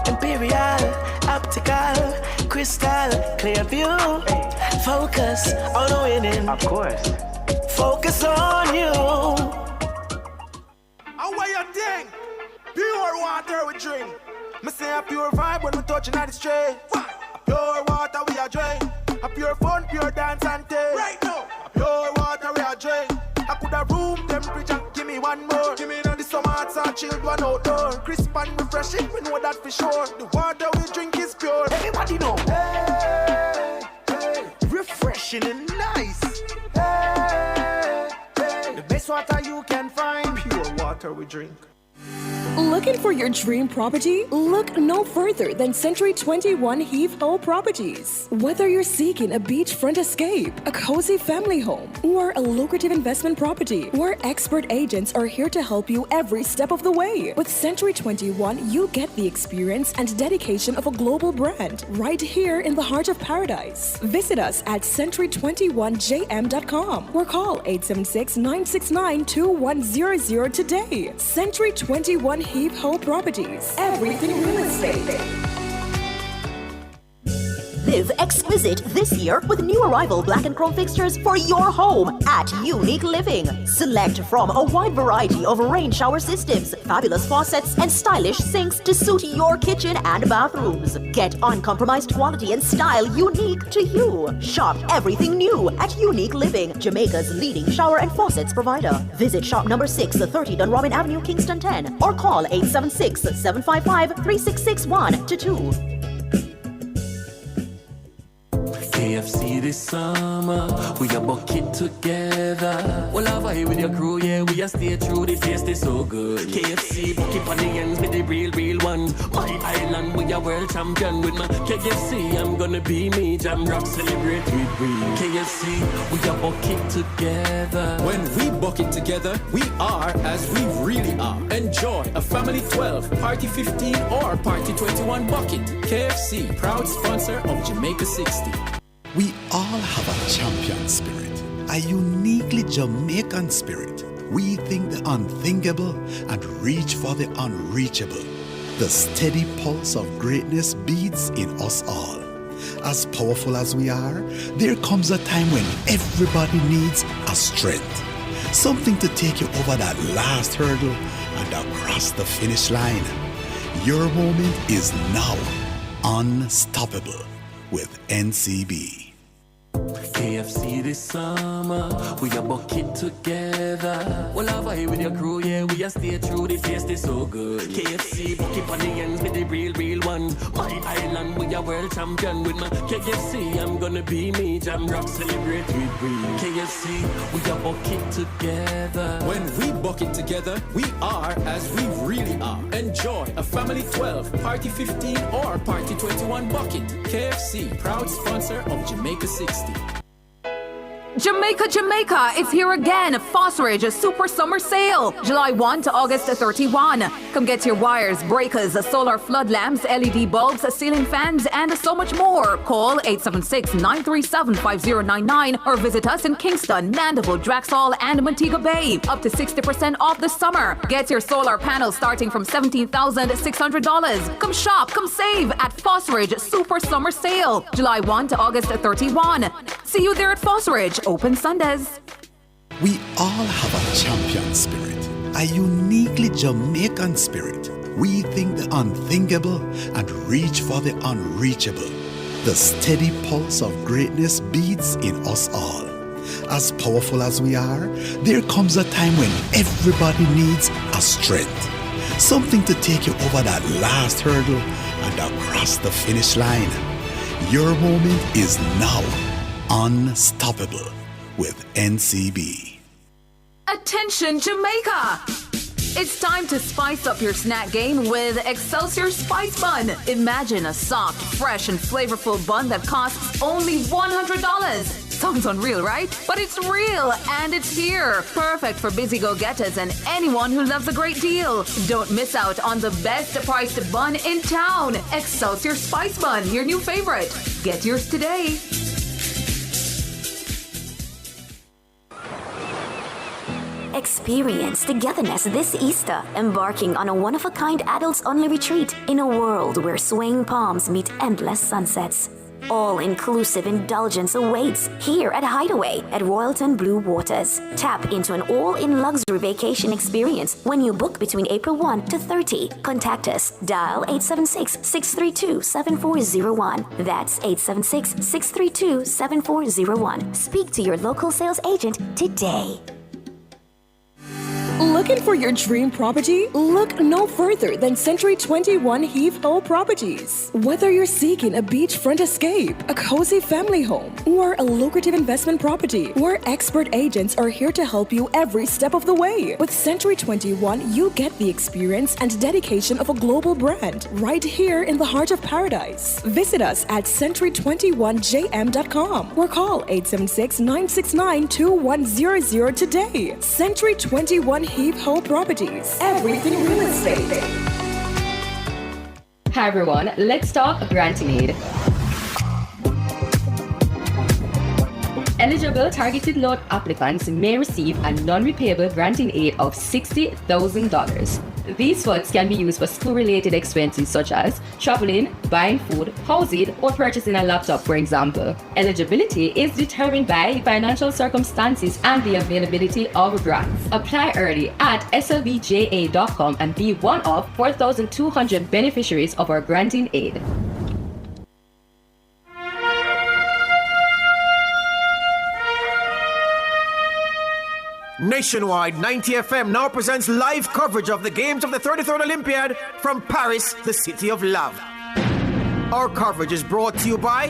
Imperial, optical, crystal, clear view. Focus on winning. Of course. Focus on you. And what you think? Pure water we drink. Me say a pure vibe when we touching at the street. A pure water we a drink. A pure fun, pure dance and take. Right now. A pure water we a drink. I could have room temperature. Give me one more. Give me the summer hot and chilled one outdoor. Crisp and refreshing, we know that for sure. The water we drink is pure. Everybody know. Hey, hey. Refreshing and nice. Hey, hey. The best water you can find. Pure water we drink. Looking for your dream property? Look no further than Century 21 Heath-Ho Properties. Whether you're seeking a beachfront escape, a cozy family home, or a lucrative investment property, our expert agents are here to help you every step of the way. With Century 21, you get the experience and dedication of a global brand right here in the heart of paradise. Visit us at century21jm.com or call 876-969-2100 today. Century 21 Heath-Ho Properties. Everything real estate. Live exquisite this year with new arrival black and chrome fixtures for your home at Unique Living. Select from a wide variety of rain shower systems, fabulous faucets, and stylish sinks to suit your kitchen and bathrooms. Get uncompromised quality and style unique to you. Shop everything new at Unique Living, Jamaica's leading shower and faucets provider. Visit shop number 630 Dunrobin Avenue, Kingston 10, or call 876-755-3661-2. KFC this summer, we a bucket together. Well, I vibe with your crew, yeah, we a stay true, the taste is so good. KFC, bucket on the ends with the real one. My island, we a world champion. With my KFC, I'm gonna be me, Jam Rock, celebrate with we. KFC, we a bucket together. When we bucket together, we are as we really are. Enjoy a family 12, party 15, or party 21 bucket. KFC, proud sponsor of Jamaica 60. We all have a champion spirit, a uniquely Jamaican spirit. We think the unthinkable and reach for the unreachable. The steady pulse of greatness beats in us all. As powerful as we are, there comes a time when everybody needs a strength. Something to take you over that last hurdle and across the finish line. Your moment is now. Unstoppable with NCB. KFC this summer, we a bucket together. Well, I vibe with your crew, yeah, we a stay true, the taste is so good. KFC, bucket on the ends with the real one. My island, we a world champion. With my KFC, I'm gonna be me, Jam Rock, celebrate with we. KFC, we a bucket together. When we bucket together, we are as we really are. Enjoy a family 12, party 15, or party 21 bucket. KFC, proud sponsor of Jamaica 60. Jamaica, it's here again. Fosridge, a super summer sale. July 1 to August 31. Come get your wires, breakers, solar flood lamps, LED bulbs, ceiling fans, and so much more. Call 876-937-5099 or visit us in Kingston, Mandeville, Draxall, and Montego Bay. Up to 60% off this summer. Get your solar panels starting from $17,600. Come shop, come save at Fosridge Super Summer Sale. July 1 to August 31. See you there at Fosridge. Open Sundays. We all have a champion spirit, a uniquely Jamaican spirit. We think the unthinkable and reach for the unreachable. The steady pulse of greatness beats in us all. As powerful as we are, there comes a time when everybody needs a strength. Something to take you over that last hurdle and across the finish line. Your moment is now. Unstoppable with NCB. Attention Jamaica! It's time to spice up your snack game with Excelsior Spice Bun. Imagine a soft, fresh, and flavorful bun that costs only $100. Sounds unreal, right? But it's real, and it's here. Perfect for busy go-getters and anyone who loves a great deal. Don't miss out on the best priced bun in town. Excelsior Spice Bun, your new favorite. Get yours today. Experience togetherness this Easter, embarking on a one-of-a-kind adults-only retreat in a world where swaying palms meet endless sunsets. All-inclusive indulgence awaits here at Hideaway at Royalton Blue Waters. Tap into an all-in luxury vacation experience when you book between April 1 to 30. Contact us. Dial 876-632-7401. That's 876-632-7401. Speak to your local sales agent today. Looking for your dream property? Look no further than Century 21 Heave Ho Properties. Whether you're seeking a beachfront escape, a cozy family home, or a lucrative investment property, our expert agents are here to help you every step of the way. With Century 21, you get the experience and dedication of a global brand right here in the heart of paradise. Visit us at century21jm.com or call 876-969-2100 today. Century 21 Heave Ho Properties. Everything real estate. Hi everyone, let's talk granting aid. Eligible targeted loan applicants may receive a non-repayable granting aid of $60,000. These funds can be used for school-related expenses such as traveling, buying food, housing, or purchasing a laptop, for example. Eligibility is determined by financial circumstances and the availability of grants. Apply early at slbja.com and be one of 4,200 beneficiaries of our granting aid. Nationwide 90 FM now presents live coverage of the games of the 33rd Olympiad from Paris, the city of love. Our coverage is brought to you by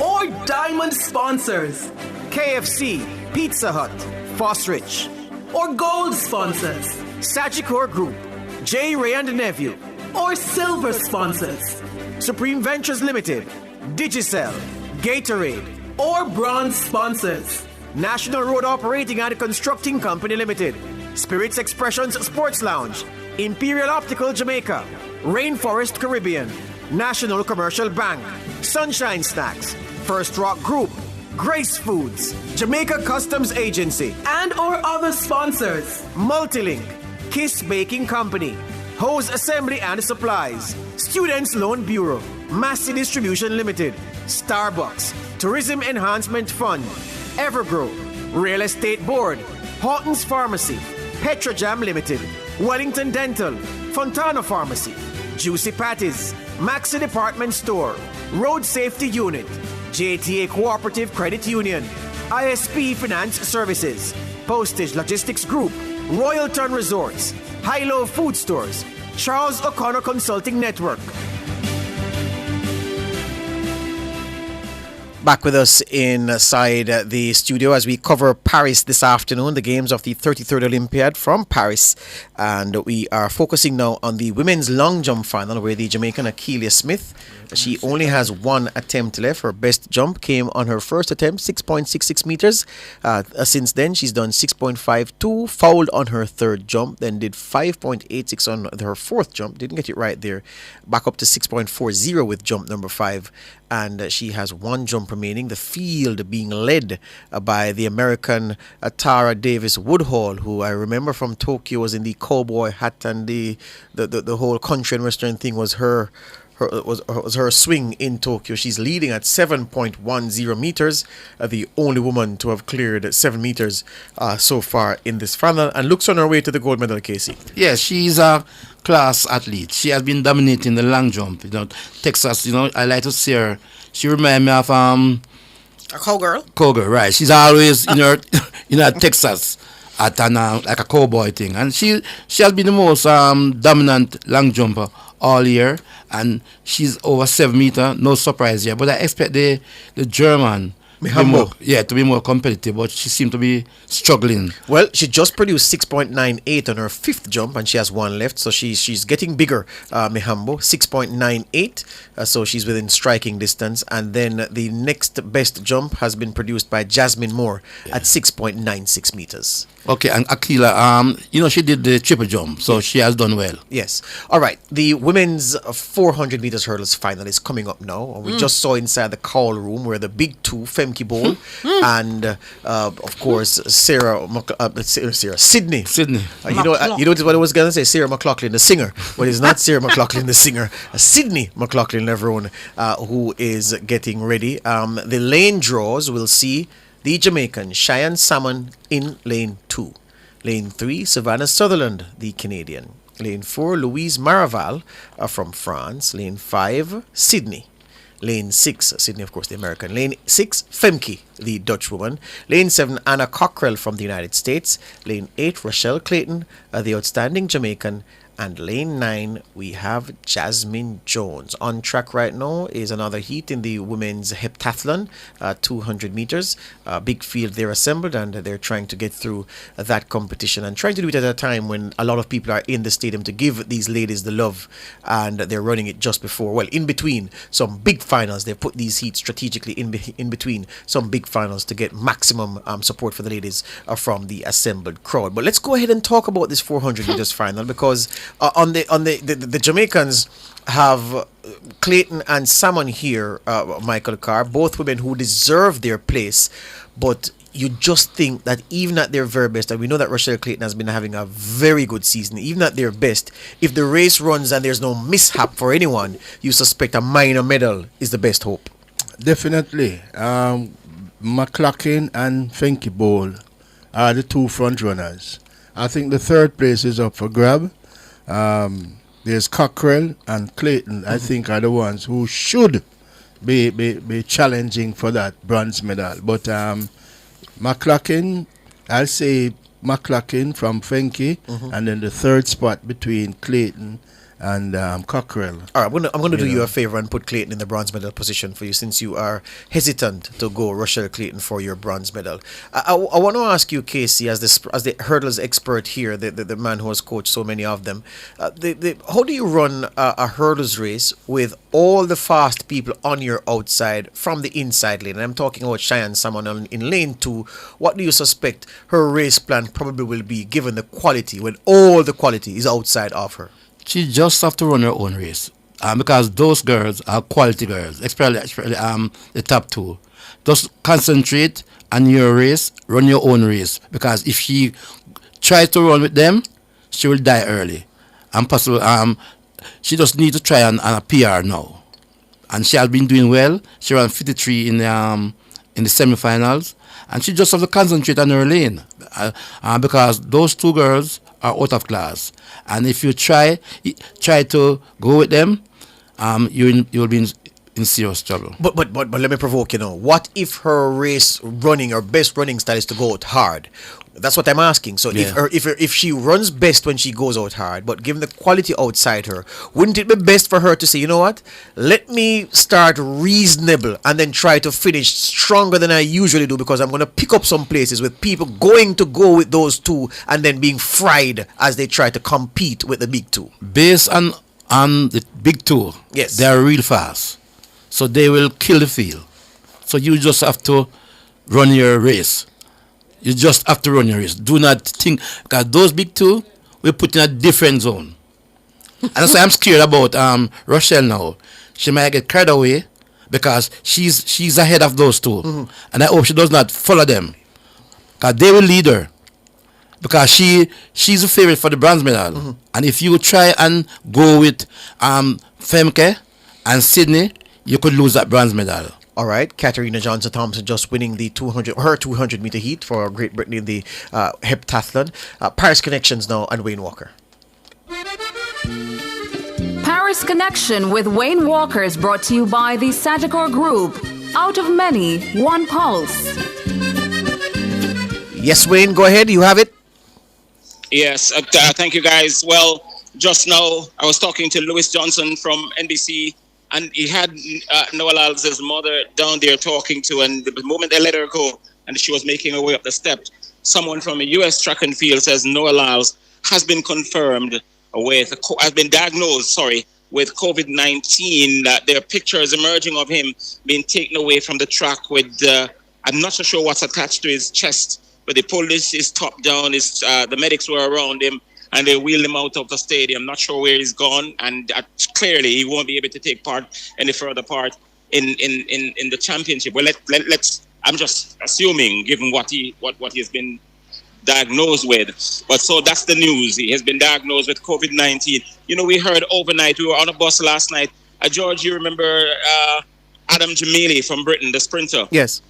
Our diamond sponsors, KFC, Pizza Hut, Fosrich. Or gold sponsors, Sagicor Group, J. Ray and Nephew. Or silver sponsors, Supreme Ventures Limited, Digicel, Gatorade. Or bronze sponsors, National Road Operating and Constructing Company Limited, Spirits Expressions Sports Lounge, Imperial Optical Jamaica, Rainforest Caribbean, National Commercial Bank, Sunshine Snacks, First Rock Group, Grace Foods, Jamaica Customs Agency, and our other sponsors, Multilink, Kiss Baking Company, Hose Assembly and Supplies, Students Loan Bureau, Massey Distribution Limited, Starbucks, Tourism Enhancement Fund, Evergrow, Real Estate Board, Horton's Pharmacy, Petrojam Limited, Wellington Dental, Fontana Pharmacy, Juicy Patties, Maxi Department Store, Road Safety Unit, JTA Cooperative Credit Union, ISP Finance Services, Postage Logistics Group, Royalton Resorts, High-Low Food Stores, Charles O'Connor Consulting Network. Back with us inside the studio as we cover Paris this afternoon, the games of the 33rd Olympiad from Paris. And we are focusing now on the women's long jump final where the Jamaican Akeelia Smith, she only has one attempt left. Her best jump came on her first attempt, 6.66 meters. Since then, she's done 6.52, fouled on her third jump, then did 5.86 on her fourth jump. Didn't get it right there. Back up to 6.40 with jump number 5. And she has one jump remaining, the field being led by the American Tara Davis Woodhall, who I remember from Tokyo was in the cowboy hat, and the whole country and western thing was her swing in Tokyo. She's leading at 7.10 meters, the only woman to have cleared 7 meters so far in this final, and looks on her way to the gold medal, Casey. Yes, she's a class athlete. She has been dominating the long jump. Texas, I like to see her. She reminds me of a cowgirl. Cowgirl, right. She's always in her Texas at like a cowboy thing. And she has been the most dominant long jumper all year, and she's over 7 meters. No surprise here, but I expect the German to be more competitive, but she seemed to be struggling. Well, she just produced 6.98 on her fifth jump, and she has one left, so she's getting bigger. Mihambo 6.98, so she's within striking distance. And then the next best jump has been produced by Jasmine Moore at 6.96 meters. Okay, and Akeelia, she did the triple jump, so she has done well. Yes. All right, the women's 400 meters hurdles final is coming up now. We just saw inside the call room where the big two, Femke Bowl and, of course, Sydney. You know what I was going to say? Sarah McLaughlin, the singer. But it's not Sarah McLaughlin, the singer. Sydney McLaughlin, everyone, who is getting ready. The lane draws will see the Jamaican Cheyenne Salmon in lane 2. Lane 3, Savannah Sutherland, the Canadian. Lane 4, Louise Maraval from France. Lane 5, Sydney. Lane 6, Sydney, of course, the American. Lane 6, Femke, the Dutch woman. Lane 7, Anna Cockrell from the United States. Lane 8, Rochelle Clayton, the outstanding Jamaican. And lane 9, we have Jasmine Jones. On track right now is another heat in the women's heptathlon, 200 meters. Big field they're assembled, and they're trying to get through that competition and trying to do it at a time when a lot of people are in the stadium to give these ladies the love, and they're running it just before, well, in between some big finals. They've put these heats strategically in between some big finals to get maximum support for the ladies from the assembled crowd. But let's go ahead and talk about this 400 meters final, because the Jamaicans have Clayton and Salmon here, Michael Carr, both women who deserve their place, but you just think that even at their very best, and we know that Rochelle Clayton has been having a very good season, even at their best, if the race runs and there's no mishap for anyone, you suspect a minor medal is the best hope. Definitely. McLaughlin and Fenke Bowl are the two front runners. I think the third place is up for grab. There's Cockrell and Clayton, I think, are the ones who should be challenging for that bronze medal. But McLaughlin, I'll say McLaughlin from Fenke, and then the third spot between Clayton and Cockrell. All right, I'm going to do you a favor and put Clayton in the bronze medal position for you, since you are hesitant to go Rochelle Clayton for your bronze medal. I want to ask you, Casey, as the hurdles expert here, the man who has coached so many of them, how do you run a hurdles race with all the fast people on your outside from the inside lane? And I'm talking about Cheyenne Salmon in lane 2. What do you suspect her race plan probably will be, given the quality, when all the quality is outside of her? She just have to run her own race, because those girls are quality girls, especially the top two. Just concentrate on your race, run your own race, because if she tries to run with them, she will die early. And possible, she just need to try on a PR now, and she has been doing well. She ran 53 in the semifinals, and she just have to concentrate on her lane, because those two girls are out of class. And if you try to go with them, you'll be in serious trouble. But let me provoke you now. What if her best running style is to go out hard? That's what I'm asking. So if she runs best when she goes out hard, but given the quality outside her, wouldn't it be best for her to say, you know what, let me start reasonable and then try to finish stronger than I usually do, because I'm going to pick up some places with people going to go with those two and then being fried as they try to compete with the big two? Based on the big two, yes, they are real fast, so they will kill the field. So you just have to run your race. You just have to run your race. Do not think, because those big two will put in a different zone. And so I'm scared about Rochelle now. She might get carried away because she's ahead of those two. Mm-hmm. And I hope she does not follow them, because they will lead her. Because she's a favorite for the bronze medal. Mm-hmm. And if you try and go with Femke and Sydney, you could lose that bronze medal. All right, Katarina Johnson-Thompson just winning the 200 meter heat for Great Britain in the heptathlon. Paris Connections now and Wayne Walker. Paris Connection with Wayne Walker is brought to you by the Sagicor Group. Out of many, one pulse. Yes, Wayne, go ahead. You have it. Yes, thank you, guys. Well, just now I was talking to Lewis Johnson from NBC, and he had Noah Lyles' mother down there talking to, and the moment they let her go and she was making her way up the steps, someone from a U.S. track and field says Noah Lyles has been confirmed has been diagnosed, with COVID-19. There are pictures emerging of him being taken away from the track with, I'm not so sure what's attached to his chest, but they pulled his top down. The medics were around him, and they wheeled him out of the stadium. Not sure where he's gone, and clearly he won't be able to take any further part in the championship. Well, let's. I'm just assuming, given what he has been diagnosed with. But so that's the news. He has been diagnosed with COVID-19. You know, we heard overnight. We were on a bus last night. George, you remember Adam Jamili from Britain, the sprinter? Yes.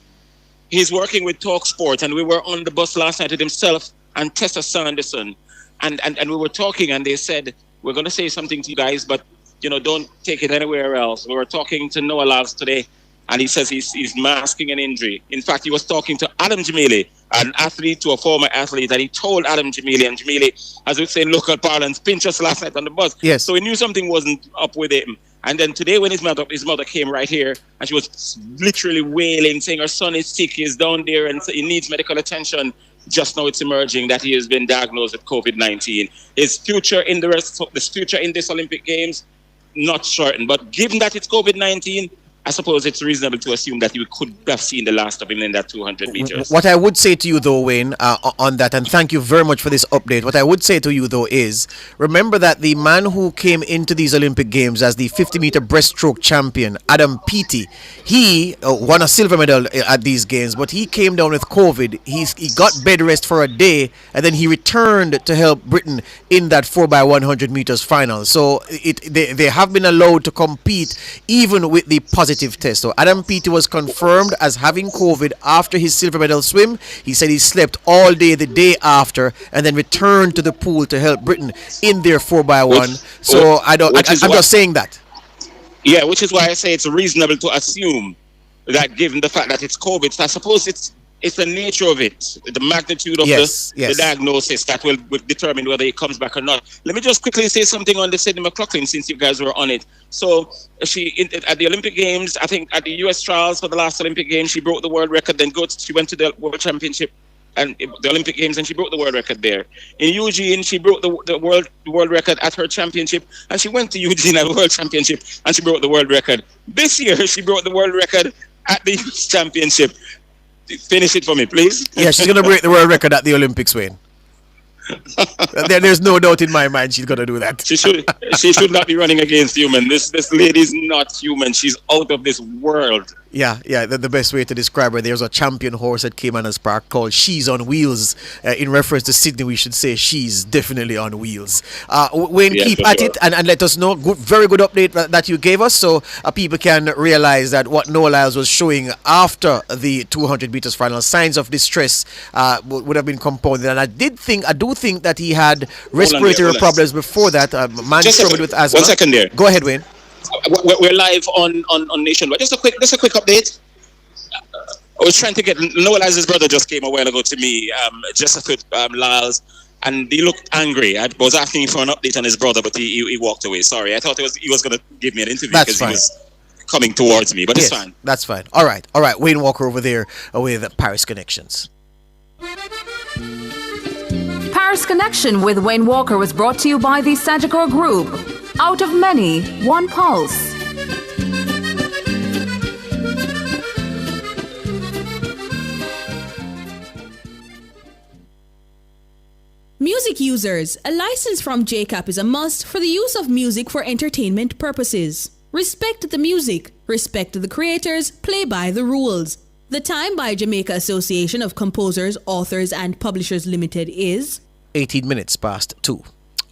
He's working with Talk Sport, and we were on the bus last night with himself and Tessa Sanderson. And we were talking, and they said, we're going to say something to you guys, but don't take it anywhere else. We were talking to Noah Lavs today, and he says he's masking an injury. In fact, he was talking to Adam Jamili, an athlete to a former athlete, and he told Adam Jamili, and Jamili, as we say in local parlance, pinched us last night on the bus. Yes. So he knew something wasn't up with him. And then today when his mother came right here, and she was literally wailing, saying her son is sick, he's down there, and he needs medical attention. Just now it's emerging that he has been diagnosed with COVID-19. His future in this Olympic Games, not certain. But given that it's COVID-19, I suppose it's reasonable to assume that you could have seen the last of him in that 200 meters. What I would say to you, though, Wayne, on that, and thank you very much for this update. What I would say to you, though, is remember that the man who came into these Olympic Games as the 50-meter breaststroke champion, Adam Peaty, he won a silver medal at these games, but he came down with COVID. He got bed rest for a day, and then he returned to help Britain in that 4x100 meters final. So they have been allowed to compete even with the positive test. So Adam Peaty was confirmed as having COVID after his silver medal swim. He said he slept all day the day after and then returned to the pool to help Britain in their 4x1. I'm just saying that. Yeah, which is why I say it's reasonable to assume that given the fact that it's COVID, so I suppose it's the nature of it, the magnitude of the diagnosis that will determine whether he comes back or not. Let me just quickly say something on the Sydney McLaughlin since you guys were on it. So at the Olympic Games, I think at the US trials for the last Olympic Games, she broke the world record, then she went to the World Championship and the Olympic Games, and she broke the world record there. In Eugene, she broke the world record at her championship, and she went to Eugene at the World Championship, and she broke the world record. This year, she broke the world record at the US Championship. Finish it for me, please. Yeah, she's going to break the world record at the Olympics, Wayne. There's no doubt in my mind she's going to do that. She should not be running against human. This lady is not human. She's out of this world. Yeah. The best way to describe her, there's a champion horse at Caymanas Park called She's on Wheels. In reference to Sydney, we should say she's definitely on wheels. Wayne, keep at it and let us know. Very good update that you gave us, so people can realize that what Noah Lyles was showing after the 200 meters final, signs of distress, would have been compounded. And I do think that he had respiratory problems before that. Man struggled with asthma. 1 second there. Go ahead, Wayne. We're live on Nationwide. Just a quick update. I was trying to get Noah Lyles' brother just came a while ago to me, Joseph Lyles, and he looked angry. I was asking him for an update on his brother, but he walked away. Sorry, I thought he was going to give me an interview because he was coming towards me, but it's fine. That's fine. All right. Wayne Walker over there with Paris Connections. Paris Connection with Wayne Walker was brought to you by the Sagicor Group. Out of many, one pulse. Music users, a license from JCAP is a must for the use of music for entertainment purposes. Respect the music, respect the creators, play by the rules. The time by Jamaica Association of Composers, Authors and Publishers Limited is 18 minutes past 2.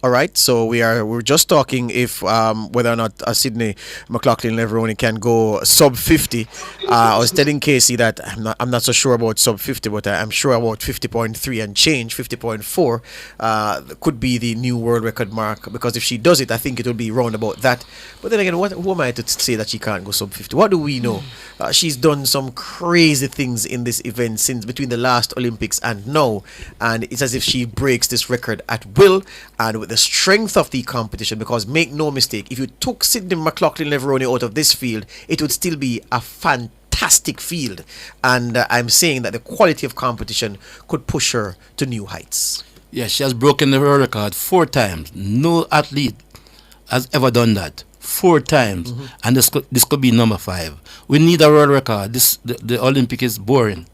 All right, so we're just talking if whether or not Sydney McLaughlin Leveroni can go sub 50. I was telling Casey that I'm not so sure about sub 50, but I'm sure about 50.3 and change, 50.4 could be the new world record mark, because if she does it, I think it will be round about that. But then again, who am I to say that she can't go sub 50? What do we know? She's done some crazy things in this event since between the last Olympics and now, and it's as if she breaks this record at will and with the strength of the competition, because make no mistake, if you took Sydney McLaughlin Leveroni out of this field, it would still be a fantastic field, and I'm saying that the quality of competition could push her to new heights. Yeah, she has broken the world record 4 times. No athlete has ever done that 4 times, and this could be number 5. We need a world record. The Olympic is boring.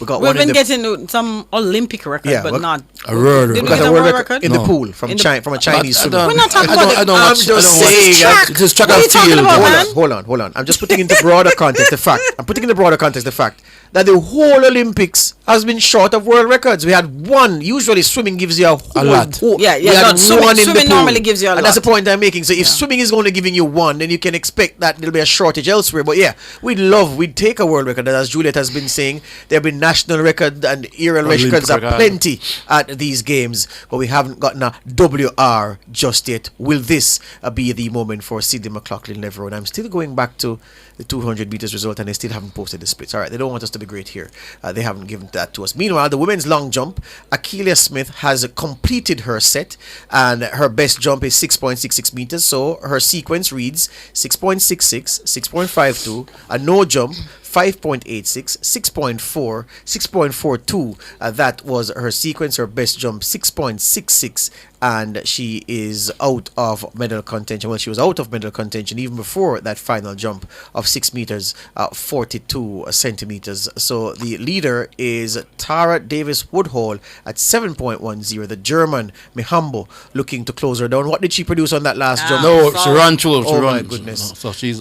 We've been getting some Olympic record, but not a world record. We got a world record in the pool from a Chinese swimmer. We're not talking about it. I'm just saying. It is track and field. Hold on. I'm just putting into broader context the fact. I'm putting in the broader context the fact that the whole Olympics has been short of world records. We had one. Usually swimming gives you a lot. Yeah, we had swimming normally gives you a lot. And that's the point I'm making. So if swimming is only giving you one, then you can expect that there'll be a shortage elsewhere. But yeah, we'd take a world record. As Juliet has been saying, there have been national record and aerial records are plenty at these games, but we haven't gotten a WR just yet. Will this be the moment for Sydney McLaughlin-Leveroy? I'm still going back to the 200 meters result, and they still haven't posted the splits. All right, they don't want us to be great here. They haven't given that to us. Meanwhile, the women's long jump, Akeelia Smith has completed her set, and her best jump is 6.66 meters. So her sequence reads 6.66, 6.52, a no jump, 5.86, 6.4, 6.42. That was her sequence. Her best jump 6.66, and she is out of medal contention. Well, she was out of medal contention even before that final jump of 6 meters 42 centimeters. So the leader is Tara Davis Woodhall at 7.10. The German Mihambo looking to close her down. What did she produce on that last jump? No, she ran through. My goodness. So she's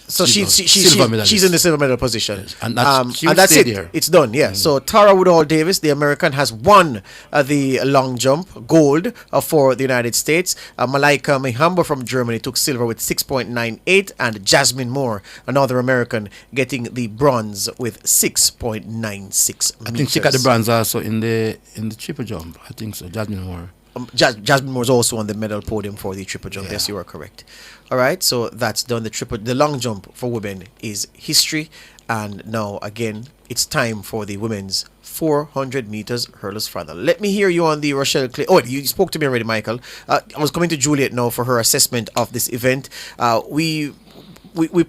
she's in the silver medal position. Yes. And that's, that's it. Here. It's done, yeah. So Tara Woodhall Davis, the American, has won the long jump, gold for the United States. Malaika Mihambo from Germany took silver with 6.98, and Jasmine Moore, another American, getting the bronze with 6.96 I think she got the bronze also in the triple jump. I think so, Jasmine Moore. Jasmine Moore is also on the medal podium for the triple jump. Yes, you are correct. All right, so that's done. The long jump for women is history, and now again it's time for the women's 400 meters hurdles final. Let me hear you on the Rochelle Clay. Oh, you spoke to me already, Michael. I was coming to Juliet now for her assessment of this event. We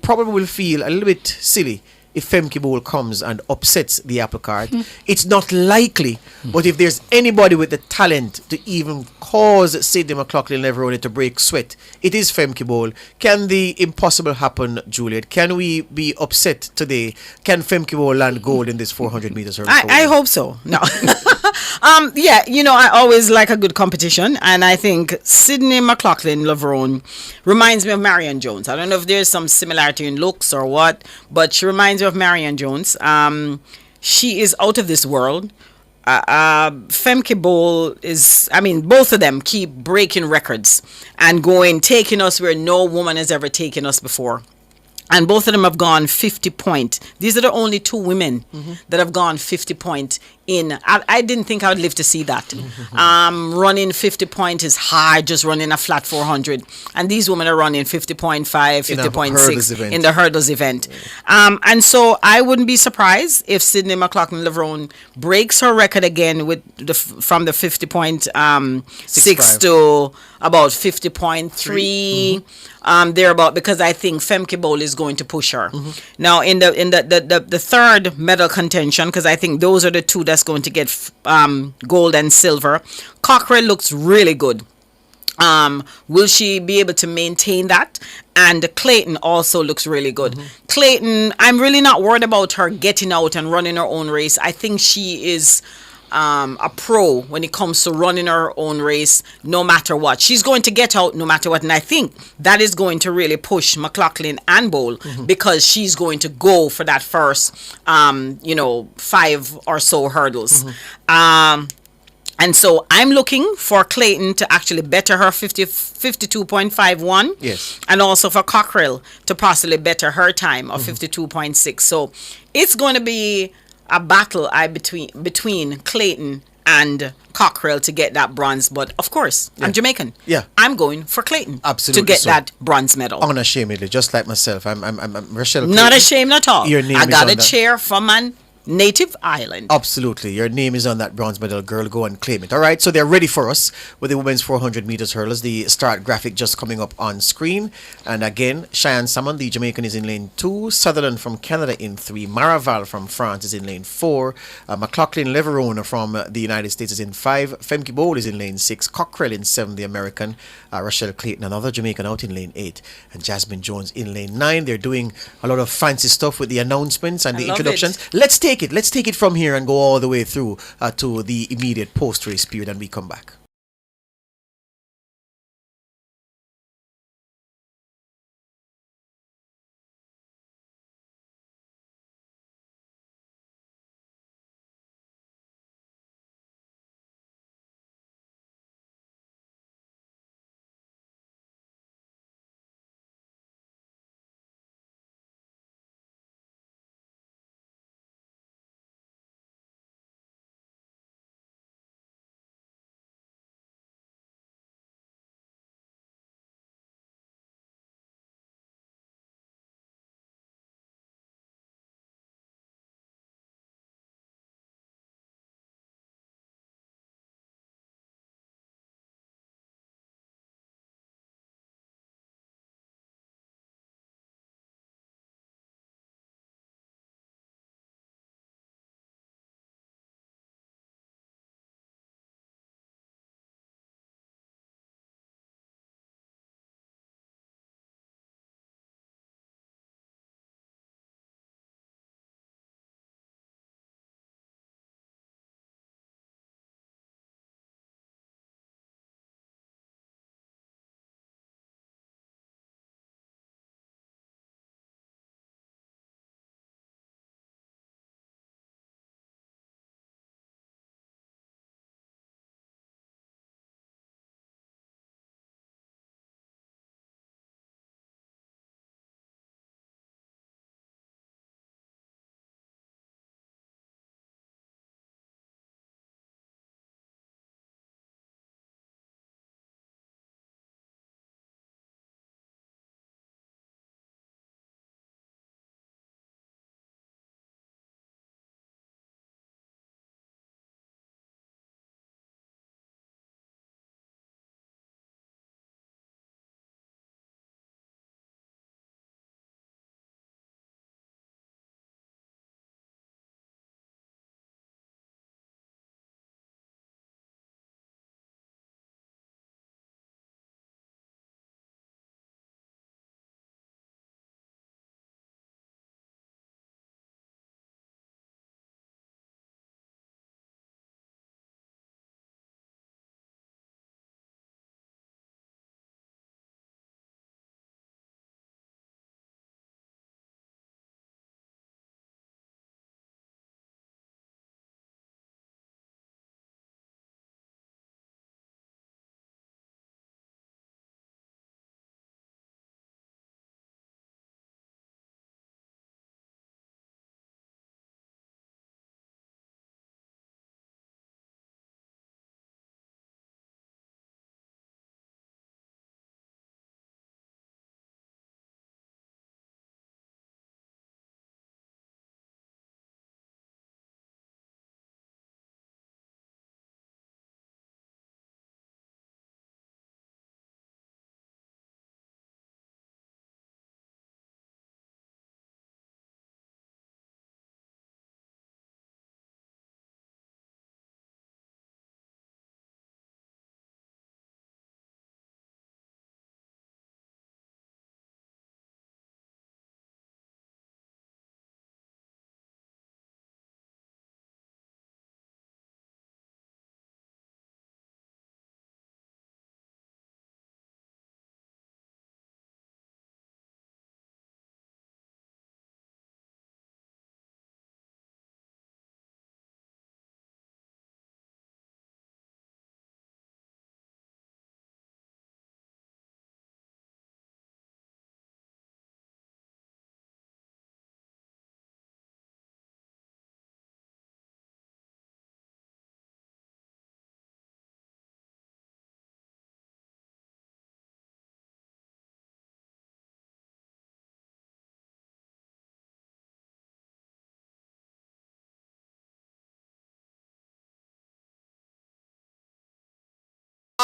probably will feel a little bit silly if Femke Bowl comes and upsets the apple cart. It's not likely, but if there's anybody with the talent to even cause Sydney McLaughlin-Leveroy to break sweat, it is Femke Bowl. Can the impossible happen, Juliet? Can we be upset today? Can Femke Bowl land gold in this 400 meters hurdle? I hope so. No. Yeah, I always like a good competition, and I think Sydney McLaughlin-Leveroy reminds me of Marion Jones. I don't know if there's some similarity in looks or what, but she reminds me of Marion Jones. She is out of this world. Femke Bowl is, both of them keep breaking records and taking us where no woman has ever taken us before. And both of them have gone 50 point. These are the only two women that have gone 50 point in. I didn't think I would live to see that. Running 50 point is hard, just running a flat 400. And these women are running 50.5, 50.6 in the hurdles event. And so I wouldn't be surprised if Sydney McLaughlin-Leveroy breaks her record again with from the 50.6 to about 50.3. Thereabout, because I think Femke Bowl is going to push her. Now in the third medal contention, because I think those are the two that's going to get gold and silver. Cockrell looks really good. Will she be able to maintain that? And Clayton also looks really good. Clayton, I'm really not worried about her getting out and running her own race. I think she is a pro when it comes to running her own race, no matter what. She's going to get out no matter what, and I think that is going to really push McLaughlin and Bowl because she's going to go for that first 5 or so hurdles. And so I'm looking for Clayton to actually better her 52.51. Yes. And also for Cockrell to possibly better her time of 52.6. So it's going to be a battle between Clayton and Cockrell to get that bronze, but of course I'm Jamaican. Yeah, I'm going for Clayton. Absolutely, to get that bronze medal. Unashamedly, just like myself. I'm Rochelle. Not ashamed at all. Your name I got is a chair from an native island. Absolutely. Your name is on that bronze medal, girl. Go and claim it. All right. So they're ready for us with the women's 400 meters hurdles. The start graphic just coming up on screen. And again, Cheyenne Salmon, the Jamaican, is in lane 2. Sutherland from Canada in 3. Maraval from France is in lane 4. McLaughlin-Leveroy from the United States is in 5. Femke Bowl is in lane 6. Cockrell in 7, the American. Rochelle Clayton, another Jamaican, out in lane 8. And Jasmine Jones in lane 9. They're doing a lot of fancy stuff with the announcements and the introductions. Let's take it from here and go all the way through to the immediate post-race period, and we come back.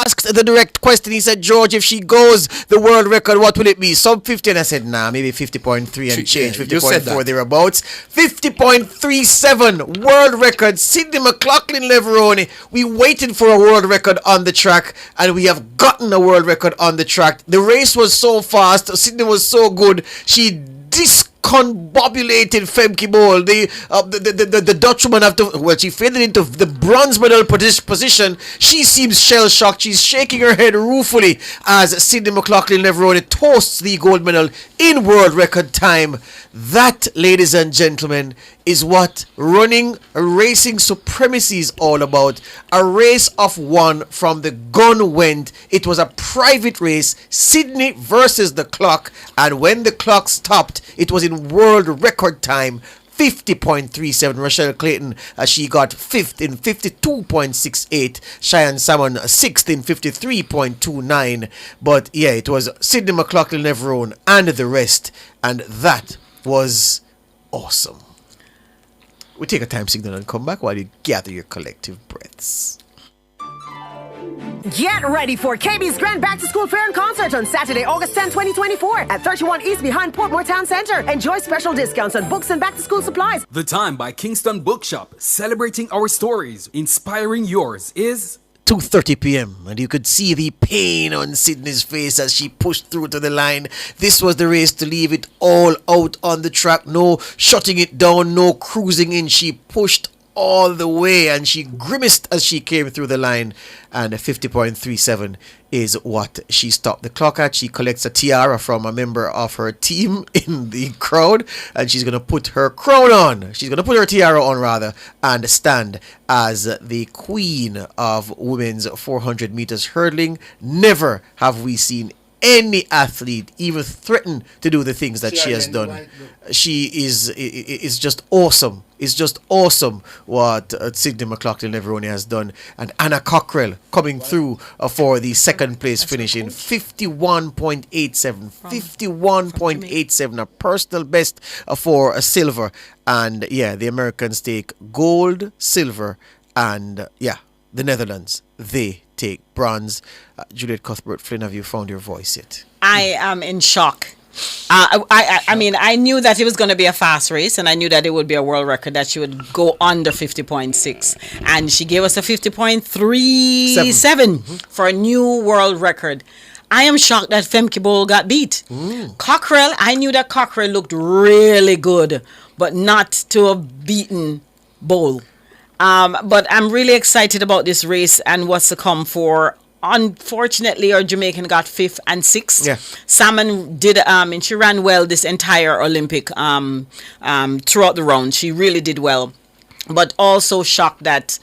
asked the direct question. He said, George, if she goes the world record, what will it be? Sub 50? And I said, nah, maybe 50.3 and change, 50.4 thereabouts. 50.37 world record. Sydney McLaughlin Leveroni. We waited for a world record on the track, and we have gotten a world record on the track. The race was so fast. Sydney was so good. She discombobulated Femke Bol. The Dutch woman she faded into the bronze medal position. She seems shell-shocked. She's shaking her head ruefully as Sydney McLaughlin Leveroni toasts the gold medal in world record time. That, ladies and gentlemen, is what racing supremacy is all about. A race of one from the gun went. It was a private race, Sydney versus the clock, and when the clock stopped, it was in world record time. 50.37. Rochelle Clayton, she got 5th in 52.68. Cheyenne Salmon 6th in 53.29. But yeah, it was Sydney McLaughlin Leverone and the rest, and that was awesome. We take a time signal and come back while you gather your collective breaths. Get ready for KB's Grand Back to School Fair and Concert on Saturday, August 10, 2024 at 31 East behind Portmore Town Centre. Enjoy special discounts on books and back to school supplies. The Time by Kingston Bookshop, celebrating our stories, inspiring yours, is 2:30 p.m. and you could see the pain on Sydney's face as she pushed through to the line. This was the race to leave it all out on the track. No shutting it down, no cruising in. She pushed all the way and she grimaced as she came through the line, and 50.37 is what she stopped the clock at. She collects a tiara from a member of her team in the crowd, and she's going to put her crown on. She's going to put her tiara on, rather, and stand as the queen of women's 400 meters hurdling. Never have we seen any athlete even threaten to do the things that she has done. She is just awesome. It's just awesome what Sydney McLaughlin Leveroni has done. And Anna Cockrell coming through for the second place finish in 51.87. 51.87, a personal best for a silver. And yeah, the Americans take gold, silver, and yeah, the Netherlands, they take bronze. Juliet Cuthbert Flynn, have you found your voice yet? I am in shock. I mean, I knew that it was going to be a fast race, and I knew that it would be a world record, that she would go under 50.6. And she gave us a 50.37 for a new world record. I am shocked that Femke Bol got beat. Cockrell, I knew that Cockrell looked really good, but not to have beaten Bol. But I'm really excited about this race and what's to come for. Unfortunately, our Jamaican got 5th and 6th. Yeah. Salmon did, and she ran well this entire Olympic throughout the round. She really did well. But also shocked that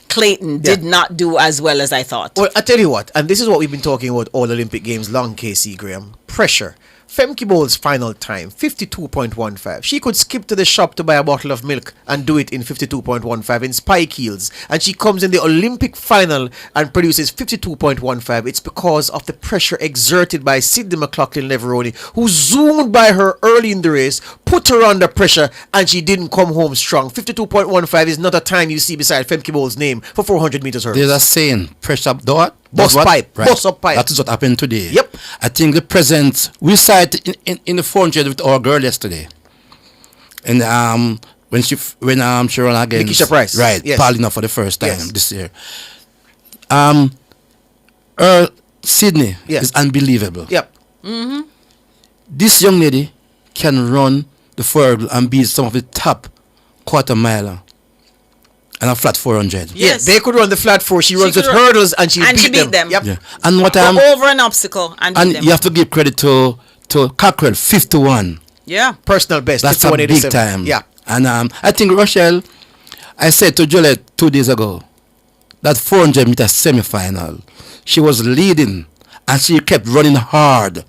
Clayton did not do as well as I thought. Well, I tell you what, and this is what we've been talking about all Olympic Games long, KC Graham. Pressure. Femke Bol's final time, 52.15. She could skip to the shop to buy a bottle of milk and do it in 52.15 in spike heels. And she comes in the Olympic final and produces 52.15. It's because of the pressure exerted by Sydney McLaughlin Leveroni, who zoomed by her early in the race, put her under pressure, and she didn't come home strong. 52.15 is not a time you see beside Femke Bol's name for 400 meters hurdles. There's a saying, pressure up door. Bust pipe. Right. Bust up pipe. That is what happened today. Yep. I think the present, we saw it in the 400 with our girl yesterday. And when she ran against Nikisha Price. Right. Yes. Paulina for the first time Yes. this year. Sydney is unbelievable. Yep. This young lady can run the 400 and beat some of the top quarter miler. And a flat 400. Yes, they could run the flat 4. She runs with hurdles and she beat them. Yep. Yeah. And what Go over an obstacle and beat them. you have to give credit to Cockrell, 51. Yeah. Personal best. That's a big 51.87. time. Yeah. And I think Rochelle, I said to Juliet 2 days ago, that 400 meter semi-final, she was leading and she kept running hard. All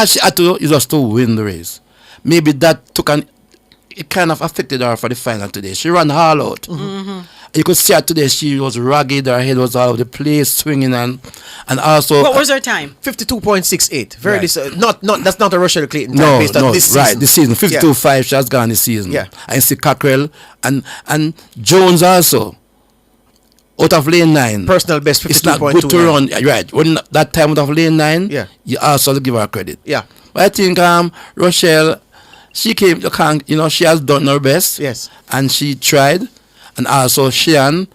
she had to do is just to win the race. Maybe that it kind of affected her for the final today. She ran all out. You could see her today. She was ragged. Her head was all over the place, swinging and also. What was her time? 52.68. Very Right. not that's not a Rochelle Clayton time based on this season. Right, this season 52.5. She has gone this season. Yeah. And see Cockrell and Jones also. out of lane 9. Personal best 52.29. It's not good to run. Right. When that time out of lane 9, yeah, you also give her credit. Yeah. But I think Rochelle, she came to she has done her best. Yes. And she tried. And also Sheehan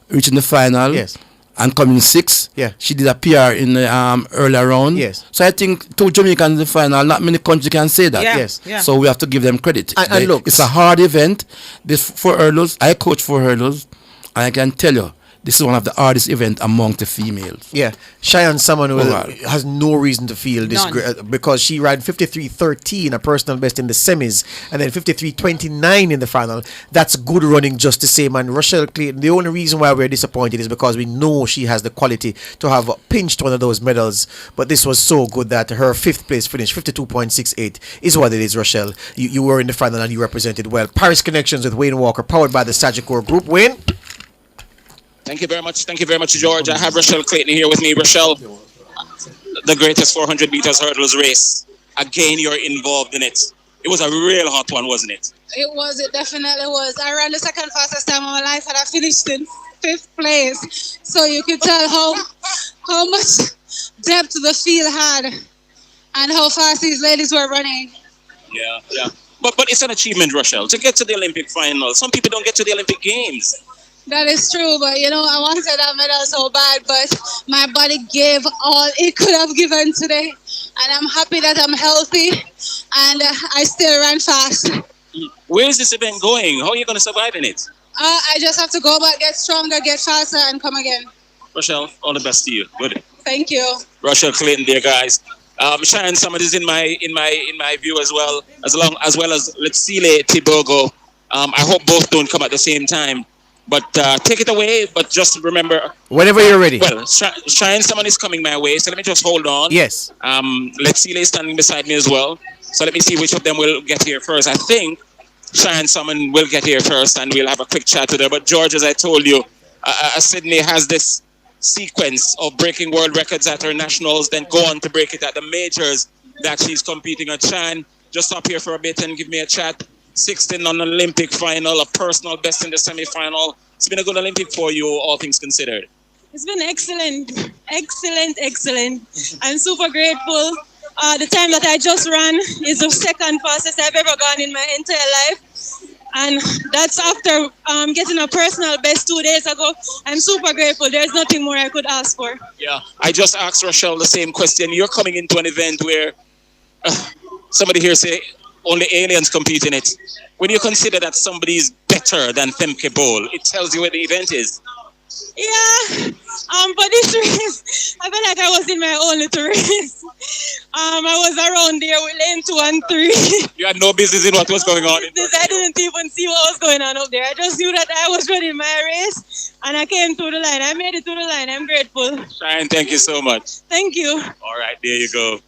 reaching the final. Yes. And coming 6th. Yeah. She did a PR in the earlier round. Yes. So I think 2 Jamaicans in the final, not many countries can say that. Yeah. Yes. Yeah. So we have to give them credit. And look, it's a hard event. This 4 hurdles, I coach 4 hurdles, and I can tell you, this is one of the hardest events among the females. Yeah, Cheyenne someone who has no reason to feel this because she ran 53.13, a personal best in the semis, and then 53.29 in the final. That's good running just the same. And Rochelle Clayton, the only reason why we're disappointed is because we know she has the quality to have pinched one of those medals. But this was so good that her 5th place finish, 52.68, is what it is, Rochelle. You were in the final and you represented well. Paris Connections with Wayne Walker, powered by the Sagicor Group. Wayne? Thank you very much. Thank you very much, George. I have Rochelle Clayton here with me. Rochelle, the greatest 400 meters hurdles race. Again, you're involved in it. It was a real hot one, wasn't it? It was. It definitely was. I ran the second fastest time of my life, and I finished in 5th place. So you could tell how much depth the field had, and how fast these ladies were running. Yeah. But it's an achievement, Rochelle, to get to the Olympic final. Some people don't get to the Olympic Games. That is true, but I wanted that medal so bad, but my body gave all it could have given today. And I'm happy that I'm healthy and I still ran fast. Where is this event going? How are you going to survive in it? I just have to go back, get stronger, get faster, and come again. Rochelle, all the best to you. Good. Thank you. Rochelle Clayton, dear guys. Cheyenne Summit is in my view as well as Letsile Tibogo. I hope both don't come at the same time. But take it away, but just remember... Whenever you're ready. Well, Cheyenne Summit is coming my way, so let me just hold on. Yes. Letsile is standing beside me as well. So let me see which of them will get here first. I think Cheyenne Summit will get here first, and we'll have a quick chat with her. But George, as I told you, Sydney has this sequence of breaking world records at her nationals, then go on to break it at the majors that she's competing at. Cheyenne, just stop here for a bit and give me a chat. 16 on the Olympic final, a personal best in the semi-final. It's been a good Olympic for you, all things considered. It's been excellent. I'm super grateful. The time that I just ran is the second fastest I've ever gone in my entire life. And that's after getting a personal best 2 days ago. I'm super grateful. There's nothing more I could ask for. Yeah, I just asked Rochelle the same question. You're coming into an event where somebody here say, only aliens compete in it. When you consider that somebody is better than Femke Bowl, it tells you where the event is. Yeah, but this race, I felt like I was in my own little race. I was around there with lane 2 and 3. You had no business in what was going on. I didn't even see what was going on up there. I just knew that I was running my race, and I came through the line. I made it through the line. I'm grateful. Cheyenne, thank you so much. Thank you. All right, there you go.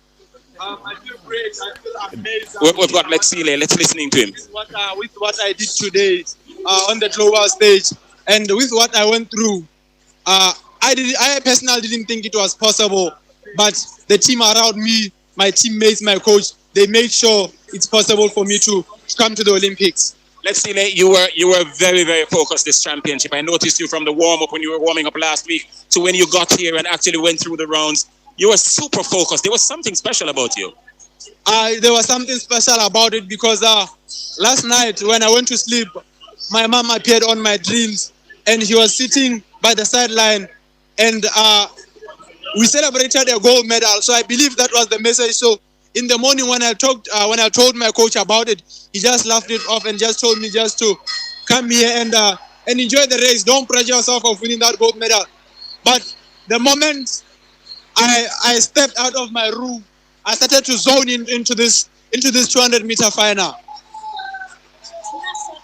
I feel great. I feel amazing. We've got Letsile. Let's listening to him. With what I did today on the global stage, and with what I went through, I personally didn't think it was possible. But the team around me, my teammates, my coach, they made sure it's possible for me to come to the Olympics. Letsile, you were very, very focused this championship. I noticed you from the warm-up when you were warming up last week to when you got here and actually went through the rounds. You were super focused. There was something special about you. There was something special about it because last night when I went to sleep, my mom appeared on my dreams and he was sitting by the sideline and we celebrated a gold medal. So I believe that was the message. So in the morning when I told my coach about it, he just laughed it off and just told me just to come here and enjoy the race. Don't pressure yourself of winning that gold medal. But the moment I stepped out of my room, I started to zone into this 200-meter final.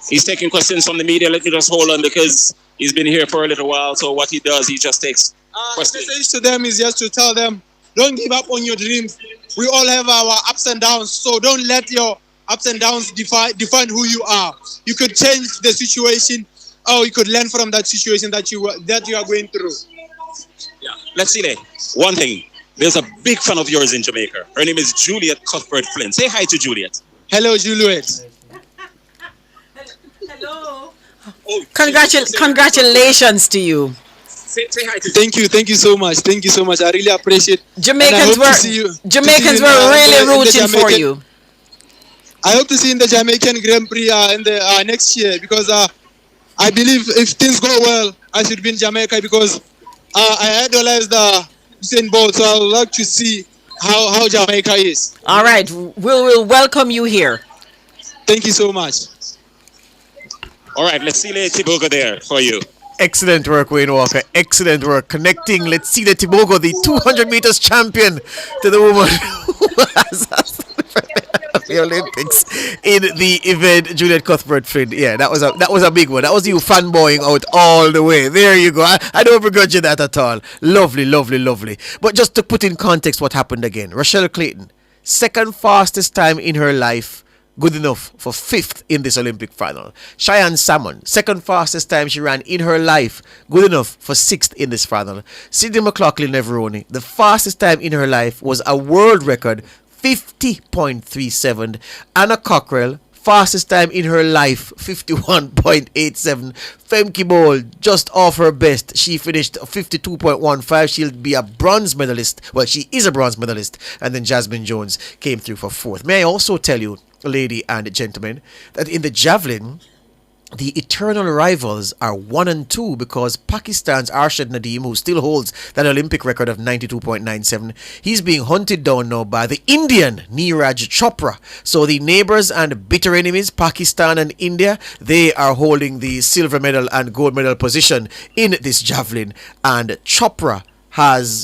He's taking questions from the media. Let me just hold on because he's been here for a little while. So what he does, he just takes questions. The message to them is just to tell them, don't give up on your dreams. We all have our ups and downs, so don't let your ups and downs define who you are. You could change the situation, or you could learn from that situation that you are going through. Yeah. Let's see there. One thing. There's a big fan of yours in Jamaica. Her name is Juliet Cuthbert Flynn. Say hi to Juliet. Hello, Juliet. Hello. Congratulations to you. Say hi to Thank you so much. Thank you so much. I really appreciate. Jamaicans were really rooting for you. I hope to see you in the Jamaican Grand Prix in the next year because I believe if things go well, I should be in Jamaica because I idolize the Usain Bolt, so I would like to see how Jamaica is. All right, we'll welcome you here. Thank you so much. All right, let's see Lady Tibogo there for you. Excellent work, Wayne Walker. Excellent work connecting. Let's see the Tibogo, the 200 meters champion, to the woman who has the Olympics in the event. Juliet Cuthbert Flynn. Yeah, that was a big one. That was you fanboying out all the way. There you go. I don't begrudge you that at all. Lovely, lovely, lovely. But just to put in context what happened again. Rochelle Clayton, second fastest time in her life. Good enough for 5th in this Olympic final. Cheyenne Salmon, second fastest time she ran in her life. Good enough for 6th in this final. Sydney McLaughlin-Neveroni, the fastest time in her life was a world record, 50.37. Anna Cockrell, fastest time in her life, 51.87. Femke Bol, just off her best. She finished 52.15. She'll be a bronze medalist. Well, she is a bronze medalist. And then Jasmine Jones came through for 4th. May I also tell you, lady and gentlemen, that in the javelin, the eternal rivals are 1 and 2 because Pakistan's Arshad Nadeem, who still holds that Olympic record of 92.97, he's being hunted down now by the Indian Neeraj Chopra. So the neighbors and bitter enemies, Pakistan and India, they are holding the silver medal and gold medal position in this javelin. And Chopra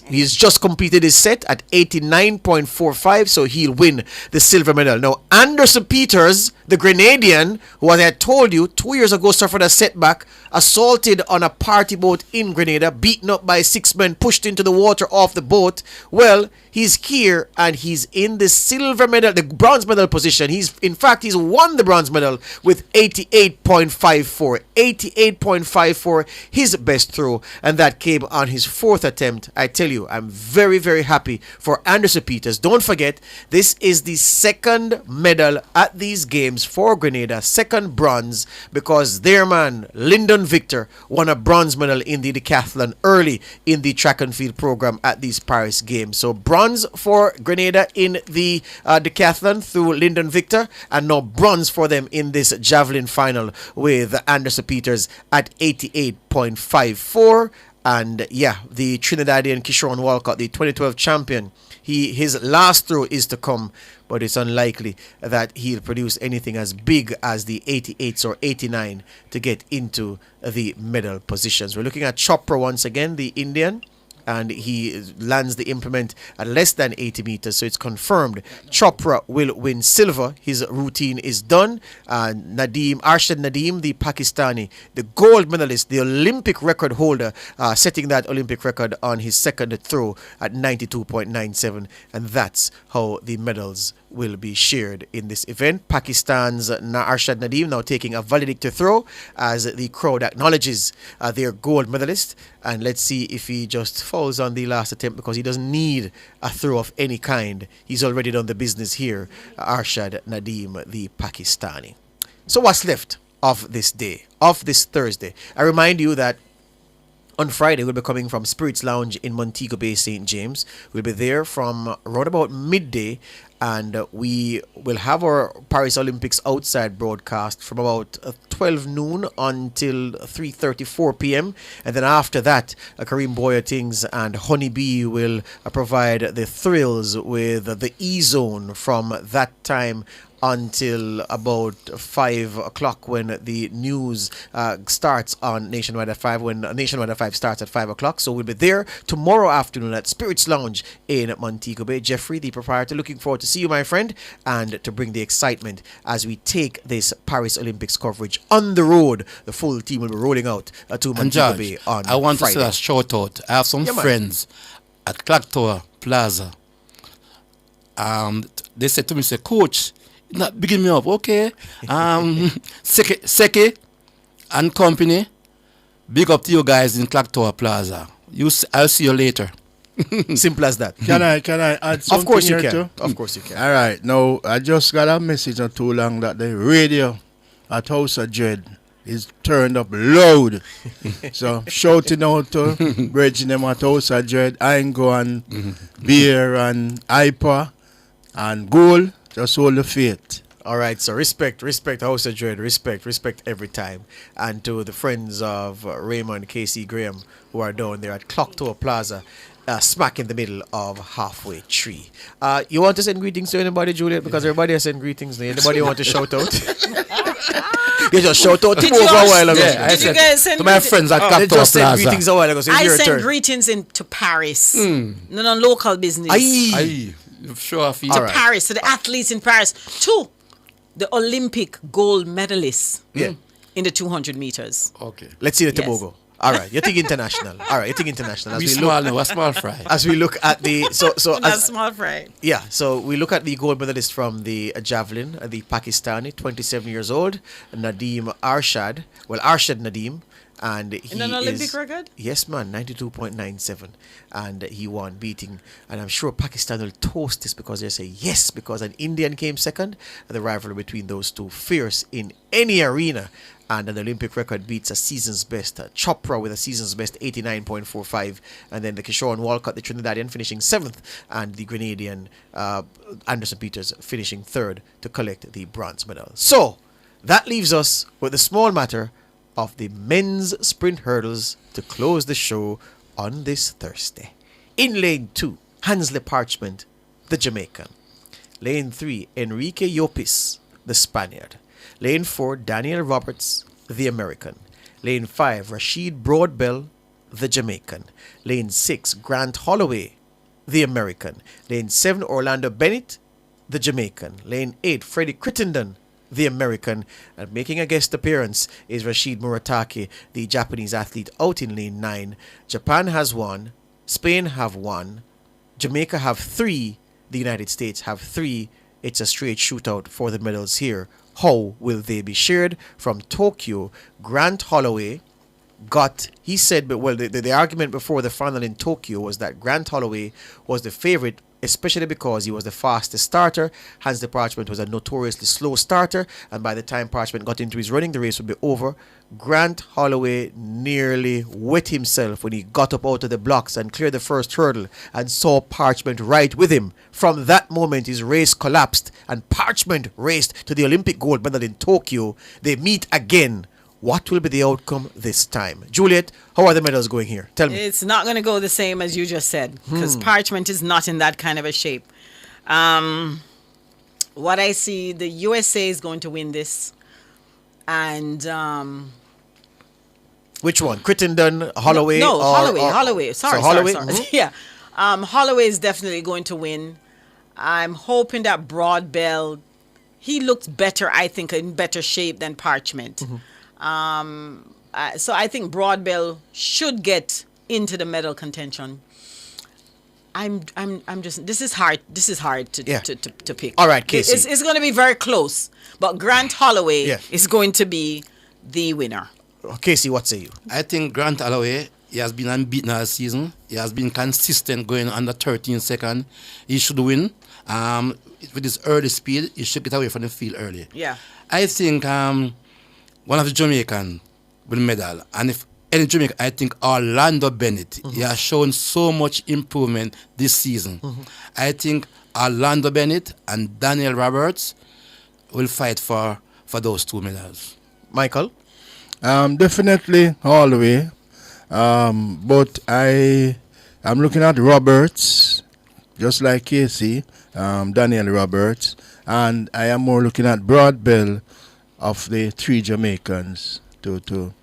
he's just completed his set at 89.45, so he'll win the silver medal. Now, Anderson Peters, the Grenadian, who, as I had told you, 2 years ago suffered a setback, assaulted on a party boat in Grenada, beaten up by 6 men, pushed into the water off the boat. Well, he's here and he's in the silver medal, the bronze medal position. He's won the bronze medal with 88.54. 88.54, his best throw, and that came on his 4th attempt. I tell you, I'm very, very happy for Anderson Peters. Don't forget, this is the 2nd medal at these games for Grenada, 2nd bronze, because their man, Lyndon Victor, won a bronze medal in the decathlon early in the track and field program at these Paris games. So bronze for Grenada in the decathlon through Lyndon Victor, and now bronze for them in this javelin final with Anderson Peters at 88.54. And yeah, the Trinidadian Kishoran Walcott, the 2012 champion, his last throw is to come, but it's unlikely that he'll produce anything as big as the 88s or 89 to get into the medal positions. We're looking at Chopra once again, the Indian, and he lands the implement at less than 80 meters, so it's confirmed Chopra will win silver. His routine is done. Arshad Nadeem, the Pakistani, the gold medalist, the Olympic record holder, setting that Olympic record on his 2nd throw at 92.97, and that's how the medals will be shared in this event. Pakistan's Arshad Nadeem now taking a valedictory throw as the crowd acknowledges their gold medalist, and let's see if he just falls on the last attempt, because he doesn't need a throw of any kind. He's already done the business here, Arshad Nadeem, the Pakistani. So what's left of this day, of this Thursday? I remind you that on Friday, we'll be coming from Spirits Lounge in Montego Bay, St. James. We'll be there from around about midday, and we will have our Paris Olympics outside broadcast from about 12 noon until 3:34 p.m. And then after that, Kareem Boyatings and Honeybee will provide the thrills with the E-Zone from that time until about 5 o'clock when the news starts on Nationwide at 5, when Nationwide at 5 starts at 5 o'clock. So we'll be there tomorrow afternoon at Spirits Lounge in Montego Bay. Jeffrey, the proprietor, looking forward to see you, my friend, and to bring the excitement as we take this Paris Olympics coverage on the road. The full team will be rolling out to Montego Bay on Friday. I want to say a shout out. I have some friends at Clock Tower Plaza. They said to me, say, Coach, not bigging me up, okay? Seke and company, big up to you guys in Clock Tower Plaza. I'll see you later. Simple as that. Can I add something? Of course you here can. too? Of course you can. All right. Now, I just got a message not too long that the radio at House of Dread is turned up loud. So shouting out to bridging them at House of Dread, Aingo and Beer and Hyper and Goal. Just hold the faith. All right, so respect House of Dread, respect every time. And to the friends of Raymond Casey Graham who are down there at Clock Tower Plaza, smack in the middle of halfway tree. You want to send greetings to anybody, Juliet? Because everybody has sent greetings. Anybody want to shout out? You just shout out to over a while ago. Yeah, I said to my friends at Clock Tower just Plaza. sent greetings a while ago. So I it's your sent turn. greetings to Paris. No, local business. Aye. Sure, To Paris, to the athletes in Paris. To the Olympic gold medalists in the 200 meters. Okay. Let's see the Tobago. All right, you think international. All right, you think international. We small now, a small fry. As we look at the Small fry. Yeah, so we look at the gold medalist from the javelin, the Pakistani, 27 years old, Nadeem Arshad. Well, Arshad Nadeem. And he in an Olympic record? Yes, man, 92.97. And he won, beating. And I'm sure Pakistan will toast this because they say yes, because an Indian came second. And the rivalry between those two, fierce in any arena. And an Olympic record beats a season's best. Chopra with a season's best 89.45. And then the Kishore and Walcott, the Trinidadian, finishing 7th. And the Grenadian Anderson Peters finishing 3rd to collect the bronze medal. So, that leaves us with the small matter of the men's sprint hurdles to close the show on this Thursday. In lane 2, Hansley Parchment, the Jamaican. Lane 3, Enrique Llopis, the Spaniard. Lane 4, Daniel Roberts, the American. Lane 5, Rashid Broadbell, the Jamaican. Lane 6, Grant Holloway, the American. Lane 7, Orlando Bennett, the Jamaican. Lane 8, Freddie Crittenden, the American. And making a guest appearance is Rashid Murataki, the Japanese athlete, out in lane 9. Japan has 1, Spain have 1, Jamaica have 3, the United States have 3. It's a straight shootout for the medals here. How will they be shared? From Tokyo, Grant Holloway he said, but well, the argument before the final in Tokyo was that Grant Holloway was the favorite, especially because he was the fastest starter. Hansley Parchment was a notoriously slow starter, and by the time Parchment got into his running, the race would be over. Grant Holloway nearly wet himself when he got up out of the blocks and cleared the first hurdle and saw Parchment right with him. From that moment, his race collapsed, and Parchment raced to the Olympic gold medal in Tokyo. They meet again. What will be the outcome this time? Juliet, how are the medals going here? Tell me. It's not going to go the same as you just said, because Parchment is not in that kind of a shape. What I see, the USA is going to win this. And which one? Crittenden, Holloway? No, Holloway. Sorry. So Holloway? Yeah. Holloway is definitely going to win. I'm hoping that Broadbell, he looks better, I think, in better shape than Parchment. So I think Broadbell should get into the medal contention. I'm just, this is hard to pick. All right, Casey. It's going to be very close, but Grant Holloway is going to be the winner. Casey, what say you? I think Grant Holloway, he has been unbeaten all season. He has been consistent going under 13 seconds. He should win. With his early speed, he should get away from the field early. Yeah. I think one of the Jamaican will medal. And if any Jamaican, I think Orlando Bennett. He has shown so much improvement this season. I think Orlando Bennett and Daniel Roberts will fight for those 2 medals. Michael? Definitely Holloway. But I'm looking at Roberts, just like Casey, Daniel Roberts, and I am more looking at Broadbell of the 3 Jamaicans to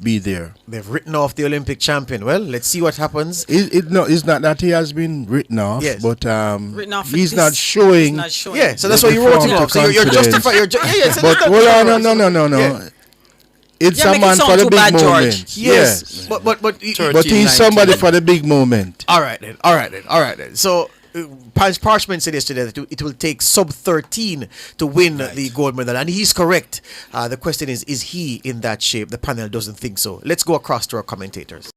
be there. They've written off the Olympic champion. Well, let's see what happens. It's not that he has been written off, but written off he's not showing. Yeah, so that's why you wrote him off. So you're justified. But hold on, no. Yeah. It's a man for the big moment. Yes. But he's somebody for the big moment. All right then. So Parchment said yesterday that it will take sub 13 to win the gold medal, and he's correct. The question is he in that shape? The panel doesn't think so. Let's go across to our commentators.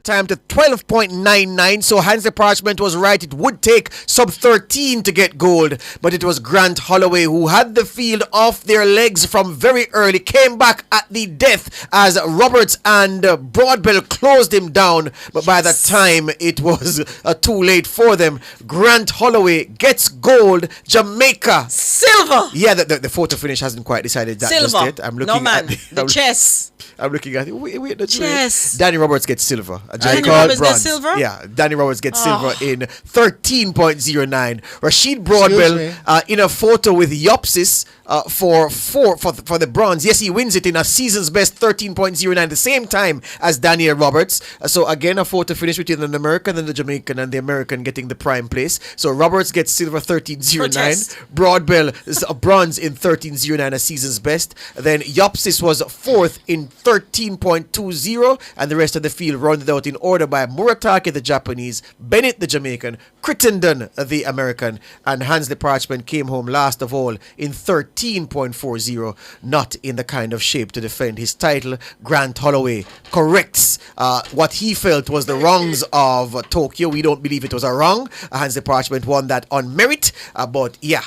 Time to 12.99. So Hansley Parchment was right. It would take sub 13 to get gold, but it was Grant Holloway who had the field off their legs from very early, came back at the death as Roberts and Broadbell closed him down, but by that time it was too late for them. Grant Holloway gets gold. Jamaica silver. Yeah, the photo finish hasn't quite decided that silver. just yet. I'm looking no man, at the chess. I'm looking at it. Wait, the chess. Danny Roberts gets silver. Danny Roberts gets silver? Yeah, Danny Roberts gets silver in 13.09. Rashid Broadbell in a photo with Yopsis for the bronze. Yes, he wins it in a season's best 13.09, the same time as Daniel Roberts. So again, a photo finish between an American and the Jamaican, and the American getting the prime place. So Roberts gets silver 13.09. Broadbell is a bronze in 13.09, a season's best. Then Yopsis was fourth in 13.20, and the rest of the field rounded out in order by Murataki, the Japanese, Bennett, the Jamaican, Crittenden, the American, and Hansley Parchment came home last of all in 13.40, not in the kind of shape to defend his title. Grant Holloway corrects what he felt was the wrongs of Tokyo. We don't believe it was a wrong. Hansley Parchment won that on merit, but yeah,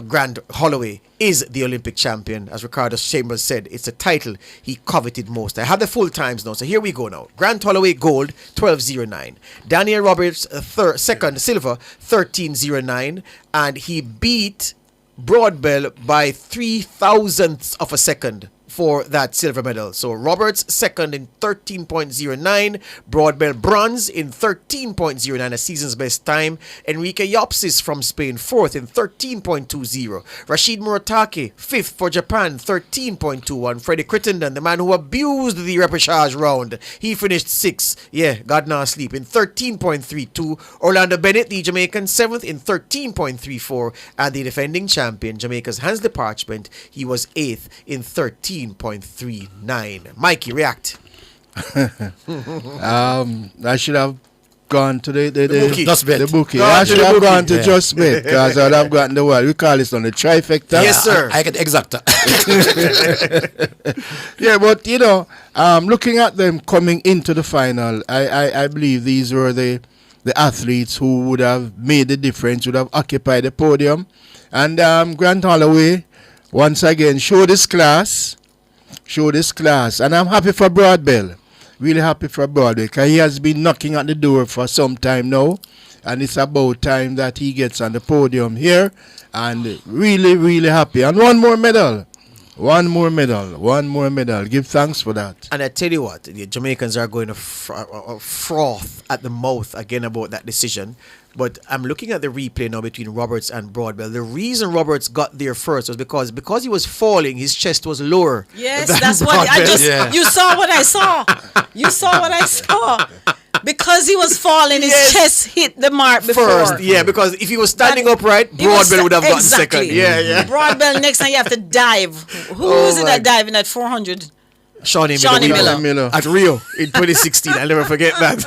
Grant Holloway is the Olympic champion. As Ricardo Chambers said, it's a title he coveted most. I have the full times now, so here we go now. Grant Holloway gold 12.09. Daniel Roberts second silver 13.09, and he beat Broadbell by 0.03 of a second for that silver medal. So Roberts second in 13.09, Broadbell bronze in 13.09, a season's best time. Enrique Yopsis from Spain fourth in 13.20. Rashid Murataki fifth for Japan, 13.21. Freddie Crittenden, the man who abused the repechage round, he finished sixth. Yeah, God now sleep in 13.32. Orlando Bennett, the Jamaican, seventh in 13.34, and the defending champion, Jamaica's Hansley Parchment, he was eighth in 13.39. Mikey, react. I should have gone to the bookie. Just bet. The bookie. I should have gone to Just Bet, because I'd have gotten the what we call this on the trifecta. Yes, sir. I get exacta. Yeah, but looking at them coming into the final, I believe these were the athletes who would have made the difference, would have occupied the podium. And Grant Holloway once again showed his class. And I'm happy for Broadbell. Really happy for Broadbell, because he has been knocking at the door for some time now, and it's about time that he gets on the podium here, and really, really happy. And one more medal. Give thanks for that. And I tell you what, the Jamaicans are going to froth at the mouth again about that decision. But I'm looking at the replay now between Roberts and Broadbell. The reason Roberts got there first was because he was falling, his chest was lower. Yes, that's what I just. Yeah. You saw what I saw. Because he was falling, his chest hit the mark before. First, yeah, because if he was standing upright, Broadbell would have gotten second. Yeah. Broadbell, next time you have to dive. Who is it that diving at 400? Shawnee Miller. At Rio in 2016. I'll never forget that.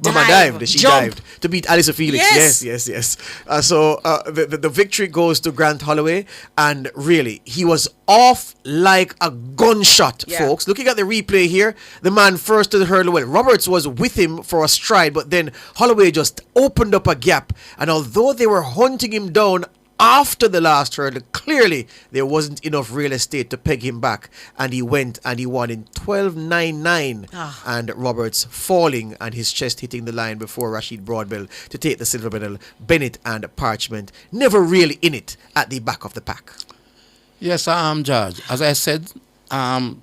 Mama dived. She dived to beat Alisa Felix. Yes. So the victory goes to Grant Holloway, and really, he was off like a gunshot, folks. Looking at the replay here, the man first to the hurdle. Well, Roberts was with him for a stride, but then Holloway just opened up a gap, and although they were hunting him down after the last hurdle, clearly there wasn't enough real estate to peg him back, and he went and he won in 12.99. And Roberts falling and his chest hitting the line before Rashid Broadbell to take the silver medal. Bennett and Parchment never really in it at the back of the pack. Yes, George. As I said,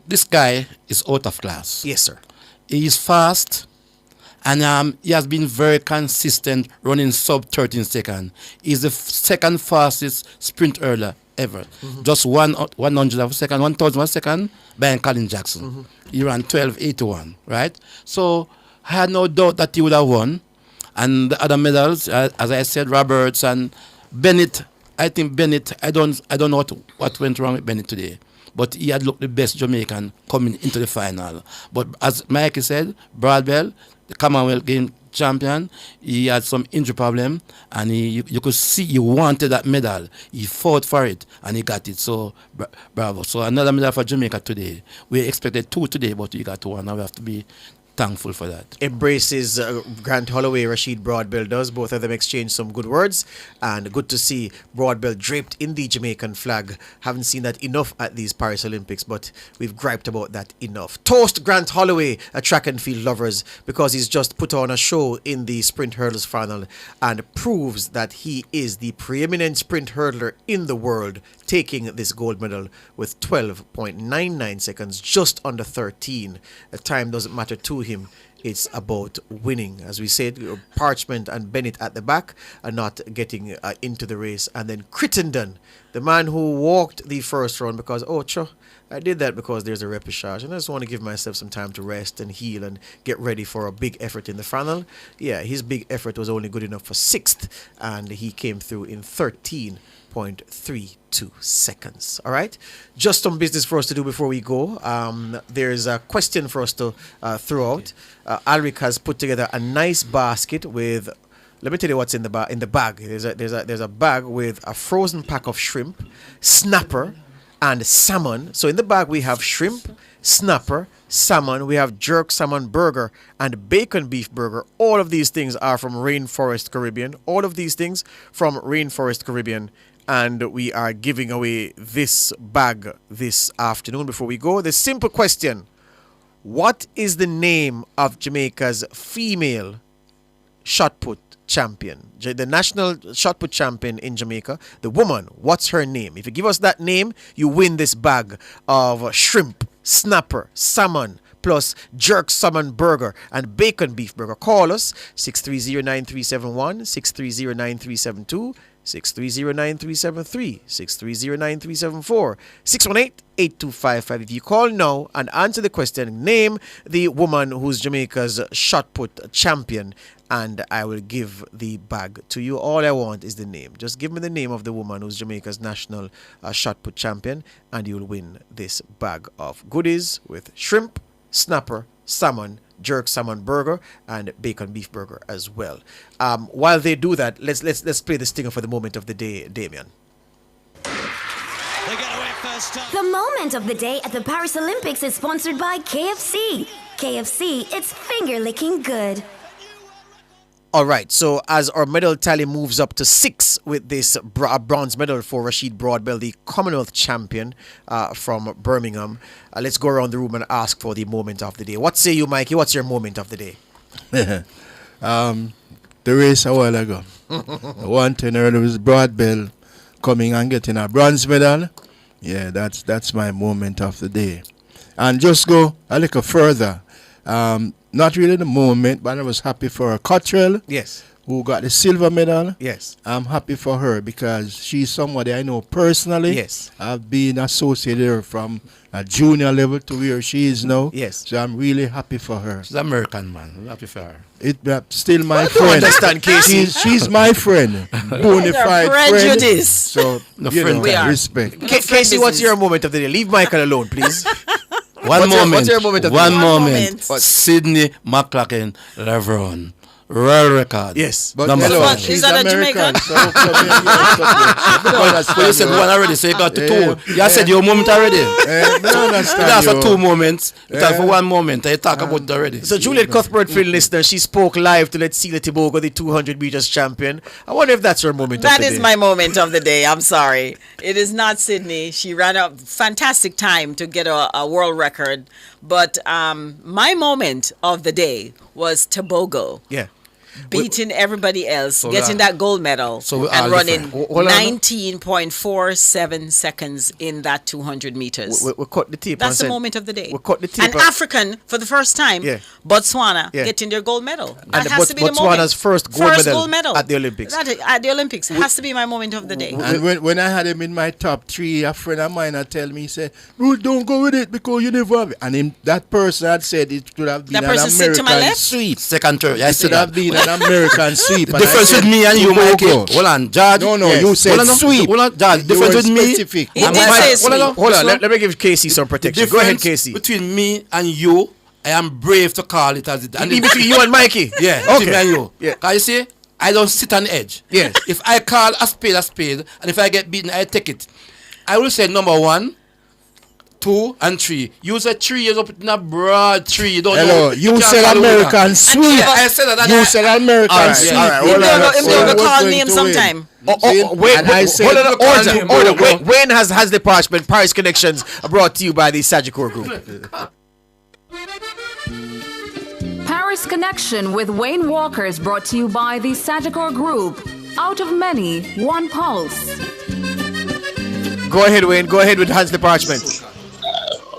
this guy is out of class. Yes, sir. He is fast. And he has been very consistent, running sub 13 seconds. He's the second fastest sprint hurdler ever. Mm-hmm. Just 100 of a second, 1,000 of a second by Colin Jackson. Mm-hmm. He ran 12.81, right? So I had no doubt that he would have won. And the other medals, as I said, Roberts and Bennett. I think Bennett, I don't know what went wrong with Bennett today. But he had looked the best Jamaican coming into the final. But as Mikey said, Broadbell, the Commonwealth Game champion, he had some injury problem, and you could see he wanted that medal. He fought for it, and he got it. So bravo. So another medal for Jamaica today. We expected 2 today, but we got 1. Now we have to be thankful for that. Embraces Grant Holloway, Rashid Broadbell does. Both of them exchange some good words, and good to see Broadbell draped in the Jamaican flag. Haven't seen that enough at these Paris Olympics, but we've griped about that enough. Toast Grant Holloway, a track and field lovers, because he's just put on a show in the sprint hurdles final and proves that he is the preeminent sprint hurdler in the world, taking this gold medal with 12.99 seconds, just under 13. The time doesn't matter to him. It's about winning. As we said, Parchment and Bennett at the back are not getting into the race. And then Crittenden, the man who walked the first round because, I did that because there's a repechage and I just want to give myself some time to rest and heal and get ready for a big effort in the final. Yeah, his big effort was only good enough for 6th, and he came through in 13.32 seconds. All right, just some business for us to do before we go. There's a question for us to throw out. Alric has put together a nice basket with, let me tell you what's in the bag. There's a bag with a frozen pack of shrimp, snapper, and salmon. So in the bag we have shrimp, snapper, salmon, we have jerk salmon burger and bacon beef burger. All of these things are from Rainforest Caribbean. And we are giving away this bag this afternoon. Before we go, the simple question: what is the name of Jamaica's female shot put champion, the national shot put champion in Jamaica? The woman, what's her name? If you give us that name, you win this bag of shrimp, snapper, salmon, plus jerk salmon burger and bacon beef burger. Call us 630-9371, 630-9372, 630-9373, 630-9374, 618-8255. If you call now and answer the question, name the woman who's Jamaica's shot put champion, and I will give the bag to you. All I want is the name. Just give me the name of the woman who's Jamaica's national shot put champion, and you'll win this bag of goodies with shrimp, snapper, salmon, jerk salmon burger and bacon beef burger as well. While they do that, let's play the stinger for the moment of the day, Damien. The moment of the day at the Paris Olympics is sponsored by KFC. KFC, it's finger licking good. All right, so as our medal tally moves up to 6 with this bronze medal for Rashid Broadbell, the Commonwealth champion from Birmingham, let's go around the room and ask for the moment of the day. What say you, Mikey? What's your moment of the day? The race a while ago. One thing earlier was Broadbell coming and getting a bronze medal. Yeah, that's my moment of the day. And just go a little further. Not really the moment, but I was happy for Cottrell. Yes. Who got the silver medal. Yes. I'm happy for her because she's somebody I know personally. Yes. I've been associated with her from a junior level to where she is now. Yes. So I'm really happy for her. She's American, man. I'm happy for her. It's still my friend. I understand, Casey. She's my friend. Bonafide prejudice. So, respect. Casey, what's your moment of the day? Leave Michael alone, please. What's your moment of the day? One moment. Sydney McLaughlin Levron. Rare record. Yes. But number hello, 5. she's Is that a American. Jamaican? So But you said one already, so you got to 2. You said your moment already. That's for 2 moments. That's for 1 moment. I talk about it already. So Juliet Cuthbert, field listener, she spoke live to let Celia Tibogo, the 200 meters champion. I wonder if that's her moment of the day. That is my moment of the day. I'm sorry. It is not Sydney. She ran a fantastic time to get a world record. But my moment of the day was Tobago. Yeah. Beating everybody else, getting that gold medal, and running 19.47 seconds in that 200 meters. We cut the tape. That's the moment of the day. We cut the tape. An African, for the first time, Botswana, getting their gold medal. That has to be the moment. Botswana's first gold medal at the Olympics. At the Olympics. Has to be my moment of the day. And when I had him in my top 3, a friend of mine had tell me, he said, "Ruth, don't go with it because you never have it." And that person had said it could have been an American sweep. Second, third. I said that. An American sweep. The difference with me and you, Mikey. Hold on, George. No, you said sweep. Hold on, George. The difference with me. Hold on. Let me give Casey some protection. Go ahead, Casey. Between me and you, I am brave to call it as it. And between you and Mikey. Yeah. Between me and you. Yeah. Can you see? I don't sit on the edge. Yes. If I call a spade, and if I get beaten, I take it. I will say number 1. 2 and 3. You said 3 years up in a broad tree. You don't Hello, know. you said American sweet. I said that. You said American sweet. All right, Him don't call name sometime. Wait, And I said, order. Wayne has the parchment. Paris Connections brought to you by the Sagicor Group. Paris Connection with Wayne Walker is brought to you by the Sagicor Group. Out of many, one pulse. Go ahead, Wayne. Go ahead with Hans the Parchment.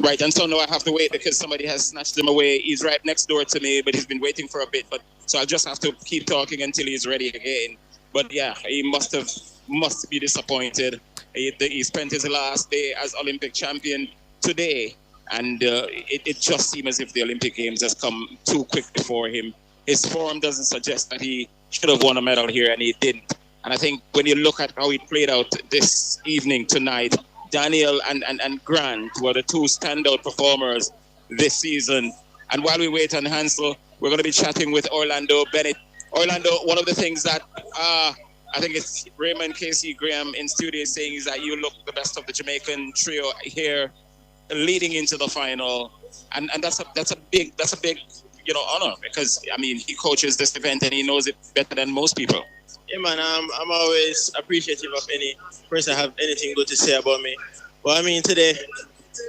Right, and so now I have to wait because somebody has snatched him away. He's right next door to me, but he's been waiting for a bit. But so I'll just have to keep talking until he's ready again. But yeah, he must be disappointed. He spent his last day as Olympic champion today, and it just seems as if the Olympic Games has come too quick for him. His form doesn't suggest that he should have won a medal here, and he didn't. And I think when you look at how he played out this evening tonight, Daniel and Grant were the two standout performers this season. And while we wait on Hansel, we're going to be chatting with Orlando Bennett. Orlando, one of the things that I think it's Raymond Casey Graham in studio saying is that you look the best of the Jamaican trio here leading into the final. And that's a big honor, because I mean he coaches this event and he knows it better than most people. Yeah, man, I'm always appreciative of any person have anything good to say about me. But I mean, today,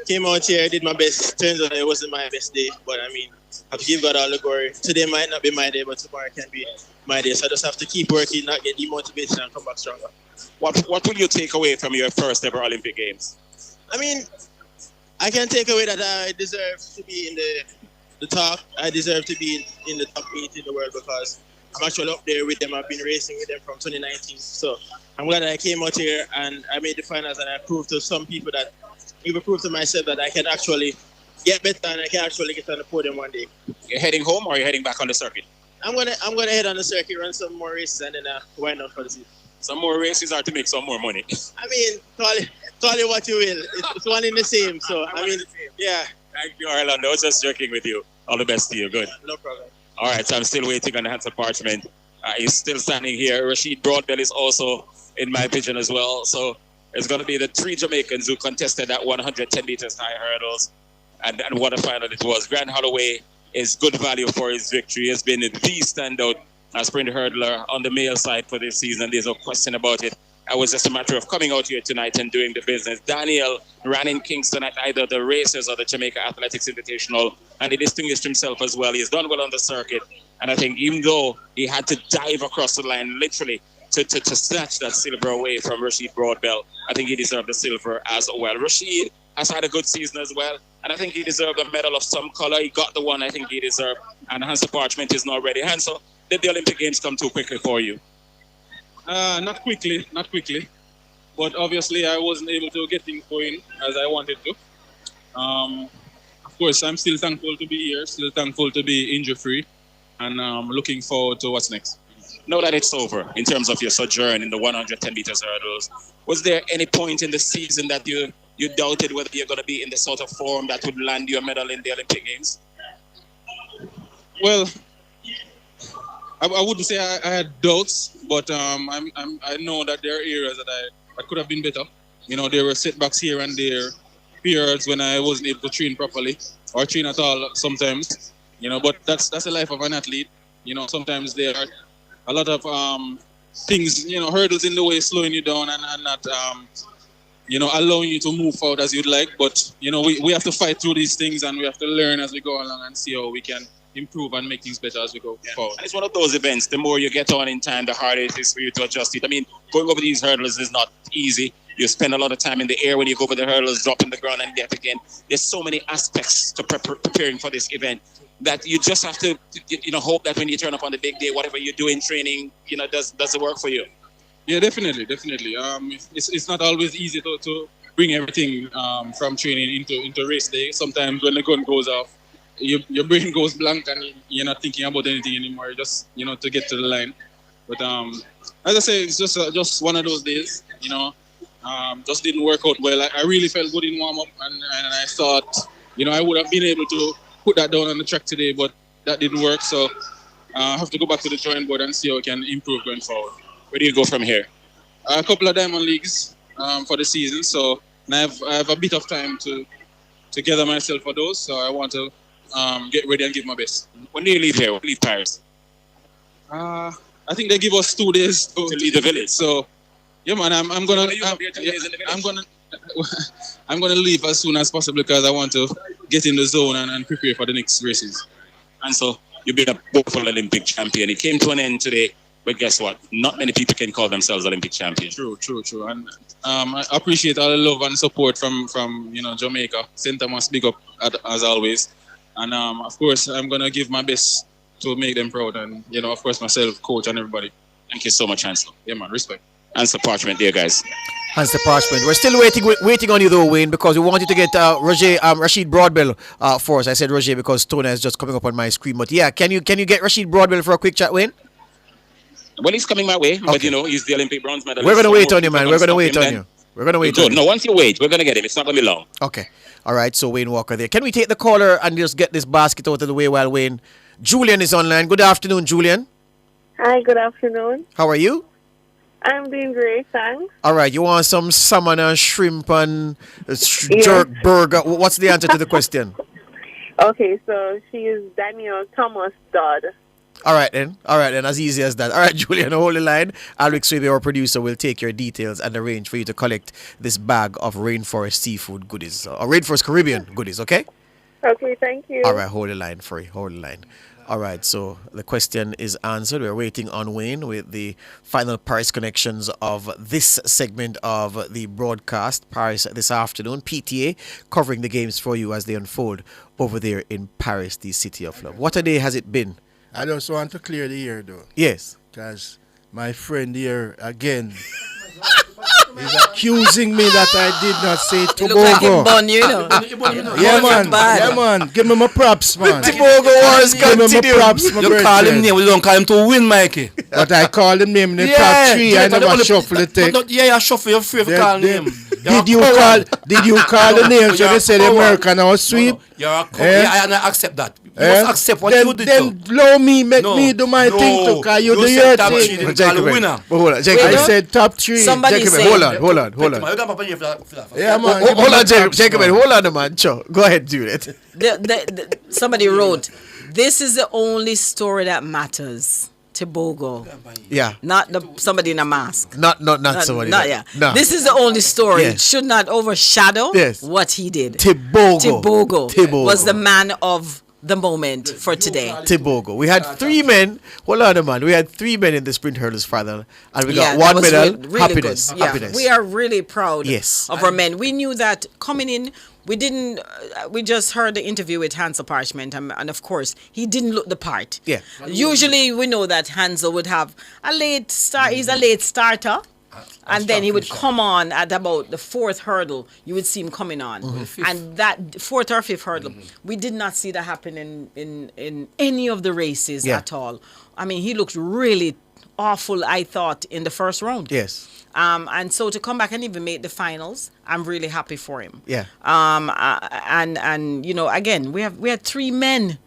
came out here, did my best. Turns out it wasn't my best day, but I mean, I have to give God all the glory. Today might not be my day, but tomorrow can be my day. So I just have to keep working, not get demotivated, and come back stronger. What will you take away from your first ever Olympic Games? I mean, I can take away that I deserve to be in the top. I deserve to be in the top 8 in the world because I'm actually up there with them. I've been racing with them from 2019. So I'm glad that I came out here and I made the finals and I proved to some people that, even proved to myself that I can actually get better and I can actually get on the podium one day. You're heading home or are you heading back on the circuit? I'm gonna head on the circuit, run some more races and then wind up for the season. Some more races are to make some more money. I mean, call it what you will. It's one in the same. So I mean, yeah. Thank you, Orlando. I was just joking with you. All the best to you. Good. No problem. All right, so I'm still waiting on the Hansel Parchment. He's still standing here. Rashid Broadbell is also in my vision as well. So it's going to be the 3 Jamaicans who contested that 110 meters high hurdles. And what a final it was. Grant Holloway is good value for his victory. He has been the standout sprint hurdler on the male side for this season. There's no question about it. It was just a matter of coming out here tonight and doing the business. Daniel ran in Kingston at either the races or the Jamaica Athletics Invitational, and he distinguished himself as well. He's done well on the circuit, and I think even though he had to dive across the line literally to snatch that silver away from Rashid Broadbell, I think he deserved the silver as well. Rashid has had a good season as well, and I think he deserved a medal of some color. He got the one I think he deserved, and Hansel Parchment is not ready. Hansel, did the Olympic Games come too quickly for you? Not quickly. But obviously I wasn't able to get things going as I wanted to. Of course, I'm still thankful to be here, still thankful to be injury-free, and looking forward to what's next. Now that it's over, in terms of your sojourn in the 110 meters hurdles, was there any point in the season that you doubted whether you're going to be in the sort of form that would land you a medal in the Olympic Games? Well, I wouldn't say I had doubts, but I know that there are areas that I could have been better. You know, there were setbacks here and there, periods when I wasn't able to train properly or train at all sometimes. You know, but that's the life of an athlete. You know, sometimes there are a lot of things, you know, hurdles in the way slowing you down and not, you know, allowing you to move forward as you'd like. But, you know, we have to fight through these things and we have to learn as we go along and see how we can improve and make things better as we go forward. And it's one of those events, the more you get on in time, the harder it is for you to adjust it. I mean, going over these hurdles is not easy. You spend a lot of time in the air when you go over the hurdles, drop in the ground and get again. There's so many aspects to preparing for this event that you just have to, you know, hope that when you turn up on the big day, whatever you do in training, you know, does it work for you? Yeah, definitely. It's not always easy to bring everything from training into race day. Sometimes when the gun goes off, your brain goes blank and you're not thinking about anything anymore. Just, you know, to get to the line. But as I say, it's just one of those days. You know, just didn't work out well. I really felt good in warm up, and I thought, you know, I would have been able to put that down on the track today, but that didn't work. So I have to go back to the drawing board and see how I can improve going forward. Where do you go from here? A couple of Diamond Leagues for the season, so I have a bit of time to to gather myself for those. So I want to get ready and give my best. When do you leave here? When do you leave Paris? I think they give us 2 days to leave the village. So yeah, man, I'm gonna leave as soon as possible because I want to get in the zone and prepare for the next races. And so you've been a both Olympic champion. It came to an end today, but guess what? Not many people can call themselves Olympic champion. True. And I appreciate all the love and support from Jamaica. St. Thomas, big up as always. And of course, I'm gonna give my best to make them proud. And of course, myself, coach, and everybody. Thank you so much, Hansel. Yeah, man, respect. Answer Parchment there, guys. Answer Parchment. We're still waiting on you though, Wayne, because we wanted to get Rashid Broadbell for us. I said Roger because Tona is just coming up on my screen. But yeah, can you get Rashid Broadbell for a quick chat, Wayne? Well, he's coming my way, but he's the Olympic bronze medalist. We're gonna wait on you, man. We're gonna wait on you. We're gonna wait on you. No, once you wait, we're gonna get him. It's not gonna be long. Okay. All right. So Wayne Walker there. Can we take the caller and just get this basket out of the way while Wayne? Julian is online. Good afternoon, Julian. Hi. Good afternoon. How are you? I'm doing great, thanks. All right, you want some salmon and shrimp and jerk burger? What's the answer to the question? Okay, so she is Daniel Thomas Dodd. All right then, as easy as that. All right, Julian, hold the line. Alex Swaby, our producer, will take your details and arrange for you to collect this bag of Rainforest seafood goodies, or Rainforest Caribbean goodies, okay? Okay, thank you. All right, hold the line, Free. Hold the line. All right, so the question is answered. We're waiting on Wayne with the final Paris connections of this segment of the broadcast. Paris this afternoon, PTA covering the games for you as they unfold over there in Paris, the city of love. What a day has it been? I just want to clear the air, though. Yes. Because my friend here, again, is accusing me that I did not say Tobago. Look like him bun, Yeah, man. Give me my props, man. The Tobago wars Give me my props, my You call him name, we don't call him to win, Mikey. But I called him name in the top 3. I never shuffle the take. I shuffle your free to call him. Did you call the names when they said American or sweep? You're a couple. Yeah, I accept that. You must accept what you did. Then blow me, make me do my thing too, because you do your thing. I said top 3. Somebody say. Hold on. Yeah, man. Hold on, Jacob. Hold on, man. Sure. Go ahead, do it. Somebody wrote, this is the only story that matters. Tobago. Yeah. Not somebody in a mask. Not somebody. No. This is the only story. Yes. It should not overshadow what he did. Tobago was the man of the moment for today. Tobago. We had 3 men. Hold on, man. We had 3 men in the sprint hurdles final, and we got 1 medal. Really happiness. Good. Yeah. Happiness. We are really proud Yes. of our men. We knew that coming in. We just heard the interview with Hansel Parchment, and of course, he didn't look the part. Yeah. Usually, we know that Hansel would have a late start. He's a late starter. And then he would come on at about the 4th hurdle. You would see him coming on. And that 4th or 5th hurdle, we did not see that happen in any of the races at all. I mean, he looked really awful, I thought, in the first round. Yes. And so to come back and even make the finals, I'm really happy for him. Yeah. And again, we had 3 men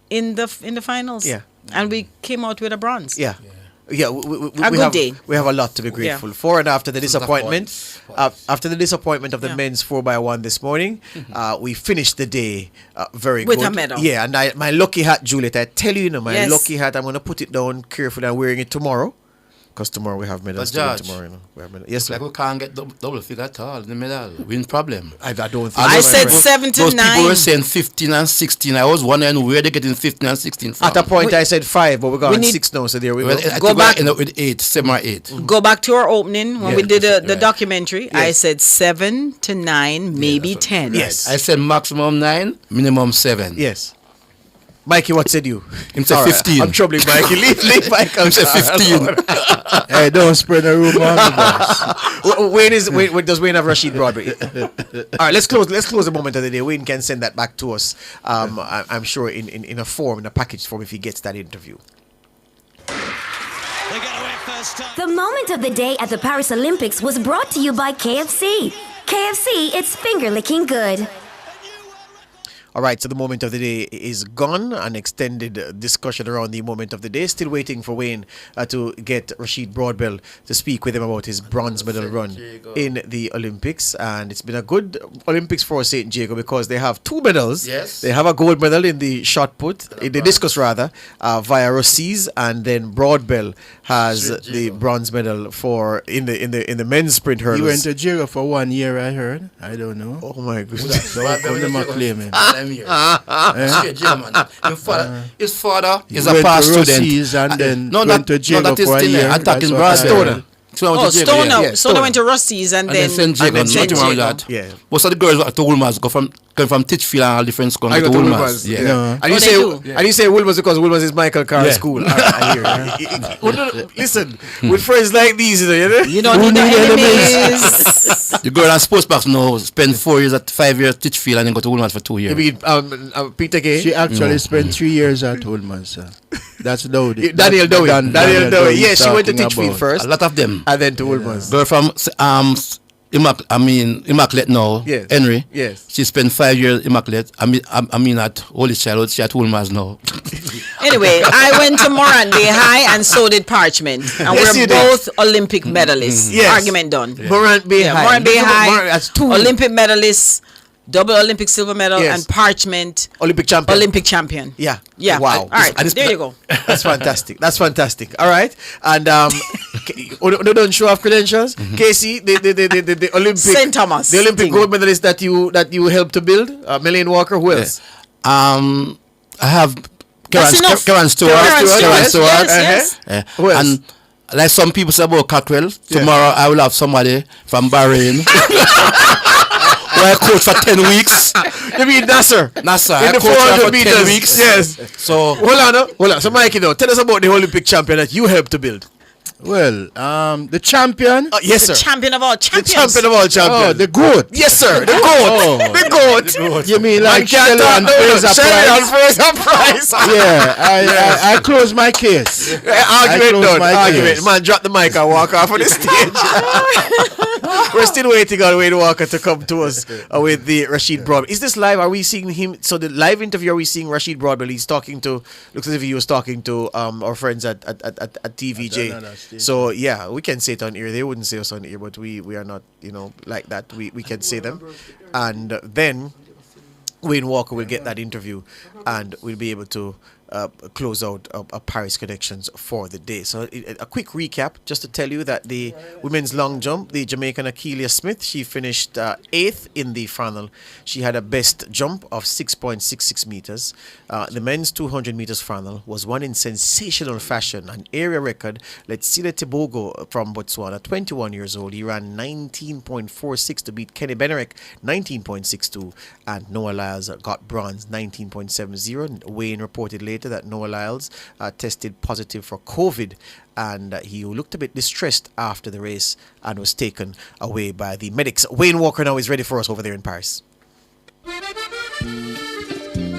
in the finals. Yeah. And we came out with a bronze. Yeah. Yeah, we good day. We have a lot to be grateful for, and after the disappointment, of the men's 4x1 this morning, we finished the day very good with a medal. Yeah, and my lucky hat, Juliet, I tell you, my lucky hat, I'm gonna put it down carefully. I'm wearing it tomorrow. Because tomorrow we have medals. Tomorrow, we have medals. Yes, like we can't get double figure at all in the medal. Win problem. I don't think. I said 7 to 9. Those people were saying 15 and 16. I was wondering where they're getting 15 and 16 from. At a point, I said 5, but we got 6 now. So there we go. Go back. End up with 8, 7 or 8. Go back to our opening when we did the documentary. Yes. I said 7 to 9, maybe 10. Yes. I said maximum 9, minimum 7. Yes. Mikey, what said you? Him said 15. I'm troubling Mikey. Leave Mike out. Him said 15. Hey, don't spread the rumor on the boss. Does Wayne have Rashid Broadway? All right, let's close the moment of the day. Wayne can send that back to us. I'm sure in a package form if he gets that interview. The moment of the day at the Paris Olympics was brought to you by KFC. KFC, it's finger licking good. All right, so the moment of the day is gone. An extended discussion around the moment of the day. Still waiting for Wayne to get Rashid Broadbell to speak with him about his bronze medal run in the Olympics. And it's been a good Olympics for St. Jago because they have 2 medals. Yes. They have a gold medal in the shot put, in the discus rather, via Rossies, and then Broadbell has the bronze medal for in the men's sprint hurdles. He went to Jago for 1 year, I heard. I don't know. Oh my goodness. So how come them a claim him? His father is Went a past to student. Rossies and then No, went to Jago that is for a still year. there. Attacking That's what I Broadbell. heard. Stoner went to Rusty's and then St. Jago. St. Nothing wrong with Jago. that. Yeah. Most of the girls at Woolmers come from Titchfield and all different schools. I to go to Woolmers. Wilmers. Yeah. Yeah. And you say Wilmers because Wilmers is Michael Carr's Yeah. school. I hear. Listen, with friends like these, you don't need no enemies. The girl on sports box now spend 4 years at 5 years Titchfield and then go to Woolmers for 2 years. You mean Peter Kay? She actually spent 3 years at Woolmers, sir. That's Dowdy. Daniel Dowie. Daniel Dowie. Yeah, she went to Titchfield first. A lot of them. And then to Wilmers. Girl from Immaculate now. Yes. Henry. Yes. She spent 5 years Immaculate. I mean at Holy Child. She at Woolmers now. Anyway, I went to Moran Bay High and so did Parchment. And Yes, we're you did. both Olympic medalists. Yes. Argument done. Moran Bay High. Moran Bay High, That's 2 Olympic medalists, double Olympic silver medal, Yes. and Parchment, Olympic champion. Olympic champion. Yeah. Yeah. Wow. All right. There you go. That's fantastic. That's fantastic. All right. And don't show off credentials. Casey, the Olympic St. Thomas. The Olympic gold medalist that you helped to build. Melaine Walker. Who else? I have That's enough. Karen Stewart. Yes. Who else? And like some people say about Cockrell, tomorrow I will have somebody from Bahrain. Where I coach for 10 weeks. You mean Nasser? Nasser. In I the coach her 400 for 10 meters. weeks. Yes. So hold on. So Mikey, though, tell us about the Olympic champion that you helped to build. Well, the champion. Yes, The sir. champion of all The champions. champion of all champions. Oh, the goat. Yes, sir. The goat. The goat. You mean Man like can't Shelley and Fraser Fraser Price? Price. Yeah, I close my case. Argument done. Argument. case. Man, drop the mic and walk off of the stage. We're still waiting on Wayne Walker to come to us with the Rashid Broadbell. Is this live? Are we seeing him? So the live interview, are we seeing Rashid Broadbell? He's talking to, looks as if he was talking to our friends at TVJ. So yeah, we can say it on ear. They wouldn't say us on ear, but we are not, like that. We can say them. And then Wayne Walker will get that interview and we'll be able to close out Paris Connections for the day. So a quick recap, just to tell you that the women's long jump, the Jamaican Akeelia Smith, she finished 8th in the final. She had a best jump of 6.66 meters. The men's 200 meters final was won in sensational fashion, an area record. Letsile Tebogo from Botswana, 21 years old. He ran 19.46 to beat Kenny Benerick, 19.62, and Noah Lyles got bronze, 19.70. Wayne reported later that Noah Lyles tested positive for COVID, and he looked a bit distressed after the race and was taken away by the medics. Wayne Walker now is ready for us over there in Paris.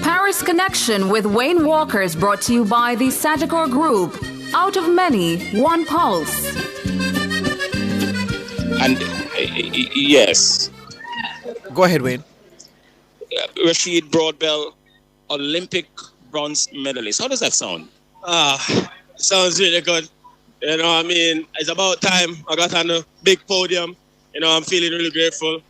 Paris Connection with Wayne Walker is brought to you by the Sagicor Group. Out of many, one pulse. And yes, Go ahead, Wayne. Rashid Broadbell, Olympic bronze medalist. How does that sound? Sounds really good. It's about time I got on the big podium. I'm feeling really grateful.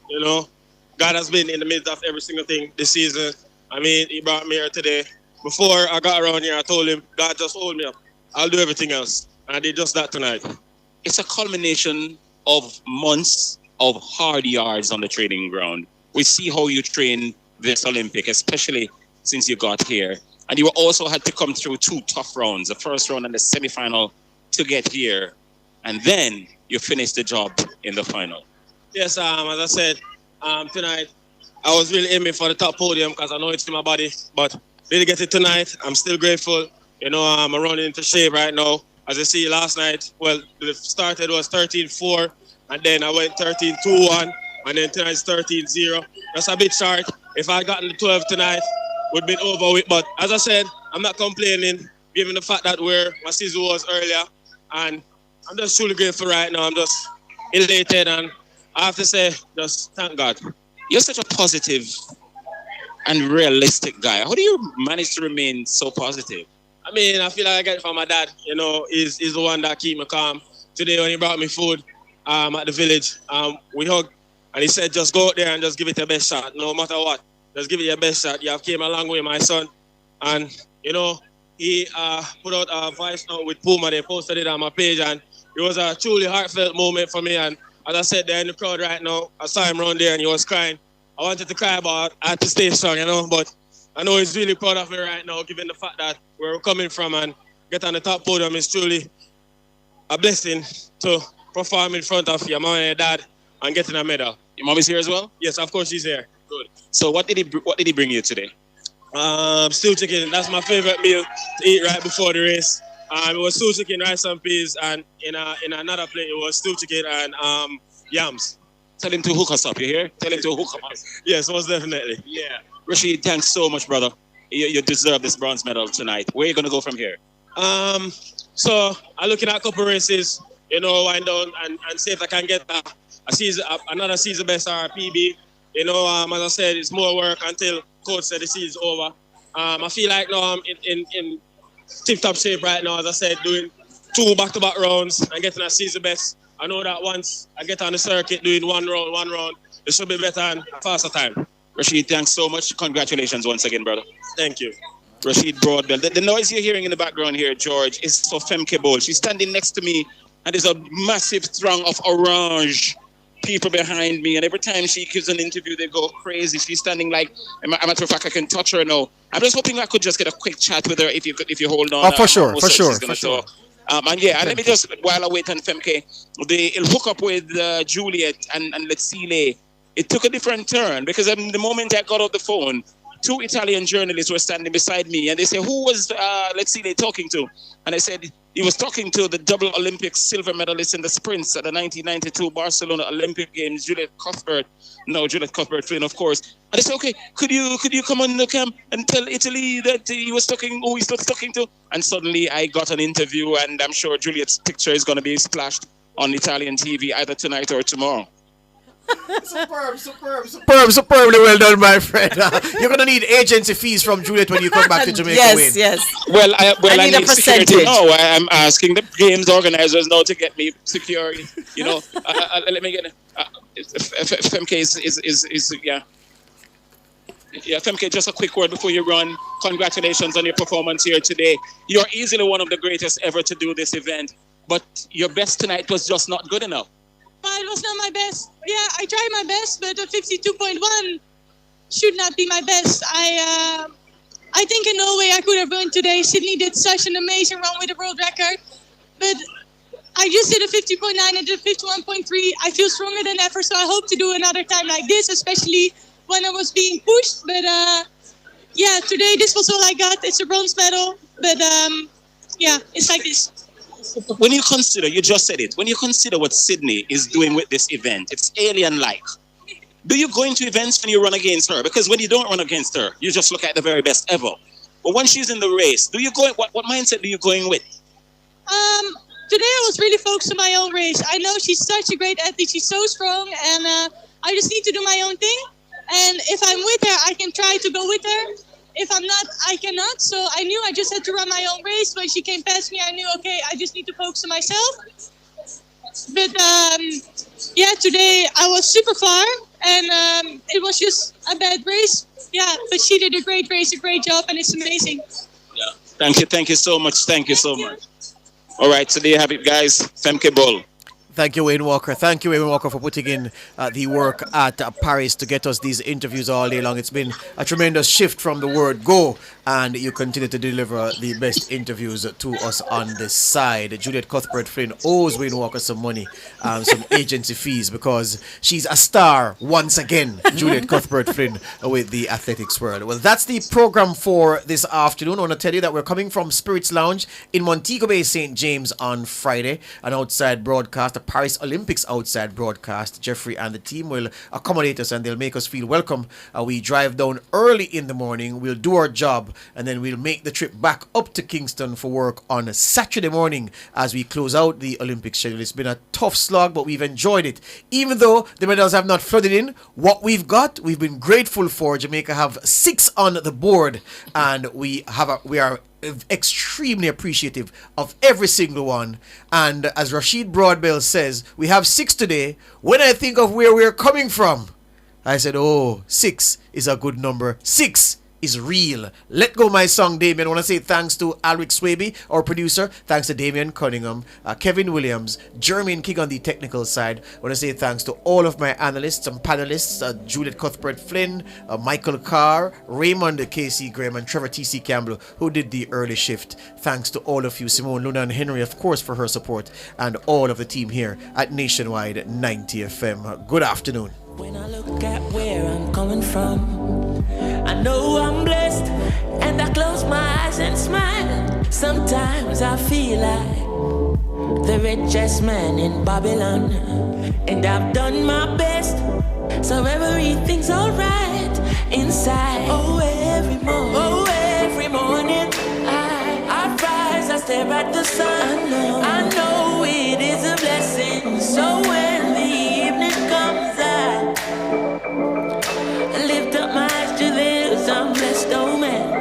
God has been in the midst of every single thing this season. He brought me here today. Before I got around here, I told him, God, just hold me up. I'll do everything else. And I did just that tonight. It's a culmination of months of hard yards on the training ground. We see how you train this Olympic, especially since you got here. And you also had to come through 2 tough rounds, the first round and the semifinal, to get here. And then you finished the job in the final. Yes, as I said, tonight, I was really aiming for the top podium because I know it's in my body. But didn't get it tonight. I'm still grateful. I'm running into shape right now. As you see last night, the started was 13-4. And then I went 13-2-1. And then tonight's 13-0. That's a bit short. If I gotten the 12 tonight, would been over with. But as I said, I'm not complaining, given the fact that where my season was earlier. And I'm just truly grateful right now. I'm just elated. And I have to say, just thank God. You're such a positive and realistic guy. How do you manage to remain so positive? I mean, I feel like I get it from my dad. You know, he's the one that keep me calm. Today when he brought me food at the village, we hugged, and he said, just go out there and just give it your best shot, no matter what. Just give it your best shot. You have came a long way, my son. And, you know, he put out a voice note with Puma. They posted it on my page, and it was a truly heartfelt moment for me. And as I said, there in the crowd right now, I saw him around there, and he was crying. I wanted to cry, but I had to stay strong, you know. But I know he's really proud of me right now, given the fact that where we're coming from and get on the top podium is truly a blessing to perform in front of your mom and your dad and getting a medal. Your mom is here as well? Yes, of course she's here. Good. So what did he bring you today? Stew chicken. That's my favorite meal to eat right before the race. It was stew chicken, rice and peas, and in another plate it was stew chicken and yams. Tell him to hook us up, you hear? Tell him to hook us. Yes, most definitely. Yeah. Rashid, thanks so much, brother. You deserve this bronze medal tonight. Where are you going to go from here? So I'm looking at a couple races, you know, wind down and see if I can get another season best or a PB. You know, as I said, it's more work until coach said the season's over. I feel like now I'm in tip-top shape right now, as I said, doing 2 back-to-back rounds and getting a season best. I know that once I get on the circuit doing one round, it should be better and a faster time. Rashid, thanks so much. Congratulations once again, brother. Thank you. Rashid Broadbell. The noise you're hearing in the background here, George, is for Femke Bowl. She's standing next to me, and there's a massive throng of orange people behind me. And every time she gives an interview, they go crazy. She's standing like, as a matter of fact, I can touch her now. I'm just hoping I could just get a quick chat with her if you hold on. Oh, for sure. Talk. And let me just, while I wait on Femke, they'll hook up with Juliet and Letsile. It took a different turn because the moment I got off the phone, 2 Italian journalists were standing beside me, and they said, who was Letsile talking to? And I said, he was talking to the double Olympic silver medalist in the sprints at the 1992 Barcelona Olympic Games, Juliet Cuthbert Flynn, of course. And I said, okay, could you come on the camp and tell Italy that who he was talking to? And suddenly I got an interview, and I'm sure Juliet's picture is going to be splashed on Italian TV either tonight or tomorrow. Superbly well done, my friend. You're gonna need agency fees from Juliet when you come back to Jamaica. Yes. Well, I need a percentage. Security. No, I'm asking the games organizers now to get me security. You know, let me get Femke is yeah. Yeah, Femke, just a quick word before you run. Congratulations on your performance here today. You're easily one of the greatest ever to do this event, but your best tonight was just not good enough. It was not my best. Yeah, I tried my best, but a 52.1 should not be my best. I think in no way I could have won today. Sydney did such an amazing run with the world record, but I just did a 50.9 and did a 51.3. I feel stronger than ever, so I hope to do another time like this, especially when I was being pushed. But yeah, today this was all I got. It's a bronze medal, but yeah, it's like this. When you consider, you just said it, when you consider what Sydney is doing with this event, it's alien-like. Do you go into events when you run against her? Because when you don't run against her, you just look at the very best ever. But when she's in the race, do you go? What mindset do you go in with? Today I was really focused on my own race. I know she's such a great athlete. She's so strong, and I just need to do my own thing. And if I'm with her, I can try to go with her. If I'm not, I cannot. So I knew I just had to run my own race. When she came past me, I knew, okay, I just need to focus on myself. But yeah, today I was super far, and it was just a bad race. Yeah, but she did a great race, a great job, and it's amazing. Yeah, thank you so much. All right, so there you have it, guys. Femke Bull. Thank you, Wayne Walker. Thank you, Wayne Walker, for putting in the work at Paris to get us these interviews all day long. It's been a tremendous shift from the word go, and you continue to deliver the best interviews to us on this side. Juliet Cuthbert Flynn owes Wayne Walker some money, some agency fees, because she's a star once again, Juliet Cuthbert Flynn, with the athletics world. Well, that's the program for this afternoon. I want to tell you that we're coming from Spirits Lounge in Montego Bay, St. James on Friday, an outside broadcast, a Paris Olympics outside broadcast. Jeffrey and the team will accommodate us and they'll make us feel welcome. We drive down early in the morning, we'll do our job, and then we'll make the trip back up to Kingston for work on Saturday morning as we close out the Olympic schedule. It's been a tough slog, but we've enjoyed it. Even though the medals have not flooded in, what we've got, we've been grateful for. Jamaica have 6 on the board, and we are extremely appreciative of every single one. And as Rashid Broadbell says, we have 6 today. When I think of where we're coming from, I said, oh, 6 is a good number. 6 is real. Let go my song, Damien. I want to say thanks to Alric Swaby, our producer. Thanks to Damian Cunningham, Kevin Williams, Jermaine King on the technical side. I want to say thanks to all of my analysts and panelists, Juliet Cuthbert Flynn, Michael Carr, Raymond Casey Graham, and Trevor T.C. Campbell, who did the early shift. Thanks to all of you, Simone, Luna, and Henry, of course, for her support, and all of the team here at Nationwide 90 FM. Good afternoon. When I look at where I'm coming from, I know I'm blessed, and I close my eyes and smile. Sometimes I feel like the richest man in Babylon, and I've done my best, so everything's alright inside. Oh, every morning, I rise, I stare at the sun. I know it is a blessing, so when the evening comes, I lift up my eyes to the hills, I'm blessed, oh man.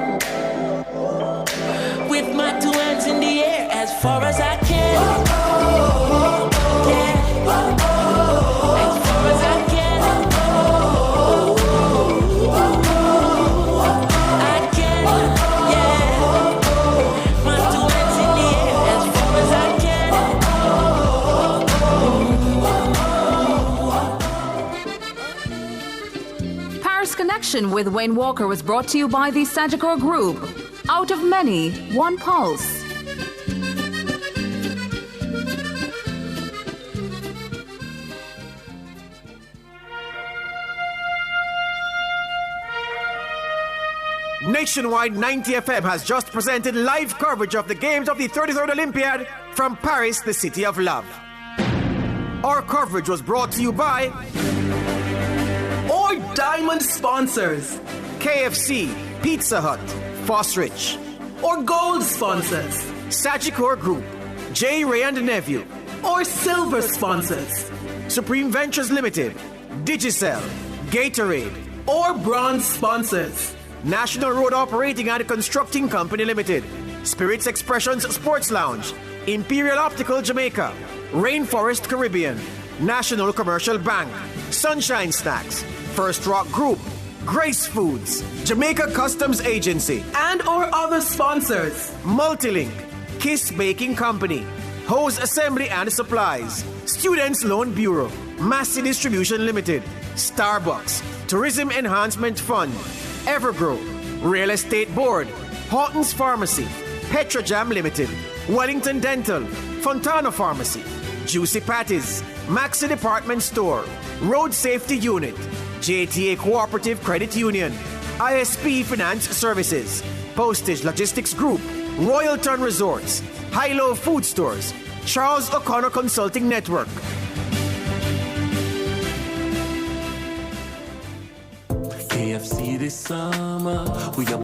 With my 2 hands in the air, as far as I can. Yeah. As far as I can. I can, yeah. My 2 hands in the air, as far as I can. Connection with Wayne Walker was brought to you by the Sagicor Group. Out of many, one pulse. Nationwide 90 FM has just presented live coverage of the games of the 33rd Olympiad from Paris, the city of love. Our coverage was brought to you by Or diamond sponsors, KFC, Pizza Hut, Fosrich, or gold sponsors, Sagicor Group, J. Ray and Nephew, or silver sponsors, Supreme Ventures Limited, Digicel, Gatorade, or bronze sponsors, National Road Operating and Constructing Company Limited, Spirits Expressions Sports Lounge, Imperial Optical Jamaica, Rainforest Caribbean, National Commercial Bank, Sunshine Snacks, First Rock Group, Grace Foods, Jamaica Customs Agency, and or other sponsors. Multilink, Kiss Baking Company, Hose Assembly and Supplies, Students Loan Bureau, Massey Distribution Limited, Starbucks, Tourism Enhancement Fund, Evergrow, Real Estate Board, Horton's Pharmacy, Petrojam Limited, Wellington Dental, Fontana Pharmacy, Juicy Patties, Maxi Department Store, Road Safety Unit, JTA Cooperative Credit Union, ISP Finance Services, Postage Logistics Group, Royalton Resorts, High-Low Food Stores, Charles O'Connor Consulting Network. KFC this summer, we got